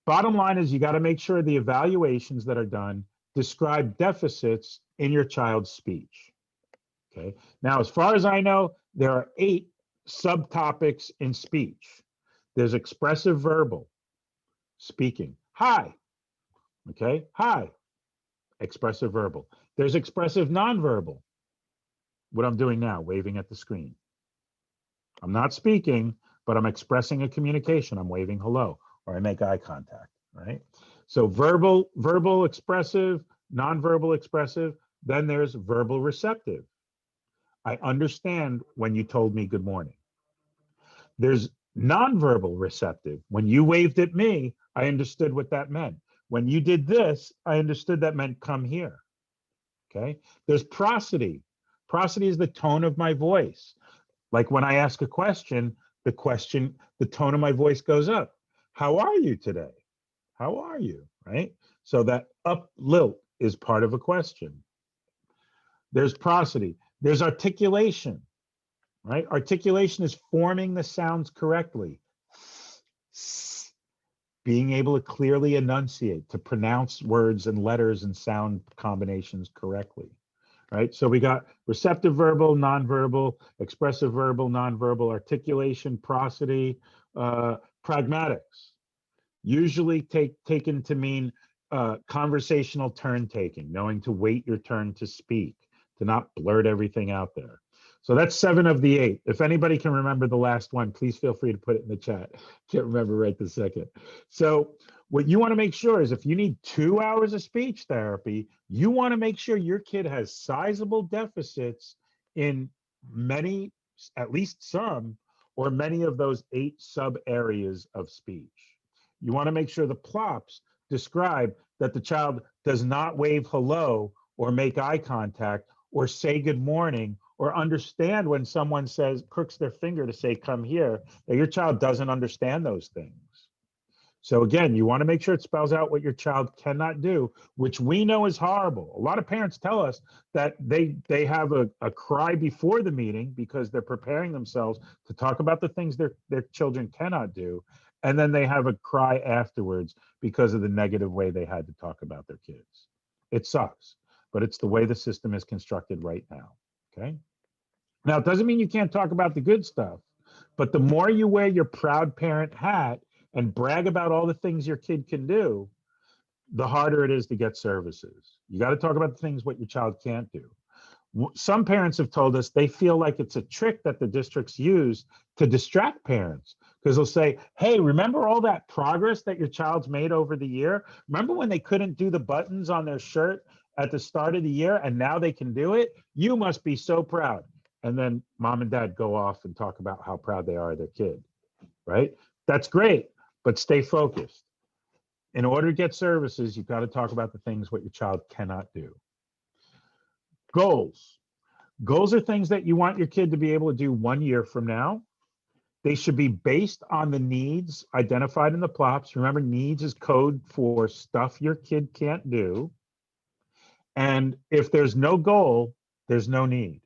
Bottom line is you got to make sure the evaluations that are done describe deficits in your child's speech, okay? Now, as far as I know, there are 8 subtopics in speech. There's expressive verbal, speaking. Hi, okay, hi, expressive verbal. There's expressive nonverbal, what I'm doing now, waving at the screen. I'm not speaking, but I'm expressing a communication. I'm waving hello, or I make eye contact, right? So verbal expressive, nonverbal expressive, then there's verbal receptive. I understand when you told me good morning. There's nonverbal receptive. When you waved at me, I understood what that meant. When you did this, I understood that meant come here, okay? There's prosody. Prosody is the tone of my voice. Like when I ask a question, the tone of my voice goes up. how are you today? How are you, right? So that up lilt is part of a question. There's prosody. There's articulation, right? Articulation is forming the sounds correctly. Being able to clearly enunciate, to pronounce words and letters and sound combinations correctly, right? So we got receptive verbal, nonverbal, expressive verbal, nonverbal, articulation, prosody, pragmatics, usually taken to mean conversational turn taking, knowing to wait your turn to speak, to not blurt everything out there. So that's 7 of the 8. If anybody can remember the last one, please feel free to put it in the chat. Can't remember right this second. So what you want to make sure is if you need 2 hours of speech therapy, you want to make sure your kid has sizable deficits in many, at least some, or many of those 8 sub areas of speech. You want to make sure the plops describe that the child does not wave hello or make eye contact or say good morning or understand when someone says, crooks their finger to say, come here, that your child doesn't understand those things. So again, you want to make sure it spells out what your child cannot do, which we know is horrible. A lot of parents tell us that they have a cry before the meeting because they're preparing themselves to talk about the things their children cannot do. And then they have a cry afterwards because of the negative way they had to talk about their kids. It sucks, but it's the way the system is constructed right now, okay? Now, it doesn't mean you can't talk about the good stuff, but the more you wear your proud parent hat and brag about all the things your kid can do, the harder it is to get services. You got to talk about the things what your child can't do. Some parents have told us they feel like it's a trick that the districts use to distract parents because they'll say, hey, remember all that progress that your child's made over the year? Remember when they couldn't do the buttons on their shirt at the start of the year and now they can do it? You must be so proud. And then mom and dad go off and talk about how proud they are of their kid, right? That's great, but stay focused. In order to get services, you've got to talk about the things what your child cannot do. Goals. Goals are things that you want your kid to be able to do 1 year from now. They should be based on the needs identified in the plops. Remember, needs is code for stuff your kid can't do. And if there's no goal, there's no need.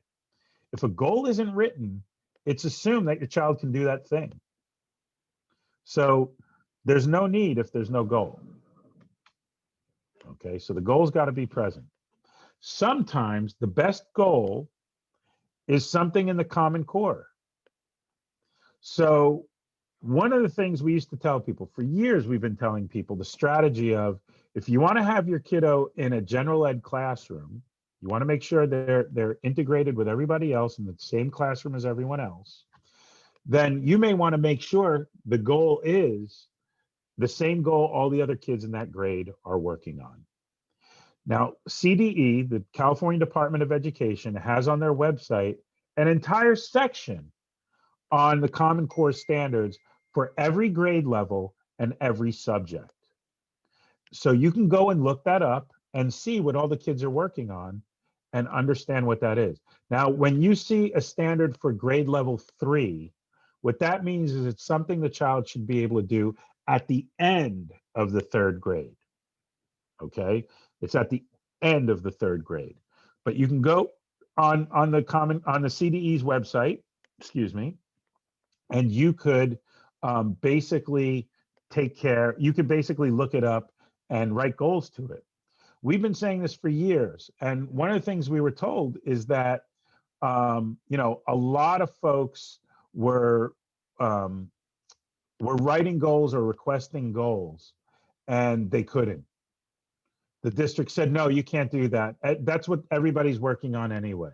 If a goal isn't written, it's assumed that your child can do that thing. So there's no need if there's no goal. Okay, so the goal's got to be present. Sometimes the best goal is something in the Common Core. So one of the things we used to tell people, for years we've been telling people the strategy of, if you want to have your kiddo in a general ed classroom, you want to make sure they're integrated with everybody else in the same classroom as everyone else, then you may want to make sure the goal is the same goal all the other kids in that grade are working on. Now, CDE, the California Department of Education, has on their website an entire section on the Common Core standards for every grade level and every subject. So you can go and look that up and see what all the kids are working on and understand what that is. Now, when you see a standard for grade level 3, what that means is it's something the child should be able to do at the end of the 3rd grade. Okay, it's at the end of the 3rd grade. But you can go on the CDE's website, excuse me, and you could basically you could basically look it up and write goals to it. We've been saying this for years, and one of the things we were told is that you know, a lot of folks were writing goals or requesting goals, and they couldn't. The district said, no, you can't do that. That's what everybody's working on anyway.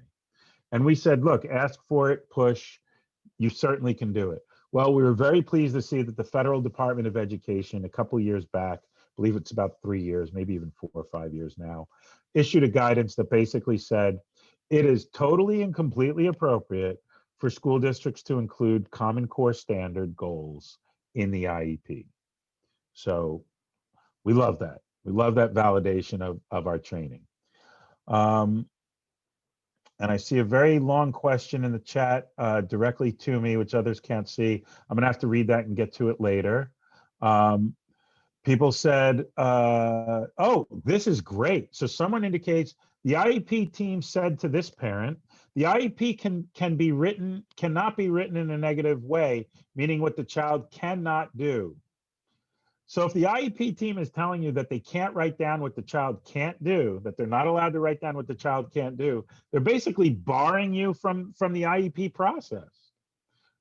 And we said, look, ask for it, push, you certainly can do it. Well, we were very pleased to see that the Federal Department of Education a couple years back, I believe it's about 3 years, maybe even 4 or 5 years now, issued a guidance that basically said it is totally and completely appropriate for school districts to include Common Core standard goals in the IEP. So we love that. We love that validation of our training. And I see a very long question in the chat directly to me, which others can't see. I'm gonna have to read that and get to it later. People said, oh, this is great. So someone indicates the IEP team said to this parent, the IEP cannot be written in a negative way, meaning what the child cannot do. So if the IEP team is telling you that they can't write down what the child can't do, that they're not allowed to write down what the child can't do, they're basically barring you from the IEP process.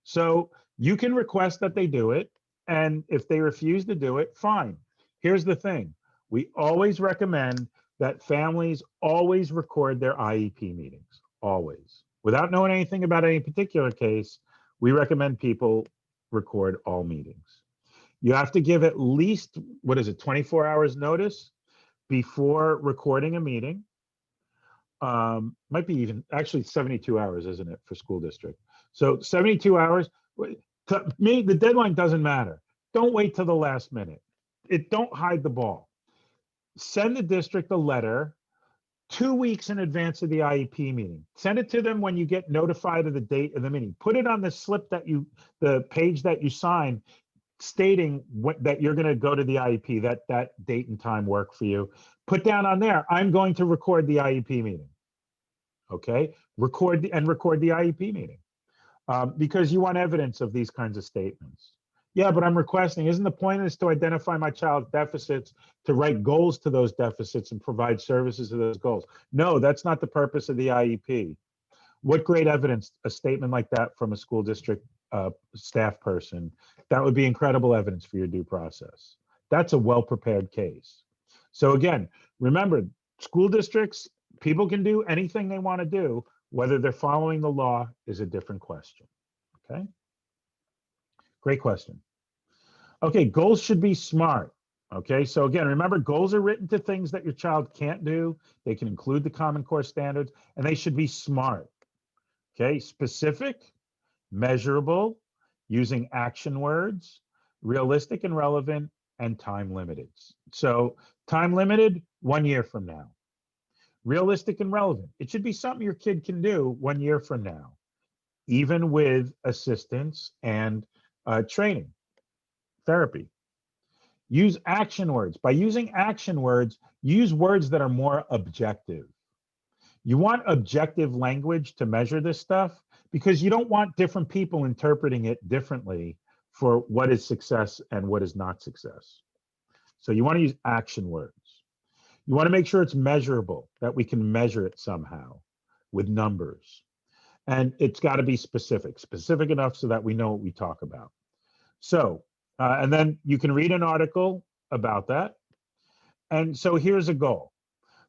So you can request that they do it. And if they refuse to do it, fine. Here's the thing. We always recommend that families always record their IEP meetings, always. Without knowing anything about any particular case, we recommend people record all meetings. You have to give at least, 24 hours notice before recording a meeting. Might be even, actually 72 hours, isn't it, for school district? So 72 hours. To me, the deadline doesn't matter. Don't wait till the last minute. Don't hide the ball. Send the district a letter 2 weeks in advance of the IEP meeting. Send it to them when you get notified of the date of the meeting. Put it on the slip the page that you sign, stating that you're going to go to the IEP, that date and time work for you. Put down on there, I'm going to record the IEP meeting. Okay, record the IEP meeting. Because you want evidence of these kinds of statements. Yeah, but I'm requesting, isn't the point is to identify my child's deficits, to write goals to those deficits and provide services to those goals? No, that's not the purpose of the IEP. What great evidence, a statement like that from a school district staff person, that would be incredible evidence for your due process. That's a well-prepared case. So again, remember, school districts, people can do anything they want to do. Whether they're following the law is a different question, okay? Great question. Okay, goals should be smart, okay? So again, remember, goals are written to things that your child can't do. They can include the Common Core standards, and they should be smart, okay? Specific, measurable, using action words, realistic and relevant, and time limited. So time limited, 1 year from now. Realistic and relevant. It should be something your kid can do 1 year from now, even with assistance and training, therapy. Use action words. By using action words, use words that are more objective. You want objective language to measure this stuff because you don't want different people interpreting it differently for what is success and what is not success. So you want to use action words. You want to make sure it's measurable, that we can measure it somehow with numbers. And it's got to be specific enough so that we know what we talk about. So, and then you can read an article about that. And so here's a goal.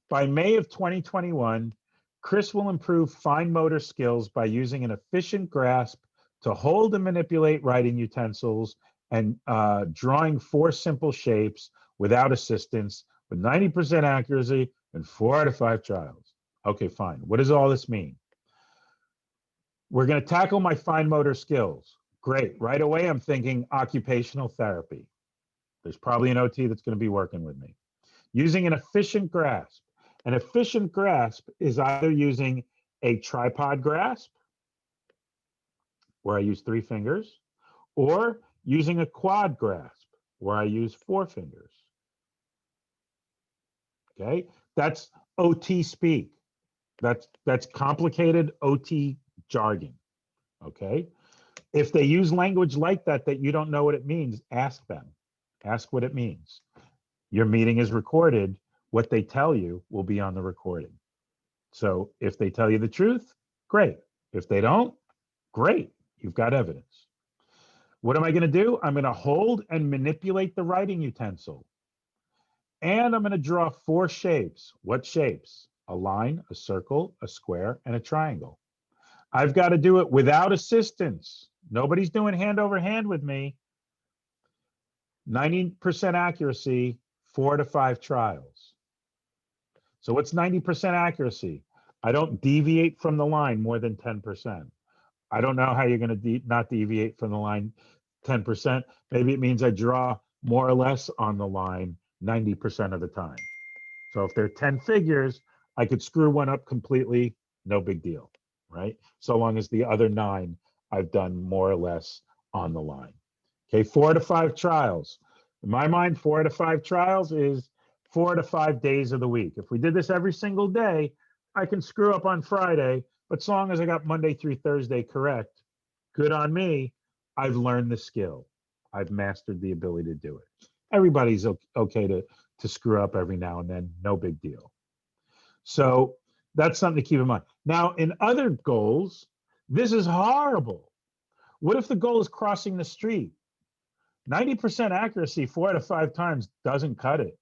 By May of 2021, Chris will improve fine motor skills by using an efficient grasp to hold and manipulate writing utensils and drawing 4 simple shapes without assistance with 90% accuracy and 4 out of 5 trials. Okay, fine. What does all this mean? We're going to tackle my fine motor skills. Great. Right away, I'm thinking occupational therapy. There's probably an OT that's going to be working with me. Using an efficient grasp. An efficient grasp is either using a tripod grasp, where I use 3 fingers, or using a quad grasp, where I use 4 fingers. Okay, that's OT speak. That's complicated OT jargon. Okay, if they use language like that you don't know what it means, ask them. Ask what it means. Your meeting is recorded. What they tell you will be on the recording. So if they tell you the truth, great. If they don't, great. You've got evidence. What am I going to do? I'm going to hold and manipulate the writing utensil. And I'm going to draw 4 shapes. What shapes? A line, a circle, a square, and a triangle. I've got to do it without assistance. Nobody's doing hand over hand with me. 90% accuracy, 4 to 5 trials. So what's 90% accuracy? I don't deviate from the line more than 10%. I don't know how you're going to not deviate from the line 10%. Maybe it means I draw more or less on the line 90% of the time. So if there are 10 figures, I could screw one up completely, no big deal, right? So long as the other 9 I've done more or less on the line. Okay, 4 to 5 trials. In my mind, 4 out of 5 trials is 4 to 5 days of the week. If we did this every single day, I can screw up on Friday, but as long as I got Monday through Thursday correct, good on me. I've learned the skill. I've mastered the ability to do it. Everybody's okay to screw up every now and then, no big deal. So that's something to keep in mind. Now, in other goals, this is horrible. What if the goal is crossing the street? 90% accuracy 4 out of 5 times doesn't cut it.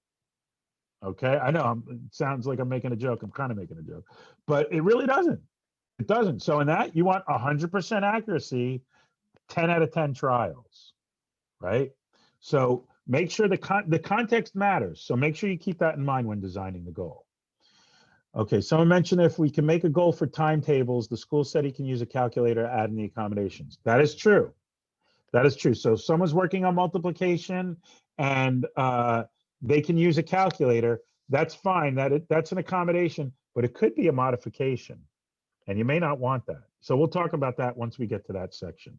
Okay, I know it sounds like I'm making a joke. I'm kind of making a joke, but it really doesn't. It doesn't. So in that, you want 100% accuracy, 10 out of 10 trials, right? So make sure the context matters. So make sure you keep that in mind when designing the goal. Okay, someone mentioned if we can make a goal for timetables, the school said he can use a calculator to add in the accommodations. That is true. That is true. So if someone's working on multiplication and they can use a calculator, that's fine. That's an accommodation, but it could be a modification, and you may not want that. So we'll talk about that once we get to that section.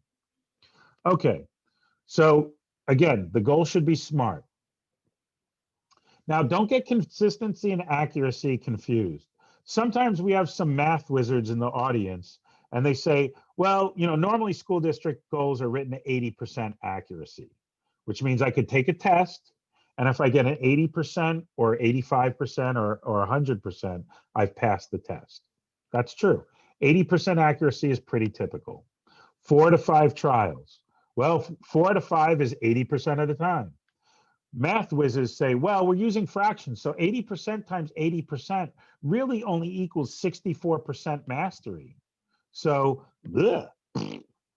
Okay, so again, the goal should be SMART. Now, don't get consistency and accuracy confused. Sometimes we have some math wizards in the audience, and they say, well, normally school district goals are written at 80% accuracy, which means I could take a test, and if I get an 80% or 85% or 100%, I've passed the test. That's true. 80% accuracy is pretty typical. 4 to 5 trials. Well, 4 to 5 is 80% of the time. Math whizzes say, well, we're using fractions, so 80% times 80% really only equals 64% mastery. So,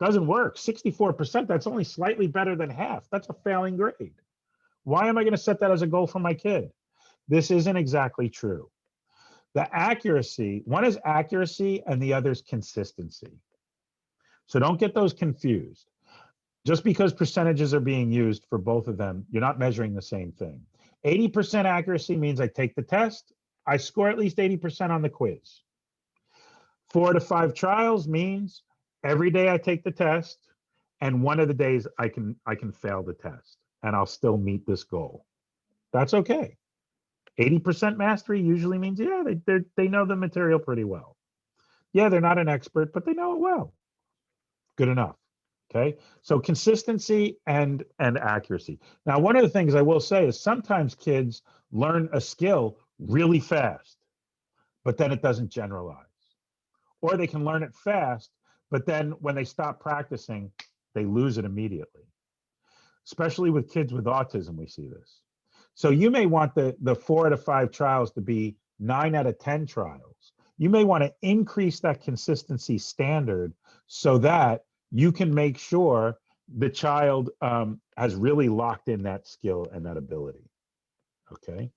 doesn't work. 64%, that's only slightly better than half. That's a failing grade. Why am I going to set that as a goal for my kid? This isn't exactly true. The accuracy, one is accuracy and the other is consistency. So don't get those confused. Just because percentages are being used for both of them, you're not measuring the same thing. 80% accuracy means I take the test, I score at least 80% on the quiz. 4 to 5 trials means every day I take the test, and one of the days I can fail the test, and I'll still meet this goal. That's okay. 80% mastery usually means, yeah, they know the material pretty well. Yeah, they're not an expert, but they know it well. Good enough. Okay, so consistency and accuracy. Now, one of the things I will say is sometimes kids learn a skill really fast, but then it doesn't generalize. Or they can learn it fast, but then when they stop practicing, they lose it immediately. Especially with kids with autism, we see this. So you may want the 4 out of 5 trials to be 9 out of 10 trials. You may want to increase that consistency standard so that you can make sure the child has really locked in that skill and that ability. Okay,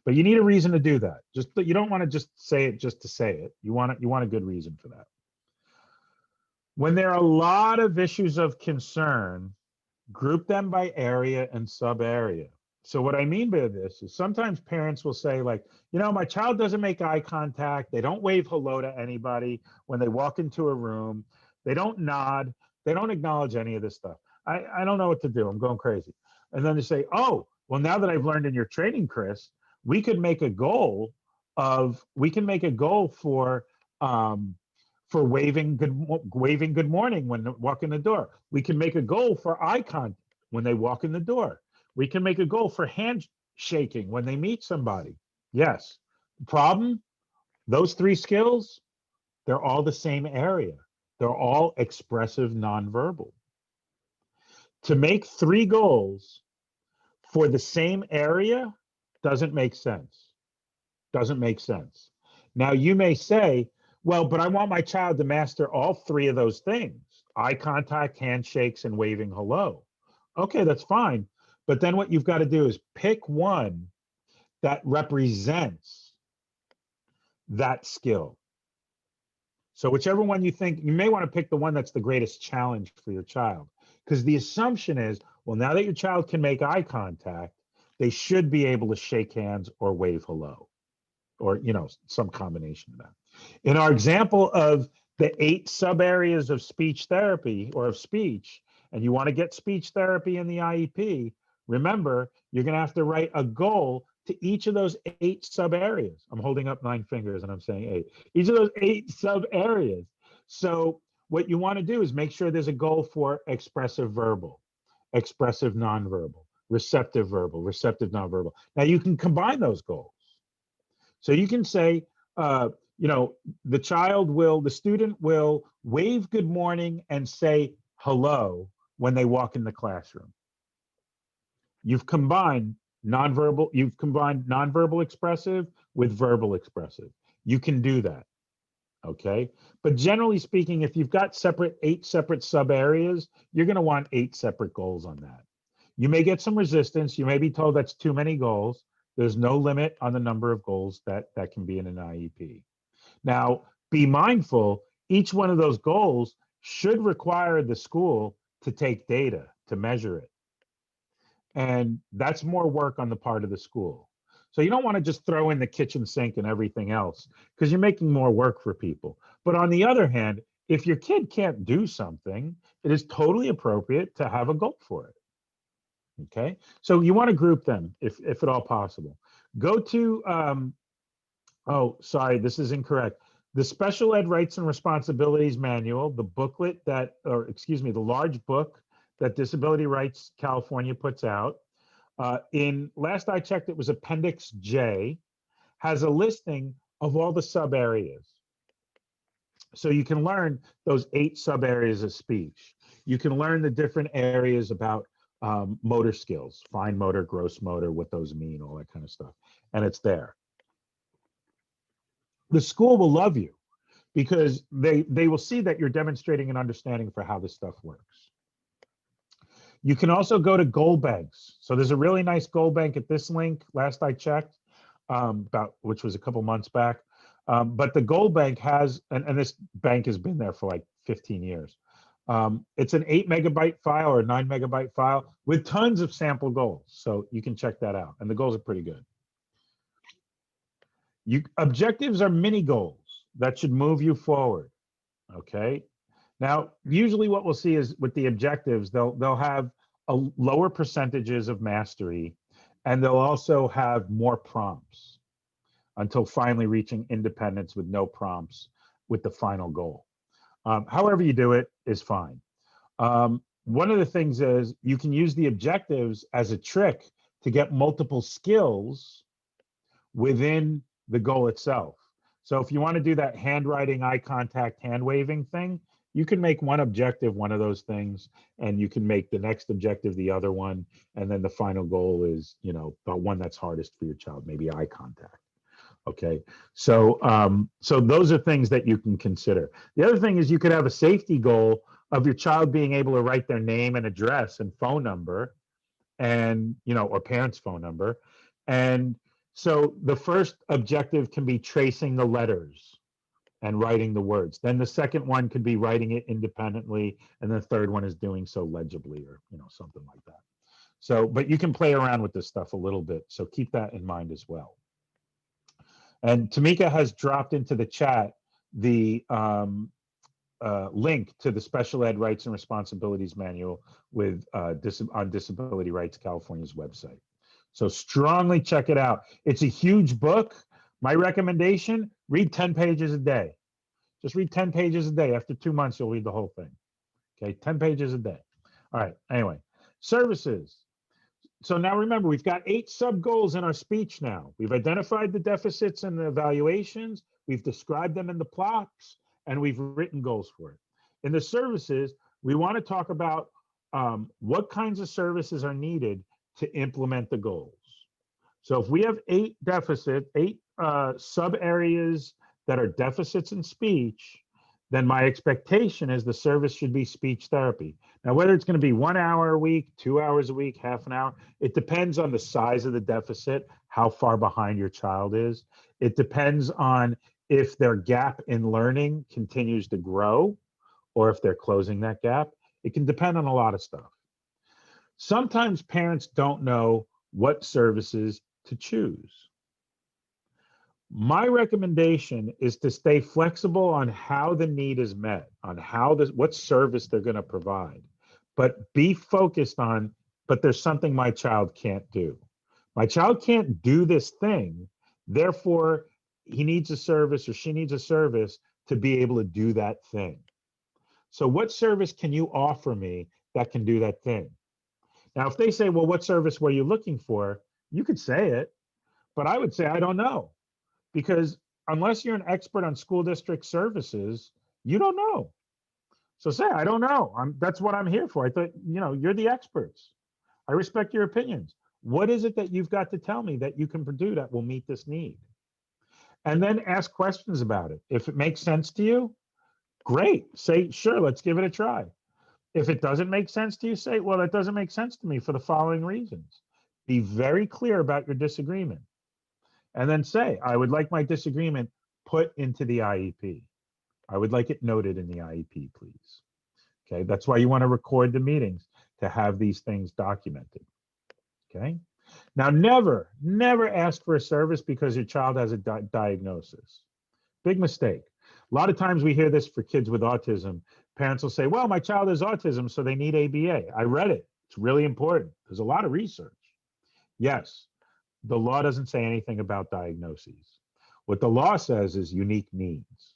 but you need a reason to do that. You don't want to just say it just to say it. You want a good reason for that. When there are a lot of issues of concern, group them by area and sub area. So what I mean by this is sometimes parents will say, like, my child doesn't make eye contact. They don't wave hello to anybody when they walk into a room. They don't nod. They don't acknowledge any of this stuff. I don't know what to do. I'm going crazy. And then they say, oh, well, now that I've learned in your training, Chris, we could make a goal for waving good morning when they walk in the door. We can make a goal for eye contact when they walk in the door. We can make a goal for handshaking when they meet somebody. Yes. The problem, those 3 skills, they're all the same area. They're all expressive nonverbal. To make 3 goals for the same area doesn't make sense. Doesn't make sense. Now you may say, well, but I want my child to master all 3 of those things: eye contact, handshakes, and waving hello. Okay, that's fine. But then what you've got to do is pick one that represents that skill. So whichever one you think, you may want to pick the one that's the greatest challenge for your child, because the assumption is, well, now that your child can make eye contact, they should be able to shake hands or wave hello, or some combination of that. In our example of the 8 sub areas of speech therapy or of speech, and you want to get speech therapy in the IEP, Remember, you're going to have to write a goal to each of those 8 sub areas. I'm holding up 9 fingers and I'm saying 8. Each of those 8 sub areas. So what you want to do is make sure there's a goal for expressive verbal, expressive nonverbal, receptive verbal, receptive nonverbal. Now you can combine those goals. So you can say, you know, the student will wave good morning and say hello when they walk in the classroom. You've combined nonverbal expressive with verbal expressive. You can do that, okay? But generally speaking, if you've got 8 separate sub areas, you're gonna want 8 separate goals on that. You may get some resistance. You may be told that's too many goals. There's no limit on the number of goals that can be in an IEP. Now, be mindful, each one of those goals should require the school to take data, to measure it. And that's more work on the part of the school. So you don't want to just throw in the kitchen sink and everything else because you're making more work for people. But on the other hand, if your kid can't do something, it is totally appropriate to have a goal for it. Okay, so you want to group them if at all possible. Go to, oh, sorry, this is incorrect. The Special Ed Rights and Responsibilities Manual, the booklet that, or excuse me, the large book that Disability Rights California puts out. Last I checked, it was Appendix J, has a listing of all the sub areas. So you can learn those 8 sub areas of speech. You can learn the different areas about motor skills, fine motor, gross motor, what those mean, all that kind of stuff. And it's there. The school will love you because they will see that you're demonstrating an understanding for how this stuff works. You can also go to goal banks. So there's a really nice goal bank at this link, last I checked, which was a couple months back. But the goal bank has, and this bank has been there for like 15 years. It's an 8 megabyte file or 9 megabyte file with tons of sample goals. So you can check that out. And the goals are pretty good. Objectives are mini goals that should move you forward. Okay. Now, usually what we'll see is with the objectives, they'll have lower percentages of mastery, and they'll also have more prompts until finally reaching independence with no prompts with the final goal. However you do it is fine. One of the things is you can use the objectives as a trick to get multiple skills within the goal itself. So if you want to do that handwriting, eye contact, hand waving thing, you can make one objective one of those things, and you can make the next objective the other one, and then the final goal is, you know, the one that's hardest for your child, maybe eye contact. Okay, so so those are things that you can consider. The other thing is you could have a safety goal of your child being able to write their name and address and phone number, and or parents' phone number, and so the first objective can be tracing the letters and writing the words. Then the second one could be writing it independently, and the third one is doing so legibly, or something like that. So, but you can play around with this stuff a little bit, so keep that in mind as well. And Tamika has dropped into the chat the link to the Special Ed Rights and Responsibilities Manual with on Disability Rights California's website. So strongly check it out. It's a huge book. My recommendation, read 10 pages a day. Just read 10 pages a day. After 2 months, you'll read the whole thing. Okay, 10 pages a day. All right, anyway, services. So now remember, we've got 8 sub-goals in our speech now. We've identified the deficits and the evaluations. We've described them in the plots, and we've written goals for it. In the services, we want to talk about what kinds of services are needed to implement the goals. So if we have 8 sub areas that are deficits in speech, then my expectation is the service should be speech therapy. Now, whether it's going to be 1 hour a week, 2 hours a week, half an hour, it depends on the size of the deficit, how far behind your child is. It depends on if their gap in learning continues to grow or if they're closing that gap. It can depend on a lot of stuff. Sometimes parents don't know what services to choose. My recommendation is to stay flexible on how the need is met, on what service they're going to provide, but be focused on but there's something my child can't do. My child can't do this thing, therefore he needs a service or she needs a service to be able to do that thing. So what service can you offer me that can do that thing? Now, if they say, well, what service were you looking for? You could say it, but I would say, I don't know. Because unless you're an expert on school district services, you don't know. So say, I don't know. That's what I'm here for. I thought, you're the experts. I respect your opinions. What is it that you've got to tell me that you can do that will meet this need? And then ask questions about it. If it makes sense to you, great. Say, sure, let's give it a try. If it doesn't make sense to you, say, well, that doesn't make sense to me for the following reasons. Be very clear about your disagreement. And then say, I would like my disagreement put into the IEP. I would like it noted in the IEP, please. Okay, that's why you want to record the meetings, to have these things documented. Okay, now never ask for a service because your child has a diagnosis. Big mistake. A lot of times we hear this for kids with autism. Parents will say, well, my child has autism, so they need ABA. I read it. It's really important. There's a lot of research. Yes, the law doesn't say anything about diagnoses. What the law says is unique needs.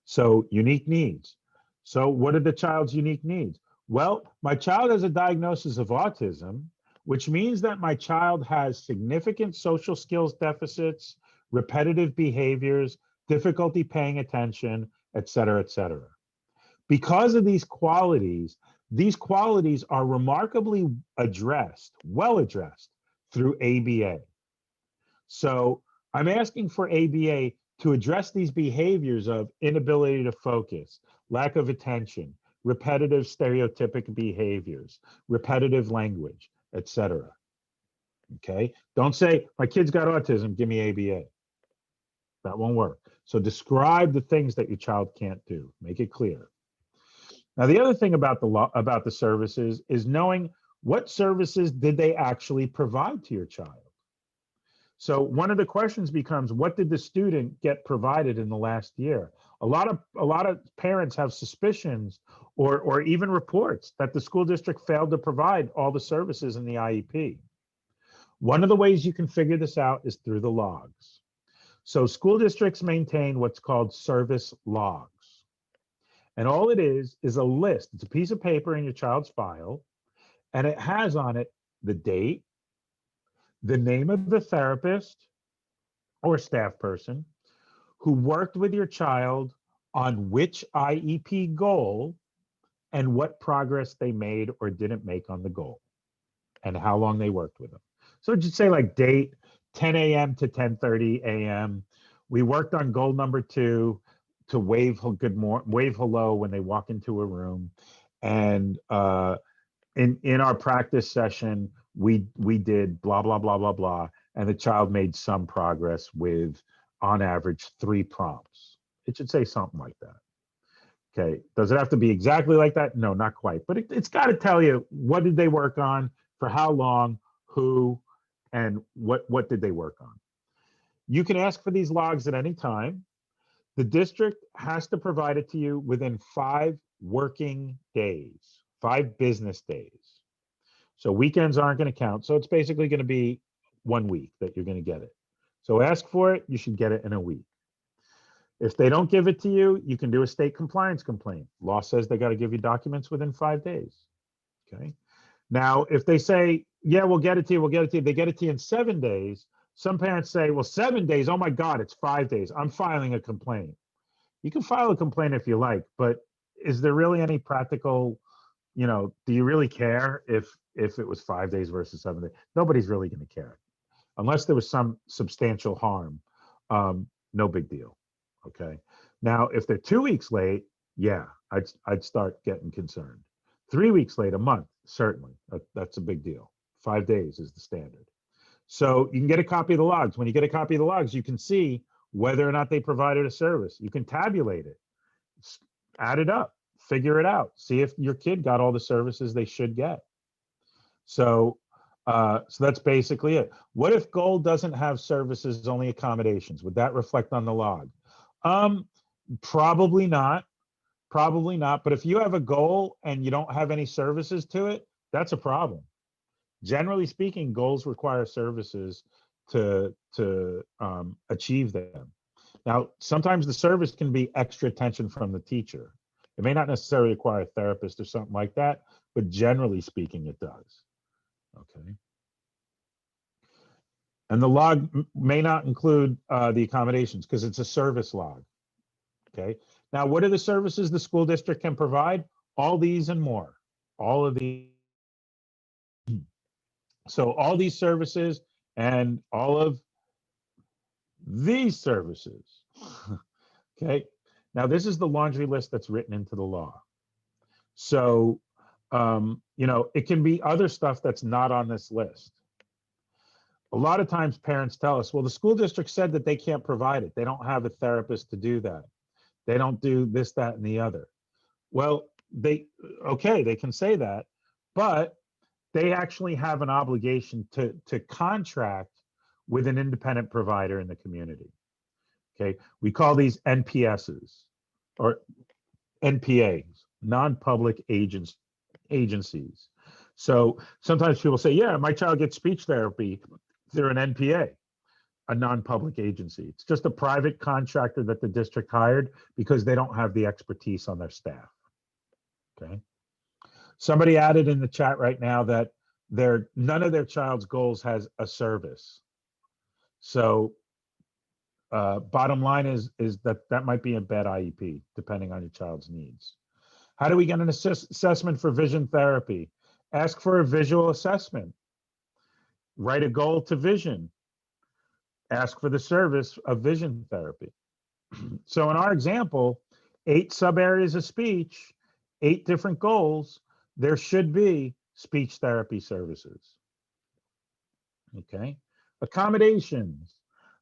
So unique needs. So what are the child's unique needs? Well, my child has a diagnosis of autism, which means that my child has significant social skills deficits, repetitive behaviors, difficulty paying attention, et cetera, et cetera. Because of these qualities are remarkably addressed, well addressed through ABA. So I'm asking for ABA to address these behaviors of inability to focus, lack of attention, repetitive stereotypic behaviors, repetitive language, etc. Okay, don't say, my kid's got autism, give me ABA. That won't work. So describe the things that your child can't do, make it clear. Now, the other thing about the law, about the services, is knowing what services did they actually provide to your child. So one of the questions becomes, what did the student get provided in the last year? A lot of parents have suspicions or even reports that the school district failed to provide all the services in the IEP. One of the ways you can figure this out is through the logs. So school districts maintain what's called service logs. And all it is a list. It's a piece of paper in your child's file, and it has on it the date, the name of the therapist or staff person who worked with your child on which IEP goal and what progress they made or didn't make on the goal and how long they worked with them. So just say like date, 10 a.m. to 10:30 a.m. We worked on goal number 2 to wave hello when they walk into a room. And in our practice session, we did blah, blah, blah, blah, blah. And the child made some progress with, on average, 3 prompts. It should say something like that. Okay, does it have to be exactly like that? No, not quite. But it's got to tell you, what did they work on, for how long, who, and what did they work on. You can ask for these logs at any time. The district has to provide it to you within 5 working days, 5 business days. So weekends aren't going to count. So it's basically going to be 1 week that you're going to get it. So ask for it. You should get it in a week. If they don't give it to you, you can do a state compliance complaint. Law says they got to give you documents within 5 days. Okay. Now, if they say, yeah, we'll get it to you, we'll get it to you, they get it to you in 7 days. Some parents say, well, 7 days, oh my God, it's 5 days. I'm filing a complaint. You can file a complaint if you like, but is there really any practical, do you really care if it was 5 days versus 7 days? Nobody's really going to care. Unless there was some substantial harm, no big deal. Okay. Now, if they're 2 weeks late, yeah, I'd start getting concerned. 3 weeks late, a month, certainly, that's a big deal. 5 days is the standard. So you can get a copy of the logs. When you get a copy of the logs, you can see whether or not they provided a service. You can tabulate it, add it up, figure it out, see if your kid got all the services they should get. So that's basically it. What if goal doesn't have services, only accommodations? Would that reflect on the log? Probably not. Probably not. But if you have a goal and you don't have any services to it, that's a problem. Generally speaking, goals require services to achieve them. Now, sometimes the service can be extra attention from the teacher. It may not necessarily require a therapist or something like that, but generally speaking, it does. Okay. And the log may not include the accommodations because it's a service log. Okay. Now, what are the services the school district can provide? All these and more. All of these. So all these services and all of these services. Okay. Now, this is the laundry list that's written into the law. So, you know, it can be other stuff that's not on this list. A lot of times parents tell us, well, the school district said that they can't provide it. They don't have a therapist to do that. They don't do this, that, and the other. Well, they can say that, but they actually have an obligation to contract with an independent provider in the community. Okay, we call these NPSs or NPAs, non-public agencies. So sometimes people say, yeah, my child gets speech therapy. They're an NPA, a non-public agency. It's just a private contractor that the district hired because they don't have the expertise on their staff. Okay. Somebody added in the chat right now that none of their child's goals has a service. So bottom line is that might be a bad IEP, depending on your child's needs. How do we get an assessment for vision therapy? Ask for a visual assessment. Write a goal to vision. Ask for the service of vision therapy. So in our example, 8 sub areas of speech, 8 different goals, there should be speech therapy services. Okay. Accommodations.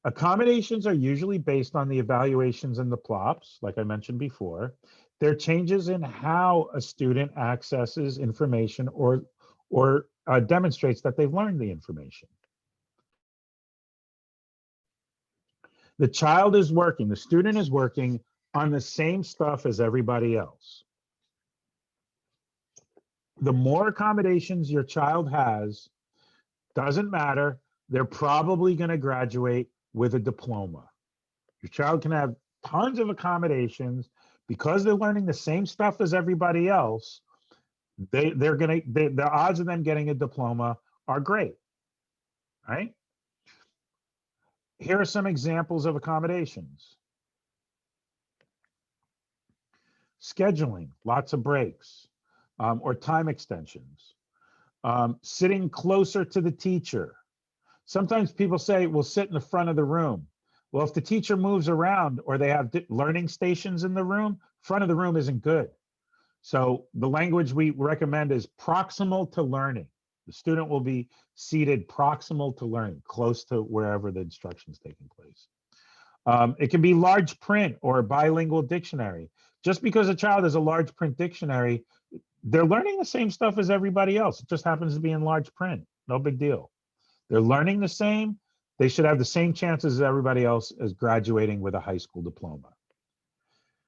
Accommodations are usually based on the evaluations and the plops, like I mentioned before. They're changes in how a student accesses information or demonstrates that they've learned the information. The child is working, the student is working on the same stuff as everybody else. The more accommodations your child has, doesn't matter, they're probably going to graduate with a diploma. Your child can have tons of accommodations because they're learning the same stuff as everybody else. The odds of them getting a diploma are great, right? Here are some examples of accommodations. Scheduling, lots of breaks, or time extensions. Sitting closer to the teacher. Sometimes people say, we'll sit in the front of the room. Well, if the teacher moves around or they have learning stations in the room, front of the room isn't good. So the language we recommend is proximal to learning. The student will be seated proximal to learning, close to wherever the instruction is taking place. It can be large print or a bilingual dictionary. Just because a child has a large print dictionary, they're learning the same stuff as everybody else. It just happens to be in large print. No big deal. They're learning the same. They should have the same chances as everybody else as graduating with a high school diploma.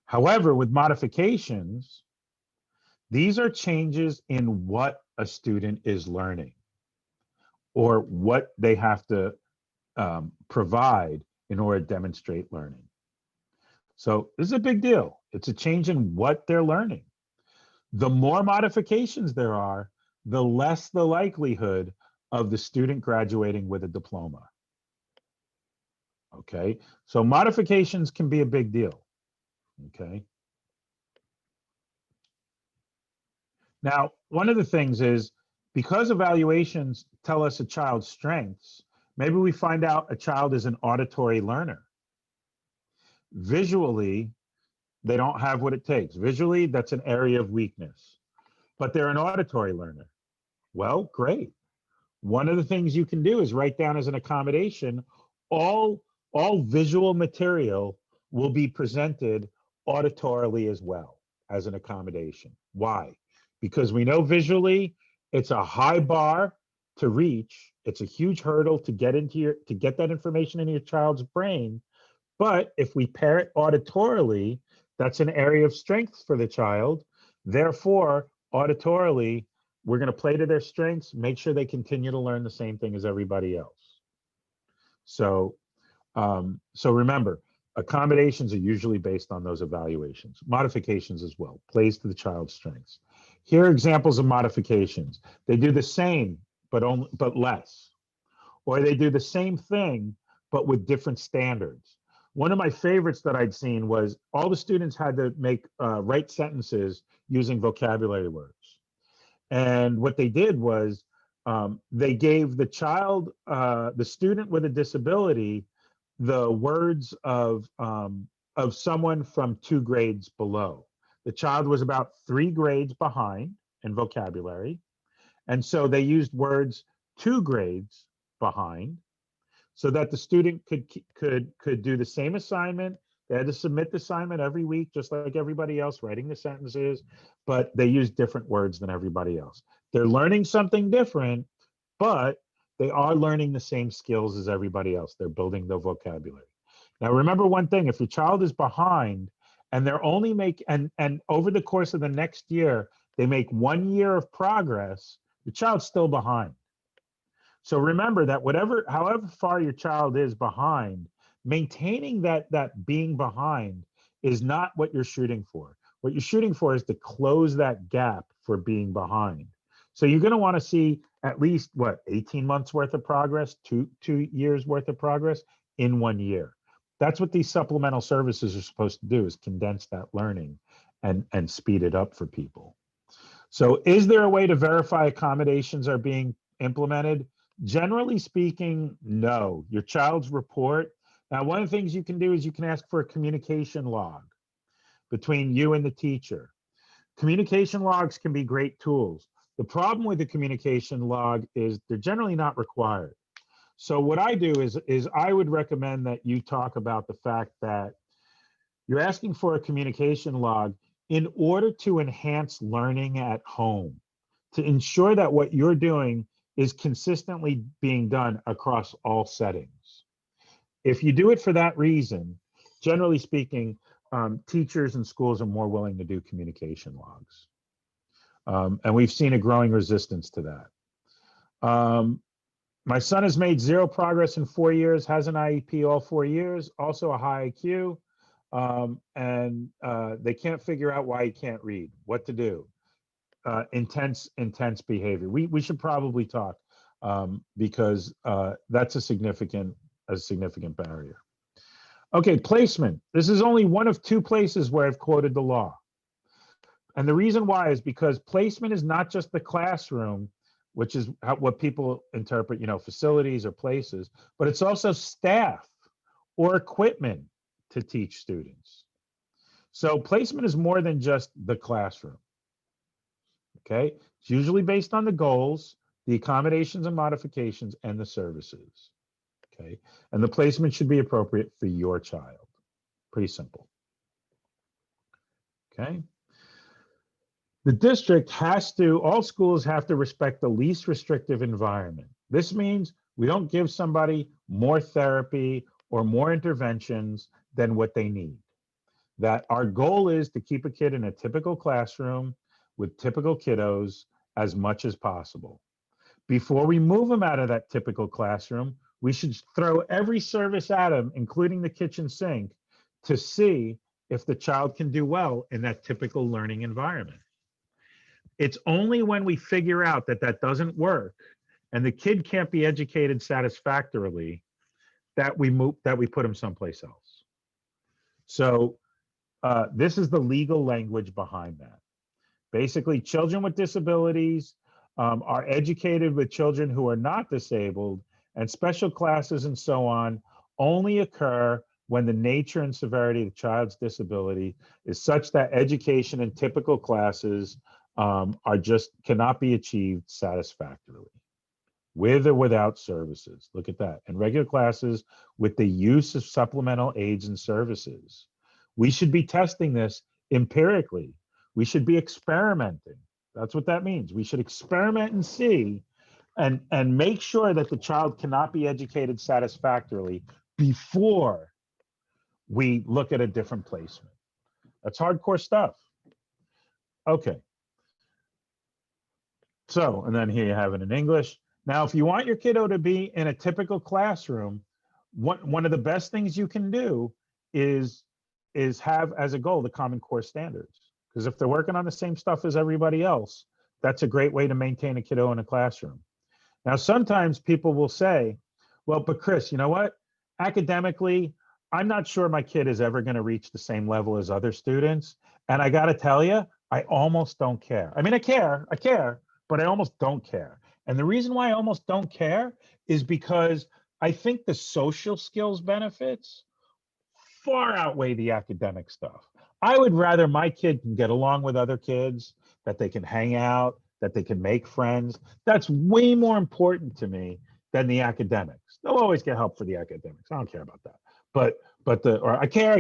However, with modifications, these are changes in what a student is learning or what they have to provide in order to demonstrate learning. So this is a big deal. It's a change in what they're learning. The more modifications there are, the less the likelihood of the student graduating with a diploma. Okay, so modifications can be a big deal. Okay. Now, one of the things is because evaluations tell us a child's strengths, maybe we find out a child is an auditory learner. Visually, they don't have what it takes. Visually, that's an area of weakness, but they're an auditory learner. Well, great. One of the things you can do is write down as an accommodation, all visual material will be presented auditorily as well as an accommodation. Why? Because we know visually it's a high bar to reach. It's a huge hurdle to get that information into your child's brain. But if we pair it auditorily, that's an area of strength for the child. Therefore, auditorily, we're going to play to their strengths, make sure they continue to learn the same thing as everybody else. So, so remember, accommodations are usually based on those evaluations. Modifications as well, plays to the child's strengths. Here are examples of modifications. They do the same, but less. Or they do the same thing, but with different standards. One of my favorites that I'd seen was all the students had to write sentences using vocabulary words. And what they did was they gave the child, the student with a disability, the words of someone from 2 grades below. The child was about 3 grades behind in vocabulary. And so they used words 2 grades behind so that the student could do the same assignment. They had to submit the assignment every week, just like everybody else, writing the sentences, but they used different words than everybody else. They're learning something different, but they are learning the same skills as everybody else. They're building their vocabulary. Now, remember one thing, if your child is behind and they're only and over the course of the next year, they make 1 year of progress, the child's still behind. So remember that however far your child is behind, maintaining that being behind is not what you're shooting for. What you're shooting for is to close that gap for being behind. So you're going to want to see at least 18 months worth of progress, two years worth of progress in 1 year. That's what these supplemental services are supposed to do, is condense that learning and speed it up for people. So is there a way to verify accommodations are being implemented? Generally speaking, no. Your child's report. Now, one of the things you can do is you can ask for a communication log between you and the teacher. Communication logs can be great tools. The problem with the communication log is they're generally not required. So what I do is I would recommend that you talk about the fact that you're asking for a communication log in order to enhance learning at home, to ensure that what you're doing is consistently being done across all settings. If you do it for that reason, generally speaking, teachers and schools are more willing to do communication logs. And we've seen a growing resistance to that. My son has made 0 progress in 4 years, has an IEP all 4 years, also a high IQ, and they can't figure out why he can't read, what to do. Intense behavior. We should probably talk because that's a significant barrier. Okay, placement. This is only one of 2 places where I've quoted the law. And the reason why is because placement is not just the classroom, which is what people interpret, facilities or places, but it's also staff or equipment to teach students. So placement is more than just the classroom. Okay, it's usually based on the goals, the accommodations and modifications, and the services. Okay, and the placement should be appropriate for your child. Pretty simple. Okay. The district all schools have to respect the least restrictive environment. This means we don't give somebody more therapy or more interventions than what they need. That our goal is to keep a kid in a typical classroom with typical kiddos as much as possible. Before we move them out of that typical classroom, we should throw every service at them, including the kitchen sink, to see if the child can do well in that typical learning environment. It's only when we figure out that that doesn't work and the kid can't be educated satisfactorily that we put them someplace else. So this is the legal language behind that. Basically, children with disabilities are educated with children who are not disabled, and special classes and so on only occur when the nature and severity of the child's disability is such that education in typical classes cannot be achieved satisfactorily, with or without services. Look at that. And regular classes with the use of supplemental aids and services. We should be testing this empirically. We should be experimenting. That's what that means. We should experiment and see and make sure that the child cannot be educated satisfactorily before we look at a different placement. That's hardcore stuff. Okay. So, and then here you have it in English. Now, if you want your kiddo to be in a typical classroom, one of the best things you can do is have as a goal the Common Core standards. Because if they're working on the same stuff as everybody else, that's a great way to maintain a kiddo in a classroom. Now, sometimes people will say, well, but Chris, you know what? Academically, I'm not sure my kid is ever going to reach the same level as other students. And I got to tell you, I almost don't care. I mean, I care, but I almost don't care. And the reason why I almost don't care is because I think the social skills benefits far outweigh the academic stuff. I would rather my kid can get along with other kids, that they can hang out, that they can make friends. That's way more important to me than the academics. They'll always get help for the academics. I don't care about that. But I care,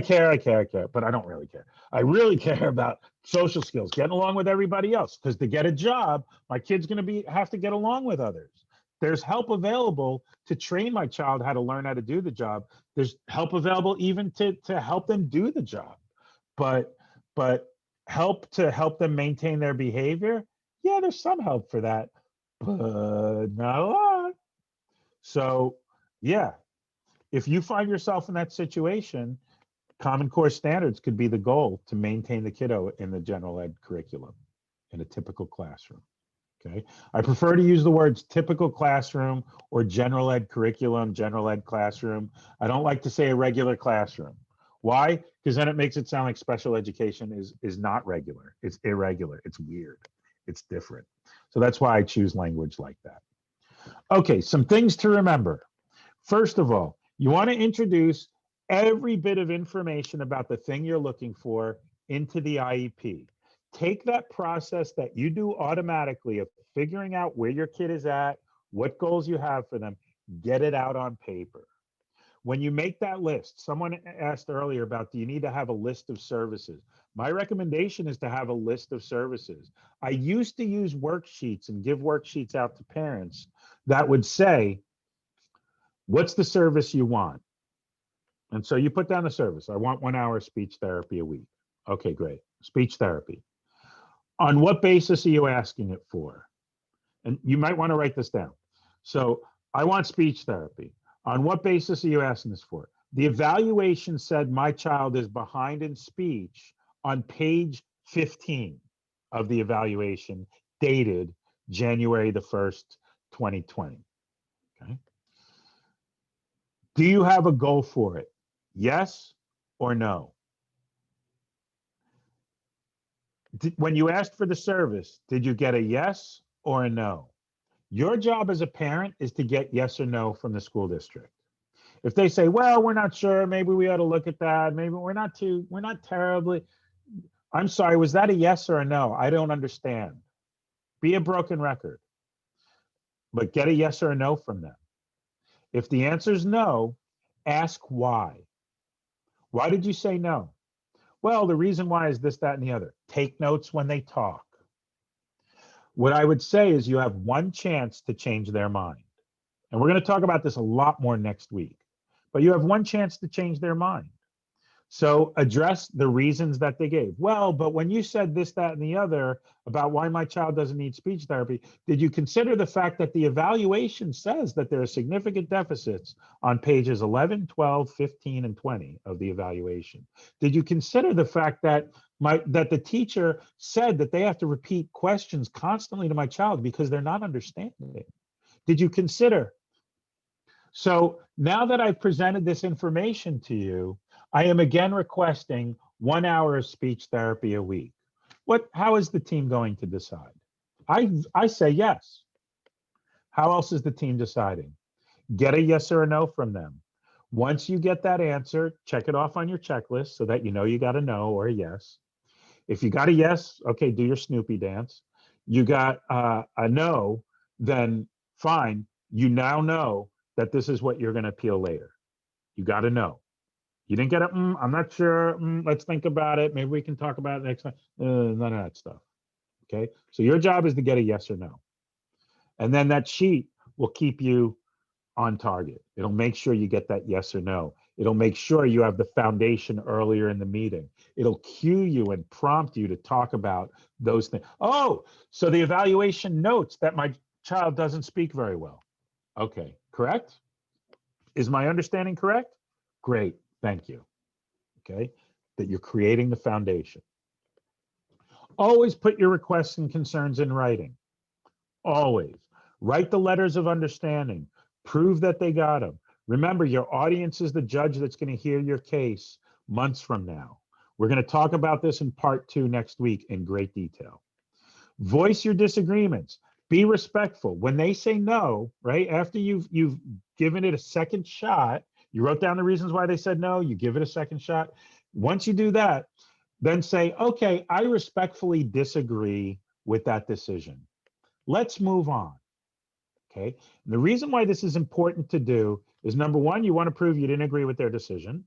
but I don't really care. I really care about social skills, getting along with everybody else. Because to get a job, my kid's going to have to get along with others. There's help available to train my child how to learn how to do the job. There's help available even to help them do the job. But help them maintain their behavior, yeah, there's some help for that, but not a lot. So yeah, if you find yourself in that situation, Common Core standards could be the goal to maintain the kiddo in the general ed curriculum in a typical classroom. Okay, I prefer to use the words typical classroom or general ed curriculum, general ed classroom. I don't like to say a regular classroom. Why? Because then it makes it sound like special education is not regular. It's irregular. It's weird. It's different. So that's why I choose language like that. Okay, some things to remember. First of all, you want to introduce every bit of information about the thing you're looking for into the IEP. Take that process that you do automatically of figuring out where your kid is at, what goals you have for them, get it out on paper. When you make that list, someone asked earlier about, do you need to have a list of services? My recommendation is to have a list of services. I used to use worksheets and give worksheets out to parents that would say, what's the service you want? And so you put down a service. I want 1 hour speech therapy a week. Okay, great. Speech therapy. On what basis are you asking it for? And you might want to write this down. So I want speech therapy. On what basis are you asking this for? The evaluation said my child is behind in speech on page 15 of the evaluation, dated January the 1st, 2020. Okay. Do you have a goal for it? Yes or no? When you asked for the service, did you get a yes or a no? Your job as a parent is to get yes or no from the school district. If they say, well, we're not sure, maybe we ought to look at that, maybe we're not terribly, I'm sorry, was that a yes or a no? I don't understand. Be a broken record, but get a yes or a no from them. If the answer is no, ask why. Why did you say no? Well, the reason why is this, that, and the other. Take notes when they talk. What I would say is you have one chance to change their mind. And we're going to talk about this a lot more next week. But you have one chance to change their mind. So address the reasons that they gave. Well, but when you said this, that, and the other about why my child doesn't need speech therapy, did you consider the fact that the evaluation says that there are significant deficits on pages 11, 12, 15, and 20 of the evaluation? Did you consider the fact that the teacher said that they have to repeat questions constantly to my child because they're not understanding it? Did you consider? So now that I've presented this information to you, I am again requesting 1 hour of speech therapy a week. How is the team going to decide? I say yes. How else is the team deciding? Get a yes or a no from them. Once you get that answer, check it off on your checklist so that you know you got a no or a yes. If you got a yes, okay, do your Snoopy dance. You got a no, then fine. You now know that this is what you're going to appeal later. You got to know. You didn't get it. I'm not sure. Let's think about it. Maybe we can talk about it next time. None of that stuff. Okay. So your job is to get a yes or no. And then that sheet will keep you on target. It'll make sure you get that yes or no. It'll make sure you have the foundation earlier in the meeting. It'll cue you and prompt you to talk about those things. Oh, so the evaluation notes that my child doesn't speak very well. Okay, correct? Is my understanding correct? Great, thank you. Okay, that you're creating the foundation. Always put your requests and concerns in writing. Always. Write the letters of understanding. Prove that they got them. Remember, your audience is the judge that's going to hear your case months from now. We're going to talk about this in part 2 next week in great detail. Voice your disagreements. Be respectful. When they say no, right, after you've given it a second shot, you wrote down the reasons why they said no, you give it a second shot. Once you do that, then say, okay, I respectfully disagree with that decision. Let's move on. Okay. And the reason why this is important to do is, number one, you want to prove you didn't agree with their decision.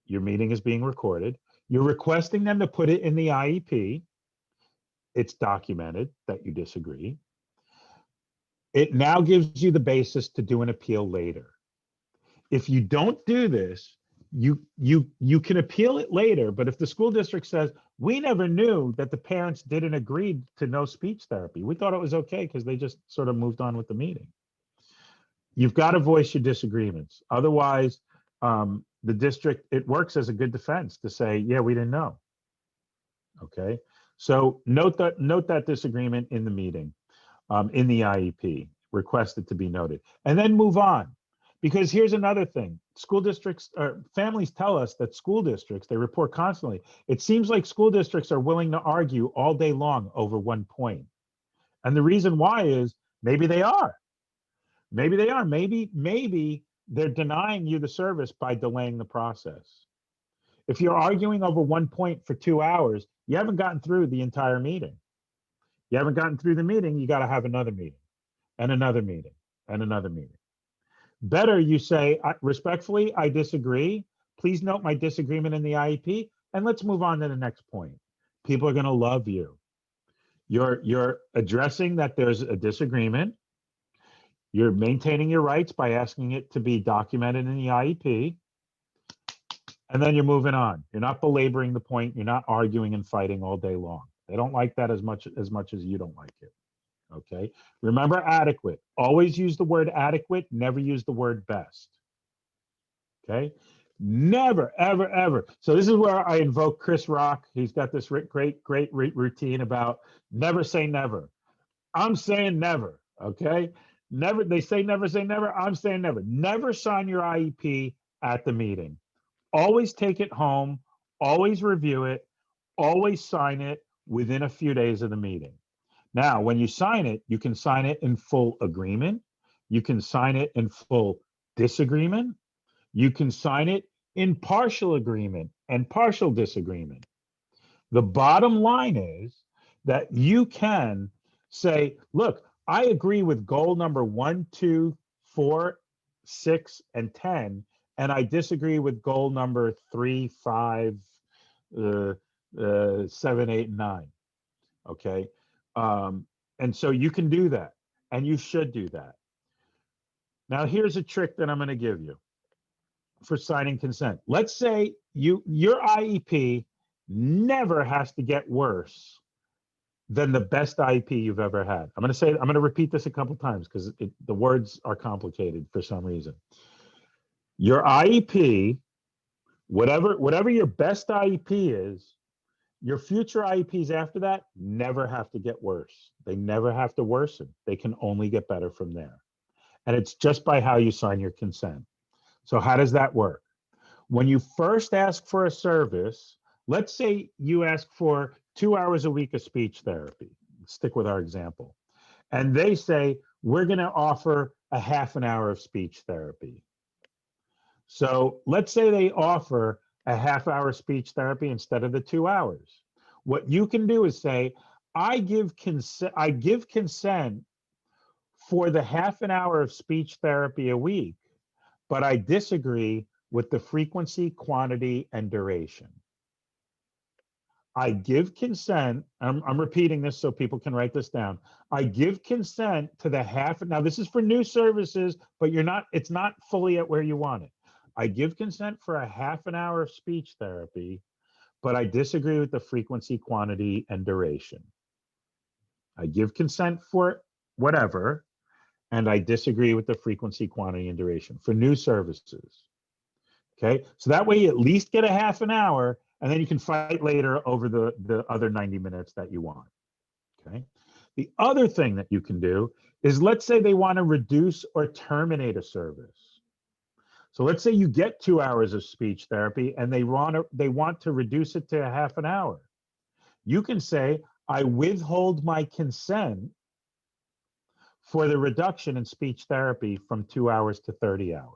Your meeting is being recorded. You're requesting them to put it in the IEP. It's documented that you disagree. It now gives you the basis to do an appeal later. If you don't do this, you can appeal it later, but if the school district says, we never knew that the parents didn't agree to no speech therapy, we thought it was okay because they just sort of moved on with the meeting. You've got to voice your disagreements. Otherwise, the district, it works as a good defense to say, yeah, we didn't know. Okay, so note that disagreement in the meeting, in the IEP, request it to be noted, and then move on. Because here's another thing, school districts, or families tell us that school districts, they report constantly, it seems like school districts are willing to argue all day long over one point. And the reason why is maybe they are. Maybe they are. Maybe they're denying you the service by delaying the process. If you're arguing over one point for 2 hours, you haven't gotten through the entire meeting. You haven't gotten through the meeting, you got to have another meeting, and another meeting, and another meeting. Better you say, respectfully, I disagree. Please note my disagreement in the IEP, and let's move on to the next point. People are going to love you. You're addressing that there's a disagreement. You're maintaining your rights by asking it to be documented in the IEP, and then you're moving on. You're not belaboring the point. You're not arguing and fighting all day long. They don't like that as much as you don't like it. Okay, remember adequate. Always use the word adequate, never use the word best. Okay, never, ever, ever. So this is where I invoke Chris Rock. He's got this great routine about never say never. I'm saying never, okay? Never, they say never say never. I'm saying never. Never sign your IEP at the meeting. Always take it home, always review it, always sign it within a few days of the meeting. Now, when you sign it, you can sign it in full agreement. You can sign it in full disagreement. You can sign it in partial agreement and partial disagreement. The bottom line is that you can say, look, I agree with goal number 1, 2, 4, 6, and 10, and I disagree with goal number 3, 5, 7, 8, and 9. Okay. And so you can do that, and you should do that. Now, here's a trick that I'm going to give you for signing consent. Let's say your IEP never has to get worse than the best IEP you've ever had. I'm going to repeat this a couple times because the words are complicated for some reason. Your IEP, whatever your best IEP is, your future IEPs after that never have to get worse. They never have to worsen. They can only get better from there. And it's just by how you sign your consent. So how does that work? When you first ask for a service, let's say you ask for 2 hours a week of speech therapy. Stick with our example. And they say, we're going to offer a half an hour of speech therapy. So let's say they offer a half hour speech therapy instead of the 2 hours. What you can do is say, I give consent for the half an hour of speech therapy a week, but I disagree with the frequency, quantity, and duration. I give consent, I'm repeating this so people can write this down. I give consent to the now this is for new services, but it's not fully at where you want it. I give consent for a half an hour of speech therapy, but I disagree with the frequency, quantity, and duration. I give consent for whatever, and I disagree with the frequency, quantity, and duration for new services. Okay, so that way you at least get a half an hour, and then you can fight later over the other 90 minutes that you want. Okay, the other thing that you can do is, let's say they want to reduce or terminate a service. So let's say you get 2 hours of speech therapy and they want to reduce it to a half an hour. You can say, I withhold my consent for the reduction in speech therapy from 2 hours to 30 hours.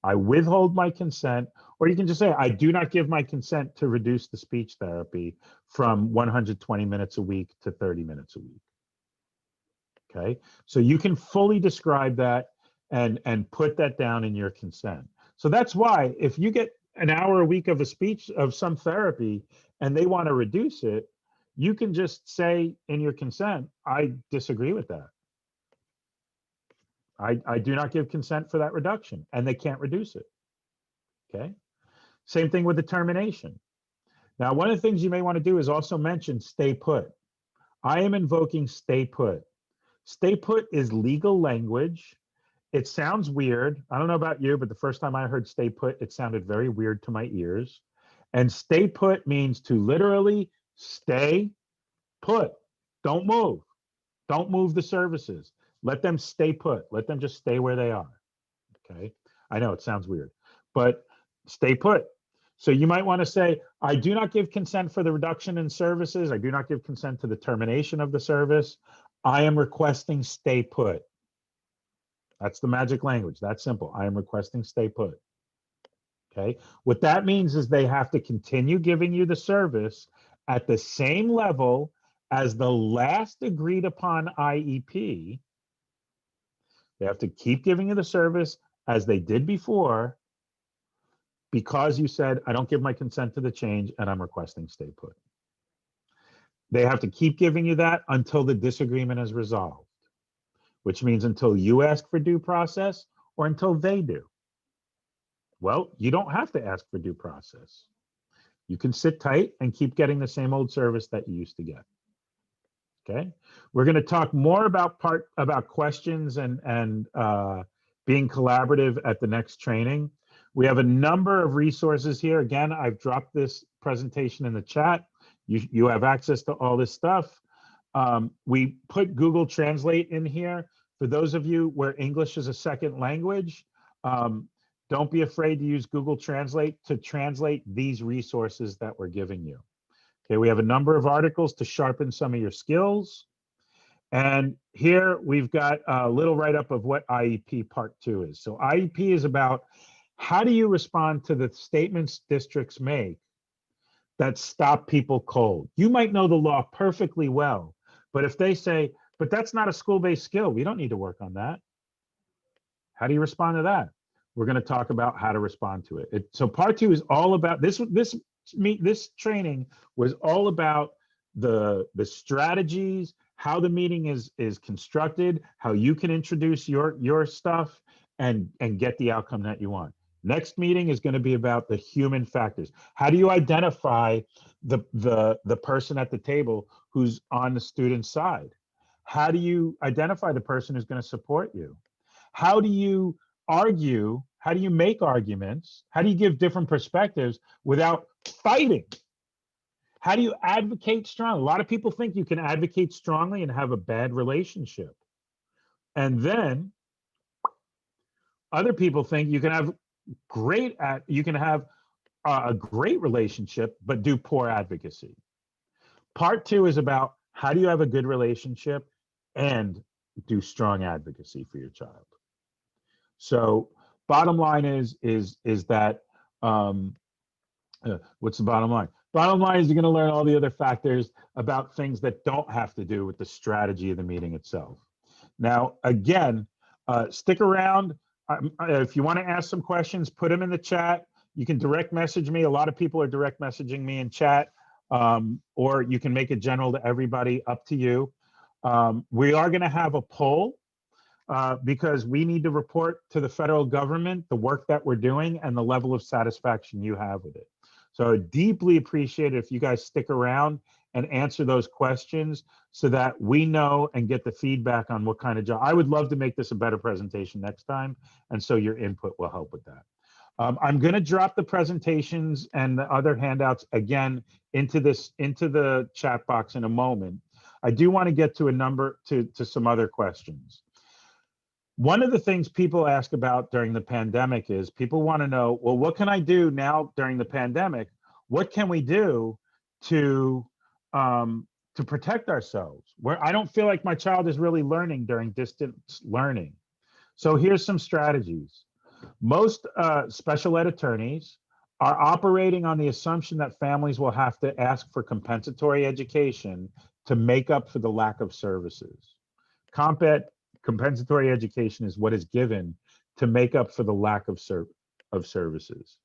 I withhold my consent, or you can just say, I do not give my consent to reduce the speech therapy from 120 minutes a week to 30 minutes a week. Okay, so you can fully describe that and put that down in your consent. So that's why if you get an hour a week of a speech of some therapy and they want to reduce it, you can just say in your consent, I disagree with that. I do not give consent for that reduction, and they can't reduce it. Okay. Same thing with the termination. Now, one of the things you may want to do is also mention stay put. I am invoking stay put. Stay put is legal language. It sounds weird. I don't know about you, but the first time I heard stay put, it sounded very weird to my ears. And stay put means to literally stay put. Don't move. Don't move the services. Let them stay put. Let them just stay where they are. Okay. I know it sounds weird, but stay put. So you might want to say, I do not give consent for the reduction in services. I do not give consent to the termination of the service. I am requesting stay put. That's the magic language. That's simple. I am requesting stay put. Okay. What that means is they have to continue giving you the service at the same level as the last agreed upon IEP. They have to keep giving you the service as they did before, because you said, I don't give my consent to the change and I'm requesting stay put. They have to keep giving you that until the disagreement is resolved, which means until you ask for due process or until they do. Well, you don't have to ask for due process. You can sit tight and keep getting the same old service that you used to get. Okay, we're going to talk more about questions and being collaborative at the next training. We have a number of resources here. Again, I've dropped this presentation in the chat. You have access to all this stuff. We put Google Translate in here. For those of you where English is a second language, don't be afraid to use Google Translate to translate these resources that we're giving you. Okay, we have a number of articles to sharpen some of your skills. And here we've got a little write-up of what IEP Part 2 is. So IEP is about, how do you respond to the statements districts make that stop people cold? You might know the law perfectly well, but if they say, but that's not a school-based skill, we don't need to work on that. How do you respond to that? We're going to talk about how to respond to it. So Part 2 is all about this training was all about the strategies, how the meeting is constructed, how you can introduce your stuff and get the outcome that you want. Next meeting is going to be about the human factors. How do you identify the person at the table who's on the student's side? How do you identify the person who's going to support you? How do you argue? How do you make arguments? How do you give different perspectives without fighting? How do you advocate strongly? A lot of people think you can advocate strongly and have a bad relationship. And then other people think you can have a great relationship, but do poor advocacy. Part 2 is about, how do you have a good relationship and do strong advocacy for your child? So bottom line is that, what's the bottom line? Bottom line is you're going to learn all the other factors about things that don't have to do with the strategy of the meeting itself. Now, again, stick around. If you want to ask some questions, put them in the chat. You can direct message me. A lot of people are direct messaging me in chat, or you can make it general to everybody, up to you. We are going to have a poll. because we need to report to the federal government the work that we're doing and the level of satisfaction you have with it. So I deeply appreciate it if you guys stick around and answer those questions so that we know and get the feedback on what kind of job. I would love to make this a better presentation next time, and so your input will help with that. I'm going to drop the presentations and the other handouts again into the chat box in a moment. I do want to get to some other questions. One of the things people ask about during the pandemic is people want to know, well, what can I do now during the pandemic? What can we do to protect ourselves? Where I don't feel like my child is really learning during distance learning. So here's some strategies. Most special ed attorneys are operating on the assumption that families will have to ask for compensatory education to make up for the lack of services. Compensatory education is what is given to make up for the lack of services.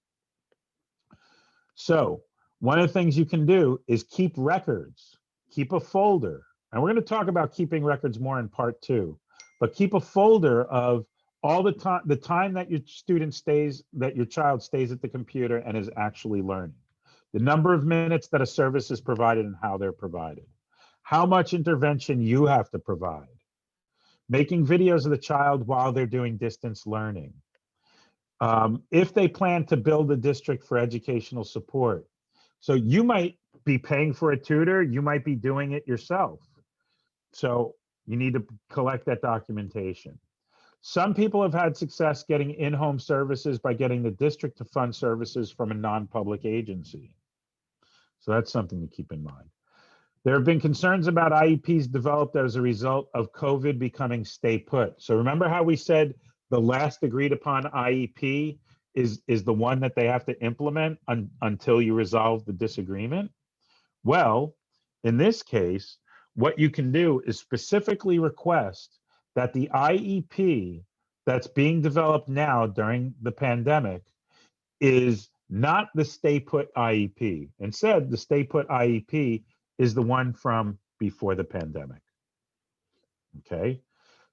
So one of the things you can do is keep records, keep a folder. And we're going to talk about keeping records more in part 2, but keep a folder of all the time that your child stays at the computer and is actually learning, the number of minutes that a service is provided and how they're provided, how much intervention you have to provide, making videos of the child while they're doing distance learning. If they plan to build a district for educational support. So you might be paying for a tutor, you might be doing it yourself. So you need to collect that documentation. Some people have had success getting in-home services by getting the district to fund services from a non-public agency. So that's something to keep in mind. There have been concerns about IEPs developed as a result of COVID becoming stay put. So remember how we said the last agreed upon IEP is the one that they have to implement until you resolve the disagreement? Well, in this case, what you can do is specifically request that the IEP that's being developed now during the pandemic is not the stay put IEP. Instead, the stay put IEP is the one from before the pandemic. Okay.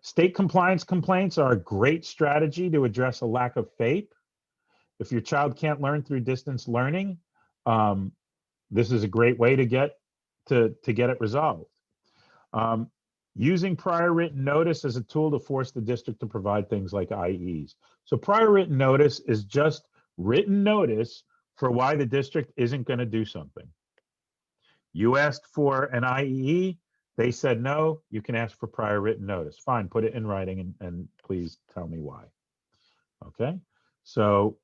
State compliance complaints are a great strategy to address a lack of FAPE. If your child can't learn through distance learning, this is a great way to get it resolved. Using prior written notice as a tool to force the district to provide things like IEs. So prior written notice is just written notice for why the district isn't going to do something. You asked for an IEE, they said no, you can ask for prior written notice. Fine, put it in writing and please tell me why. Okay, so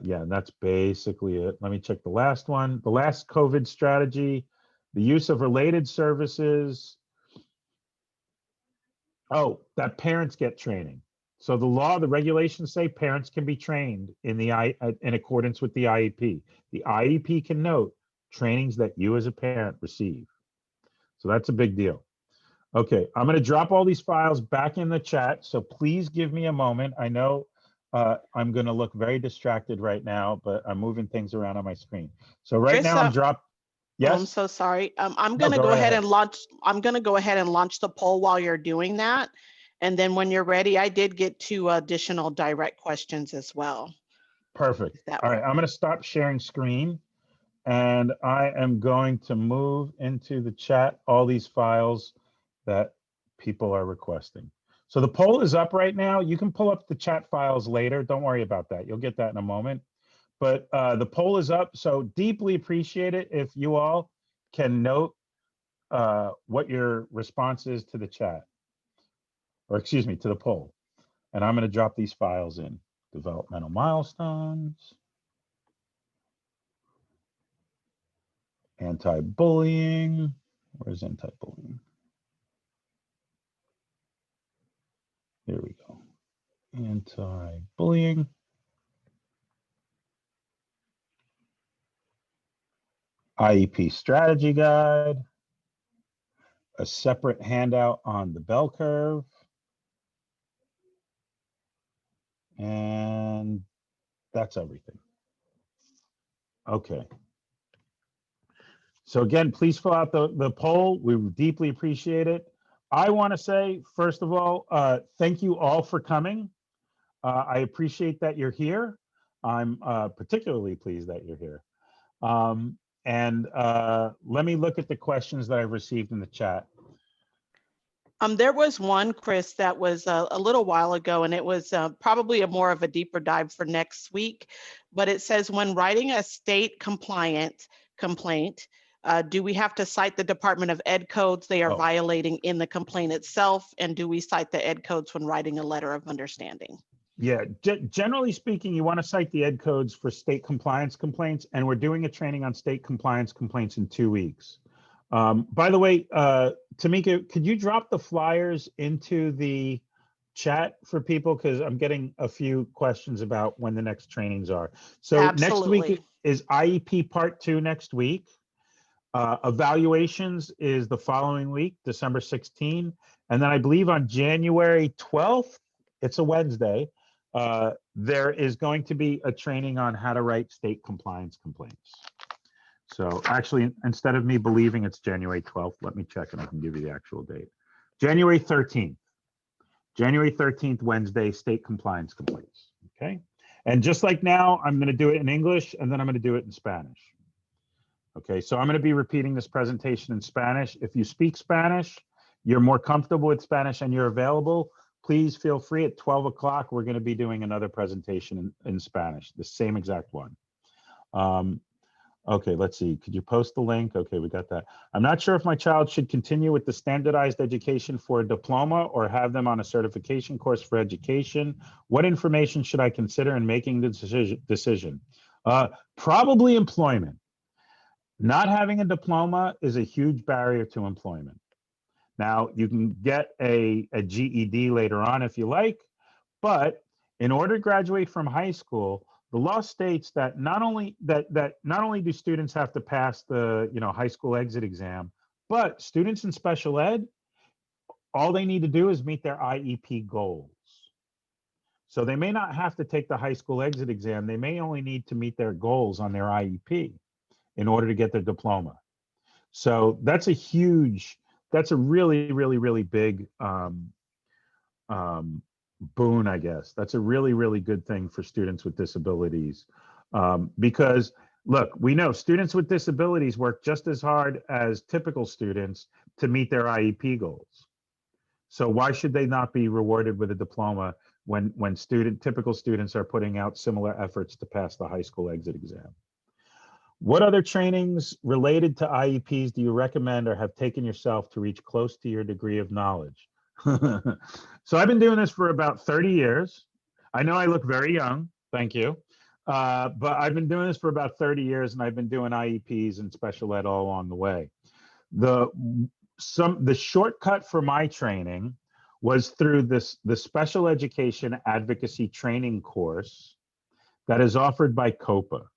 yeah, that's basically it. Let me check the last one. The last COVID strategy, the use of related services. Oh, that parents get training. So the law, the regulations say parents can be trained in accordance with the IEP. The IEP can note trainings that you as a parent receive. So that's a big deal. Okay, I'm going to drop all these files back in the chat. So please give me a moment. I know I'm going to look very distracted right now, but I'm moving things around on my screen. So right now I'm dropped. Yes. Oh, I'm so sorry. I'm going to go ahead and launch. I'm going to go ahead and launch the poll while you're doing that. And then when you're ready, I did get 2 additional direct questions as well. Perfect. All right, I'm going to stop sharing screen and I am going to move into the chat all these files that people are requesting. So the poll is up right now. You can pull up the chat files later. Don't worry about that. You'll get that in a moment. But the poll is up, so deeply appreciate it if you all can note what your response is to the chat, or excuse me, to the poll. And I'm going to drop these files in. Developmental milestones, anti-bullying. Where's anti-bullying? Here we go. Anti-bullying. IEP strategy guide, a separate handout on the bell curve, and that's everything. Okay. So again, please fill out the poll. We deeply appreciate it. I want to say, first of all, thank you all for coming. I appreciate that you're here. I'm particularly pleased that you're here. And let me look at the questions that I've received in the chat. There was one, Chris, that was a little while ago, and it was probably more of a deeper dive for next week. But it says, when writing a state compliant complaint, do we have to cite the Department of Ed codes they are violating in the complaint itself? And do we cite the Ed codes when writing a letter of understanding? Yeah, generally speaking, you want to cite the Ed codes for state compliance complaints, and we're doing a training on state compliance complaints in 2 weeks. By the way, Tamika, could you drop the flyers into the chat for people? Because I'm getting a few questions about when the next trainings are. So Absolutely. Next week is IEP Part 2 next week. Evaluations is the following week, December 16. And then I believe on January 12th, it's a Wednesday, there is going to be a training on how to write state compliance complaints. So actually, instead of me believing it's January 12th, let me check and I can give you the actual date. January 13th. January 13th, Wednesday, state compliance complaints. Okay. And just like now, I'm going to do it in English and then I'm going to do it in Spanish. Okay, so I'm going to be repeating this presentation in Spanish. If you speak Spanish, you're more comfortable with Spanish and you're available, please feel free. At 12 o'clock, we're going to be doing another presentation in Spanish, the same exact one. Okay, let's see. Could you post the link? Okay, we got that. I'm not sure if my child should continue with the standardized education for a diploma or have them on a certification course for education. What information should I consider in making the decision? Probably employment. Not having a diploma is a huge barrier to employment. Now, you can get a GED later on if you like, but in order to graduate from high school, the law states that not only do students have to pass the high school exit exam, but students in special ed, all they need to do is meet their IEP goals. So they may not have to take the high school exit exam. They may only need to meet their goals on their IEP in order to get their diploma. So that's a really, really, really big boon, I guess. That's a really, really good thing for students with disabilities. Because look, we know students with disabilities work just as hard as typical students to meet their IEP goals. So why should they not be rewarded with a diploma when typical students are putting out similar efforts to pass the high school exit exam? What other trainings related to IEPs do you recommend or have taken yourself to reach close to your degree of knowledge? So I've been doing this for about 30 years. I know I look very young, thank you. But I've been doing this for about 30 years and I've been doing IEPs and special ed all along the way. The shortcut for my training was through the special education advocacy training course that is offered by COPA.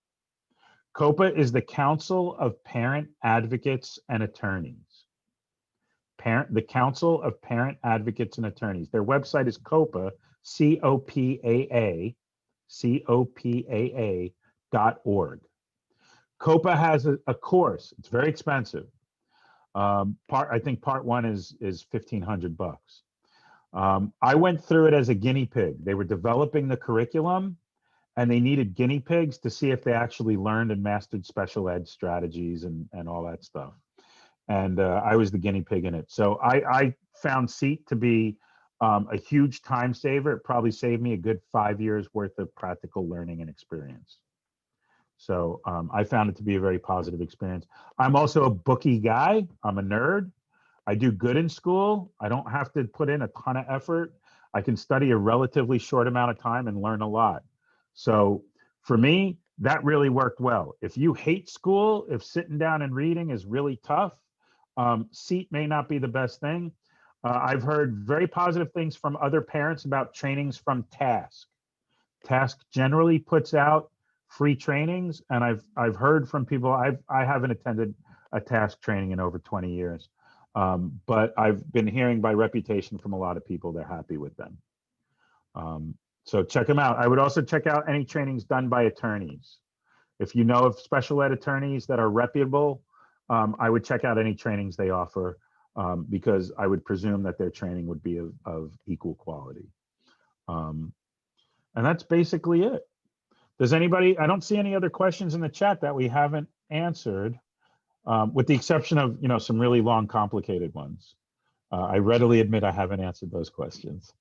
COPA is the Council of Parent Advocates and Attorneys. The Council of Parent Advocates and Attorneys. Their website is COPA, COPAA.org. COPA has a course. It's very expensive. I think part one is $1,500. I went through it as a guinea pig. They were developing the curriculum and they needed guinea pigs to see if they actually learned and mastered special ed strategies and all that stuff. And I was the guinea pig in it. So I found SEAT to be a huge time saver. It probably saved me a good 5 years worth of practical learning and experience. So I found it to be a very positive experience. I'm also a bookie guy. I'm a nerd. I do good in school. I don't have to put in a ton of effort. I can study a relatively short amount of time and learn a lot. So for me, that really worked well. If you hate school, if sitting down and reading is really tough, SEAT may not be the best thing. I've heard very positive things from other parents about trainings from TASK. TASK generally puts out free trainings, and I've heard from people. I haven't attended a TASK training in over 20 years, but I've been hearing by reputation from a lot of people they're happy with them. So check them out. I would also check out any trainings done by attorneys. If you know of special ed attorneys that are reputable, I would check out any trainings they offer. because I would presume that their training would be of equal quality. And that's basically it. Does anybody, I don't see any other questions in the chat that we haven't answered, with the exception of, some really long, complicated ones. I readily admit I haven't answered those questions.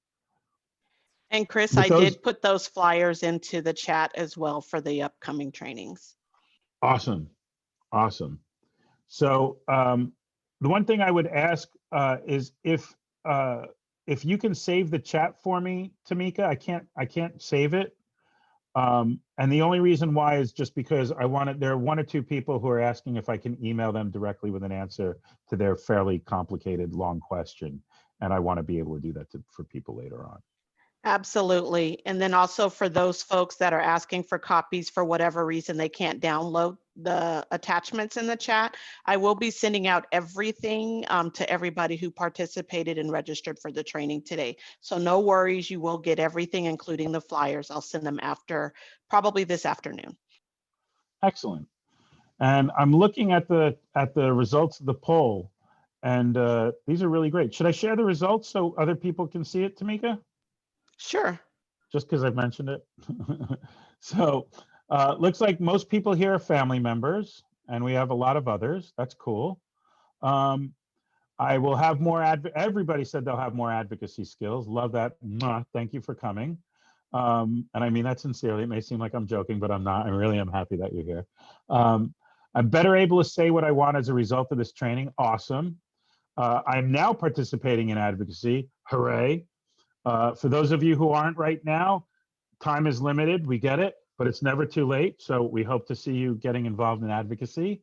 And Chris, With I those- did put those flyers into the chat as well for the upcoming trainings. Awesome. Awesome. So the one thing I would ask is if you can save the chat for me, Tamika. I can't save it. And the only reason why is just because there are one or two people who are asking if I can email them directly with an answer to their fairly complicated long question. And I want to be able to do that for people later on. Absolutely. And then also for those folks that are asking for copies for whatever reason they can't download the attachments in the chat, I will be sending out everything to everybody who participated and registered for the training today. So no worries, you will get everything, including the flyers. I'll send them after, probably this afternoon. Excellent. And I'm looking at the results of the poll, and these are really great. Should I share the results so other people can see it, Tamika? Sure. Just because I've mentioned it. So looks like most people here are family members, and we have a lot of others. That's cool. I will have more everybody said they'll have more advocacy skills. Love that. Mwah. Thank you for coming. And I mean that sincerely. It may seem like I'm joking, but I'm not. I really am happy that you're here. I'm better able to say what I want as a result of this training. Awesome. I'm now participating in advocacy. Hooray. For those of you who aren't right now, time is limited. We get it, but it's never too late. So we hope to see you getting involved in advocacy.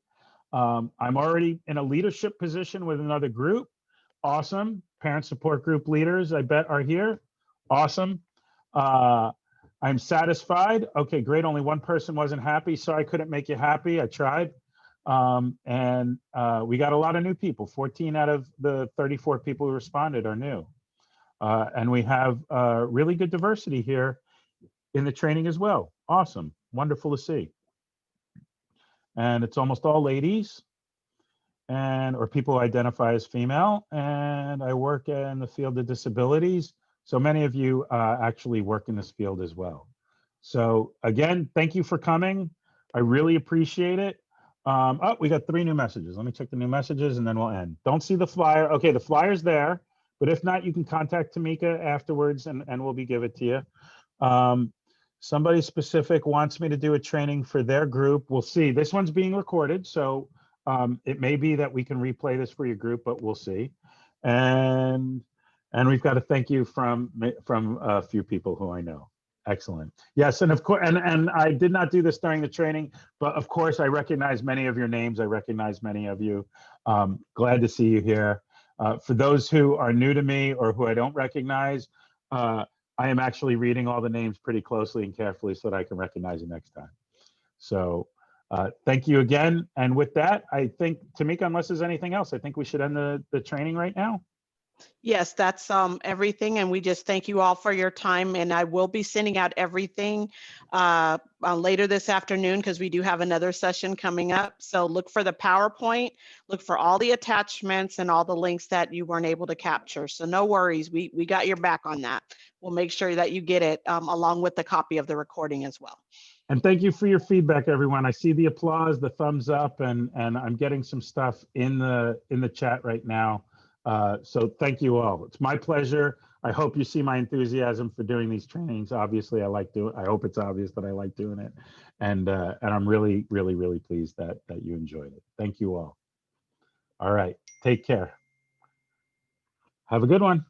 I'm already in a leadership position with another group. Awesome. Parent support group leaders, I bet, are here. Awesome. I'm satisfied. Okay, great. Only one person wasn't happy. Sorry I couldn't make you happy. I tried. And we got a lot of new people. 14 out of the 34 people who responded are new. And we have really good diversity here in the training as well. Awesome. Wonderful to see. And it's almost all ladies or people who identify as female. And I work in the field of disabilities. So many of you actually work in this field as well. So again, thank you for coming. I really appreciate it. Oh, we got 3 new messages. Let me check the new messages and then we'll end. Don't see the flyer. Okay, the flyer's there. But if not, you can contact Tamika afterwards and we'll give it to you. Somebody specific wants me to do a training for their group. We'll see. This one's being recorded, so it may be that we can replay this for your group, but we'll see. And we've got a thank you from a few people who I know. Excellent. Yes, and of course, and I did not do this during the training, but of course I recognize many of your names. I recognize many of you. Glad to see you here. For those who are new to me or who I don't recognize, I am actually reading all the names pretty closely and carefully so that I can recognize you next time. So thank you again. And with that, I think, Tamika, unless there's anything else, I think we should end the training right now. Yes, that's everything. And we just thank you all for your time. And I will be sending out everything later this afternoon because we do have another session coming up. So look for the PowerPoint, look for all the attachments and all the links that you weren't able to capture. So no worries, we got your back on that. We'll make sure that you get it along with the copy of the recording as well. And thank you for your feedback, everyone. I see the applause, the thumbs up, and I'm getting some stuff in the chat right now. So thank you all. It's my pleasure. I hope you see my enthusiasm for doing these trainings. Obviously, I hope it's obvious that I like doing it. And I'm really, really, really pleased that you enjoyed it. Thank you all. All right, take care. Have a good one.